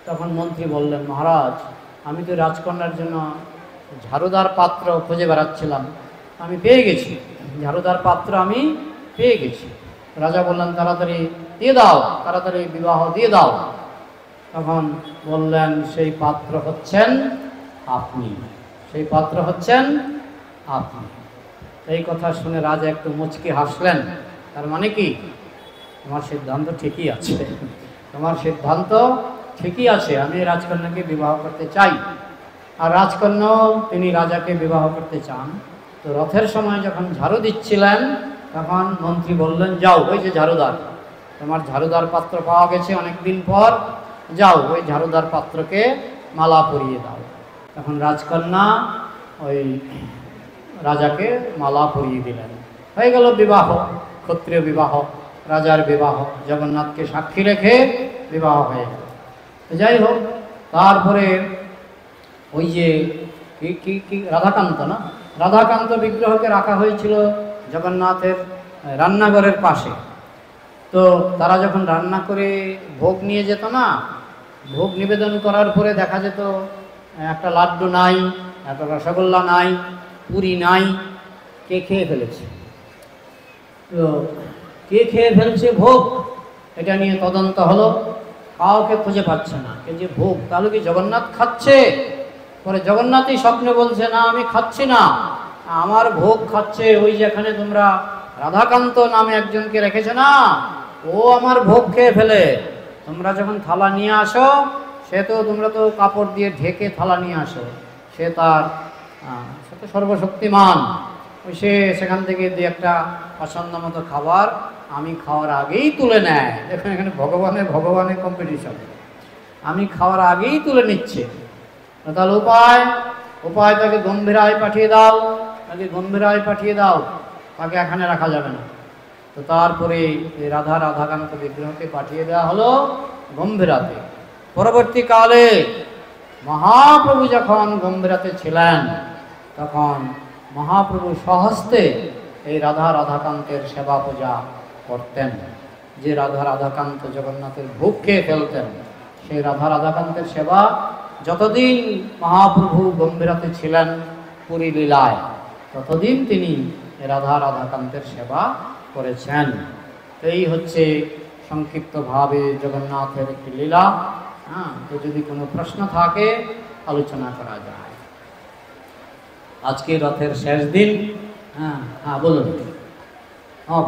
তখন মন্ত্রী বললেন, মহারাজ, আমি তো রাজকন্যার জন্য ঝাড়ুদার পাত্র খুঁজে বেড়াচ্ছিলাম, আমি পেয়ে গেছি, ঝাড়ুদার পাত্র আমি পেয়ে গেছি। রাজা বললেন, তাড়াতাড়ি দিয়ে দাও, তাড়াতাড়ি বিবাহ দিয়ে দাও। তখন বললেন, সেই পাত্র হচ্ছেন আপনি, সেই পাত্র হচ্ছেন আপনি। এই কথা শুনে রাজা একটু মুচকি হাসলেন। তার মানে কি, তোমার সিদ্ধান্ত ঠিকই আছে, তোমার সিদ্ধান্ত ঠিকই আছে, আমি রাজকন্যাকে বিবাহ করতে চাই। আর রাজকন্যাও তিনি রাজাকে বিবাহ করতে চান। তো রথের সময় যখন ঝাড়ু দিচ্ছিলেন তখন মন্ত্রী বললেন, যাও, ওই যে ঝাড়ুদার, তোমার ঝাড়ুদার পাত্র পাওয়া গেছে অনেক দিন পর, যাও ওই ঝাড়ুদার পাত্রকে মালা পরিয়ে দাও। তখন রাজকন্যা ওই রাজাকে মালা পরিয়ে দিলেন। হয়ে গেল বিবাহ, ক্ষত্রিয় বিবাহ, রাজার বিবাহ, জগন্নাথকে সাক্ষী রেখে বিবাহ হয়ে গেল। যাই হোক, তারপরে ওই যে কি রাধাকান্ত, না, রাধাকান্ত বিগ্রহকে রাখা হয়েছিল জগন্নাথের রান্নাঘরের পাশে। তো তারা যখন রান্না করে ভোগ নিয়ে যেত না, ভোগ নিবেদন করার পরে দেখা যেত একটা লাড্ডু নাই, একটা রসগোল্লা নাই, পুরি নাই, কে খেয়ে ফেলেছে। তো কে খেয়ে ফেলছে ভোগ, এটা নিয়ে তদন্ত হলো, কাউকে খুঁজে পাচ্ছে না। এই যে ভোগ, তাহলে কি জগন্নাথ খাচ্ছে? পরে জগন্নাথই স্বপ্নে বলছে, না আমি খাচ্ছি না, আমার ভোগ খাচ্ছে ওই যেখানে তোমরা রাধাকান্ত নামে একজনকে রেখেছে না, ও আমার ভোগ খেয়ে ফেলে। তোমরা যখন থালা নিয়ে আসো, তোমরা তো কাপড় দিয়ে ঢেকে থালা নিয়ে আসো, সে তো সর্বশক্তিমান, সে সেখান থেকে দিয়ে একটা পছন্দ মতো খাবার আমি খাওয়ার আগেই তুলে নেয়। দেখুন, এখানে ভগবানের কম্পিটিশন, আমি খাওয়ার আগেই তুলে নিচ্ছে। তাহলে উপায় তাকে গম্ভীরায় পাঠিয়ে দাও, তাকে গম্ভীরায় পাঠিয়ে দাও, তাকে এখানে রাখা যাবে না। তো তারপরে রাধাকান্ত বিগ্রহকে পাঠিয়ে দেওয়া হলো গম্ভীরাতে। পরবর্তীকালে মহাপ্রভু যখন গম্ভীরাতে ছিলেন, তখন মহাপ্রভু স্বহস্তে এই রাধাকান্তের সেবা পূজা করতেন। যে রাধাকান্ত জগন্নাথের ভোগ খেয়ে ফেলতেন, সেই রাধাকান্তের সেবা যতদিন মহাপ্রভু গম্ভীরাতে ছিলেন পুরী লীলায়, ততদিন তিনি রাধাকান্তের সেবা করেছেন। এই হচ্ছে সংক্ষিপ্তভাবে জগন্নাথের একটি লীলা। হ্যাঁ, তো যদি কোনো প্রশ্ন থাকে আলোচনা করা যায়। আজকে রথের শেষ দিন। হ্যাঁ বলুন।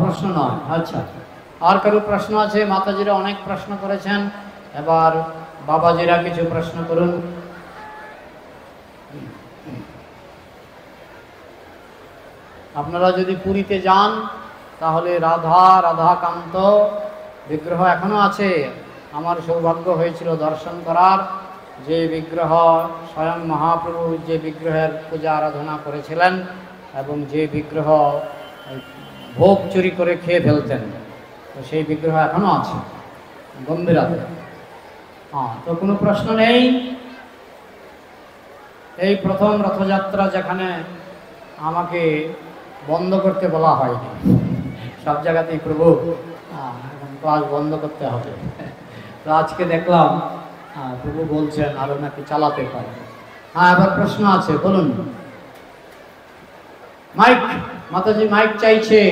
প্রশ্ন নয়, আচ্ছা। আর কারো প্রশ্ন আছে? মাতাজিরা অনেক প্রশ্ন করেছেন, এবার বাবাজিরা কিছু প্রশ্ন করুন। আপনারা যদি পুরীতে যান তাহলে রাধাকান্ত বিগ্রহ এখনো আছে। আমার সৌভাগ্য হয়েছিল দর্শন করার। যে বিগ্রহ স্বয়ং মহাপ্রভু যে বিগ্রহের পূজা আরাধনা করেছিলেন এবং যে বিগ্রহ ভোগ চুরি করে খেয়ে ফেলতেন, তো সেই বিগ্রহ এখনো আছে গম্ভীরাতে। তো কোনো প্রশ্ন নেই। এই প্রথম রথযাত্রা যেখানে আমাকে বন্ধ করতে বলা হয়নি, সব জায়গাতেই প্রভু এখন ক্লাস বন্ধ করতে হবে। তো আজকে দেখলাম প্রভু বলছেন আরো নাকি চালাতে পারে। এবার প্রশ্ন আছে, বলুন। মাইক, মাতাজি মাইক চাইছে।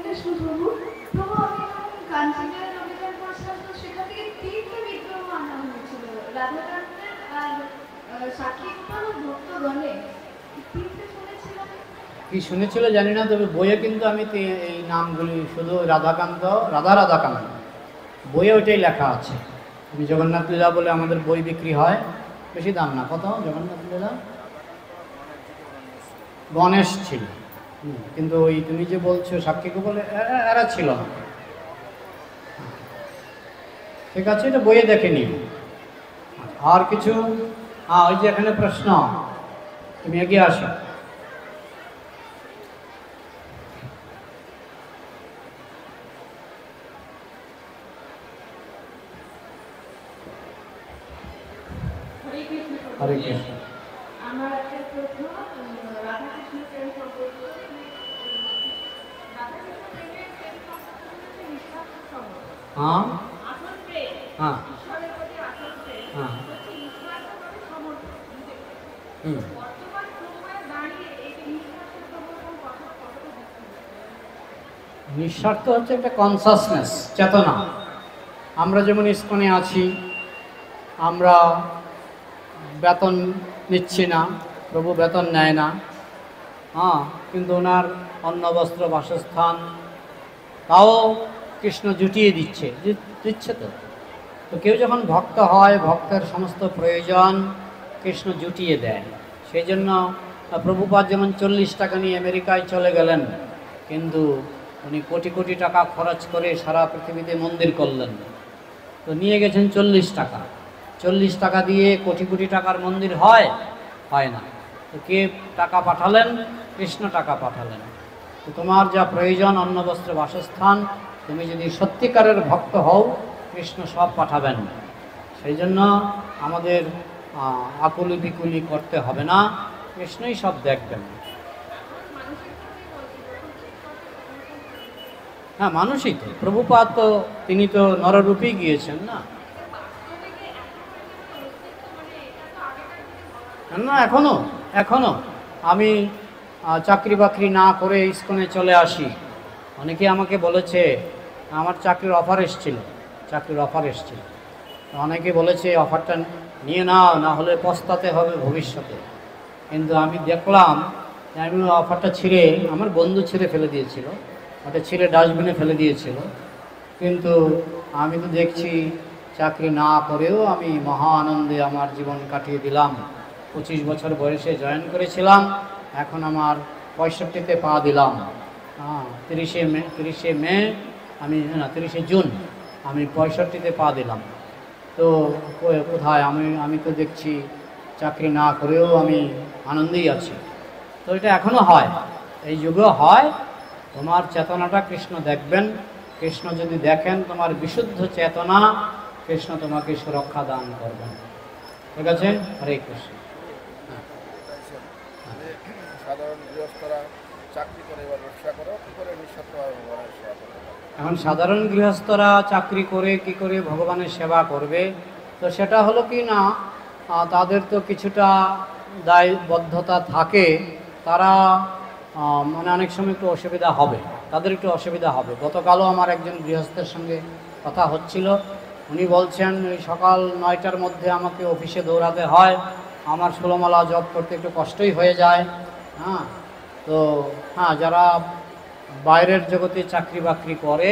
কৃষ্ণ প্রভু, প্রভু আমি যখন কাঞ্চীপুরের অভিযান করছিলাম তো সেখান থেকে 3টে বিগ্রহ আনা হয়েছিল, রাধাকান্তের আর সাক্ষী গোপাল ও ভক্তগণের। 3টে শুনেছিলাম। কি শুনেছিল জানি না, তবে বইয়ে কিন্তু আমি এই নামগুলি শুধু রাধাকান্ত, রাধাকান্ত বইয়ে ওইটাই লেখা আছে। আমি জগন্নাথ লীলা বলে আমাদের বই বিক্রি হয়, বেশি দাম না, কত জগন্নাথ লীলা? গণেশ ছিল, কিন্তু ওই তুমি যে বলছো সাক্ষী গোপাল এরা ছিল না। ঠিক আছে, এটা বইয়ে দেখে নিও। আর কিছু? হ্যাঁ, ওই যে এখানে প্রশ্ন, তুমি এগিয়ে আসো। হরে কৃষ্ণ। আমার একটা প্রশ্ন, রাধাকৃষ্ণ প্রেম সম্পর্ক, রাধাকৃষ্ণ প্রেমের প্রেম সম্পর্ক নিঃস্বার্থ সম্পর্ক। হ্যাঁ আসল প্রেম, হ্যাঁ ঈশ্বরের প্রতি আসল প্রেম হ্যাঁ হচ্ছে নিঃস্বার্থভাবে সমর্পণ। হুম। বর্তমান সময়ে দাঁড়িয়ে এই যে নিঃস্বার্থ সমর্পণ কতটা নিঃস্বার্থ হচ্ছে একটা কনসাসনেস, চেতনা। আমরা যেমন ইস্কনে আছি, আমরা বেতন নিচ্ছি না, প্রভু বেতন নেয় না, হ্যাঁ, কিন্তু ওনার অন্ন বস্ত্র বাসস্থান তাও কৃষ্ণ জুটিয়ে দিচ্ছে তো। তো কেউ যখন ভক্ত হয়, ভক্তের সমস্ত প্রয়োজন কৃষ্ণ জুটিয়ে দেয়। সেই জন্য প্রভুপাদ যেমন 40 টাকা নিয়ে আমেরিকায় চলে গেলেন, কিন্তু উনি কোটি কোটি টাকা খরচ করে সারা পৃথিবীতে মন্দির করলেন। তো নিয়ে গেছেন 40 টাকা, 40 টাকা দিয়ে কোটি কোটি টাকার মন্দির হয় না। তো কে টাকা পাঠালেন? কৃষ্ণ টাকা পাঠালেন। তো তোমার যা প্রয়োজন, অন্ন বস্ত্র বাসস্থান, তুমি যদি সত্যিকারের ভক্ত হও, কৃষ্ণ সব পাঠাবেন। সেই জন্য আমাদের আকুলি বিকুলি করতে হবে না, কৃষ্ণই সব দেখবেন। হ্যাঁ, মানুষই তো। প্রভুপাদ তো তিনি তো নররূপেই গিয়েছেন না। না, এখনো আমি চাকরি বাকরি না করে ইস্কনে চলে আসি। অনেকে আমাকে বলেছে, আমার চাকরির অফার এসেছিল, অনেকে বলেছে অফারটা নিয়ে নাও, না হলে পস্তাতে হবে ভবিষ্যতে। কিন্তু আমি দেখলাম যে আমি অফারটা ছিঁড়ে, আমার বন্ধু ছিঁড়ে ফেলে দিয়েছিল, ওটা ছিঁড়ে ডাস্টবিনে ফেলে দিয়েছিল। কিন্তু আমি তো দেখছি চাকরি না করেও আমি মহা আনন্দে আমার জীবন কাটিয়ে দিলাম। 25 বছর বয়সে জয়েন করেছিলাম, এখন আমার 65-তে পা দিলাম। 30শে জুন আমি 65-তে পা দিলাম। তো কোথায় আমি তো দেখছি চাকরি না করেও আমি আনন্দেই আছি। তো এটা এখনও হয়, এই যুগেও হয়। তোমার চেতনাটা কৃষ্ণ দেখবেন। কৃষ্ণ যদি দেখেন তোমার বিশুদ্ধ চেতনা, কৃষ্ণ তোমাকে সুরক্ষা দান করবেন। ঠিক আছে? হরে কৃষ্ণ। সাধারণ গৃহস্থরা চাকরি করে বা ব্যবসা করে কি করে নিঃস্বার্থভাবে ভগবানের সেবা করতে পারে? এখন সাধারণ গৃহস্থরা চাকরি করে কি করে ভগবানের সেবা করবে? তো সেটা হলো কি না, তাদের তো কিছুটা দায়বদ্ধতা থাকে। তারা মানে অনেক সময় একটু অসুবিধা হবে, তাদের একটু অসুবিধা হবে। গতকালও আমার একজন গৃহস্থের সঙ্গে কথা হচ্ছিল। উনি বলছেন ওই সকাল 9টার মধ্যে আমাকে অফিসে দৌড়াতে হয়, আমার 16 মালা জব করতে একটু কষ্টই হয়ে যায়। হ্যাঁ, তো হ্যাঁ, যারা বাইরের জগতে চাকরি বাকরি করে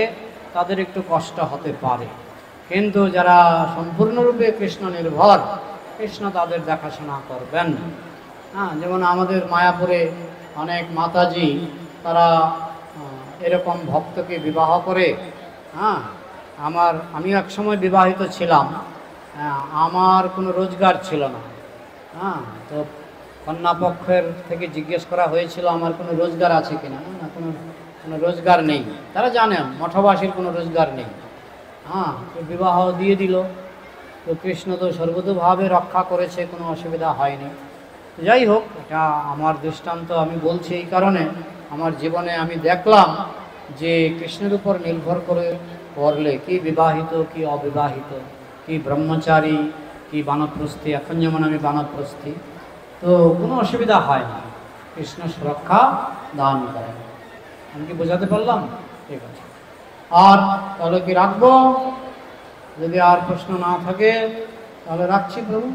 তাদের একটু কষ্ট হতে পারে, কিন্তু যারা সম্পূর্ণরূপে কৃষ্ণ নির্ভর, কৃষ্ণ তাদের দেখাশোনা করবেন। হ্যাঁ, যেমন আমাদের মায়াপুরে অনেক মাতাজি, তারা এরকম ভক্তকে বিবাহ করে। হ্যাঁ, আমি এক সময় বিবাহিত ছিলাম, আমার কোনো রোজগার ছিল না। হ্যাঁ, তো কন্যাপক্ষের থেকে জিজ্ঞেস করা হয়েছিল আমার কোনো রোজগার আছে কিনা, না কোনো রোজগার নেই। তারা জানে মঠবাসীর কোনো রোজগার নেই। হ্যাঁ, তো বিবাহ দিয়ে দিল। তো কৃষ্ণ তো সর্বতোভাবে রক্ষা করেছে, কোনো অসুবিধা হয়নি। যাই হোক, এটা আমার দৃষ্টান্ত আমি বলছি এই কারণে, আমার জীবনে আমি দেখলাম যে কৃষ্ণের উপর নির্ভর করে করলে কি বিবাহিত, কি অবিবাহিত, কি ব্রহ্মচারী, কি বানপ্রস্থী, এখন যেমন আমি বানপ্রস্থী, তো কোনো অসুবিধা হয় না, কৃষ্ণ সুরক্ষা দান করেন। আমি কি বোঝাতে পারলাম? ঠিক আছে। আর তাহলে কি রাখবো? যদি আর প্রশ্ন না থাকে তাহলে রাখছি প্রভু।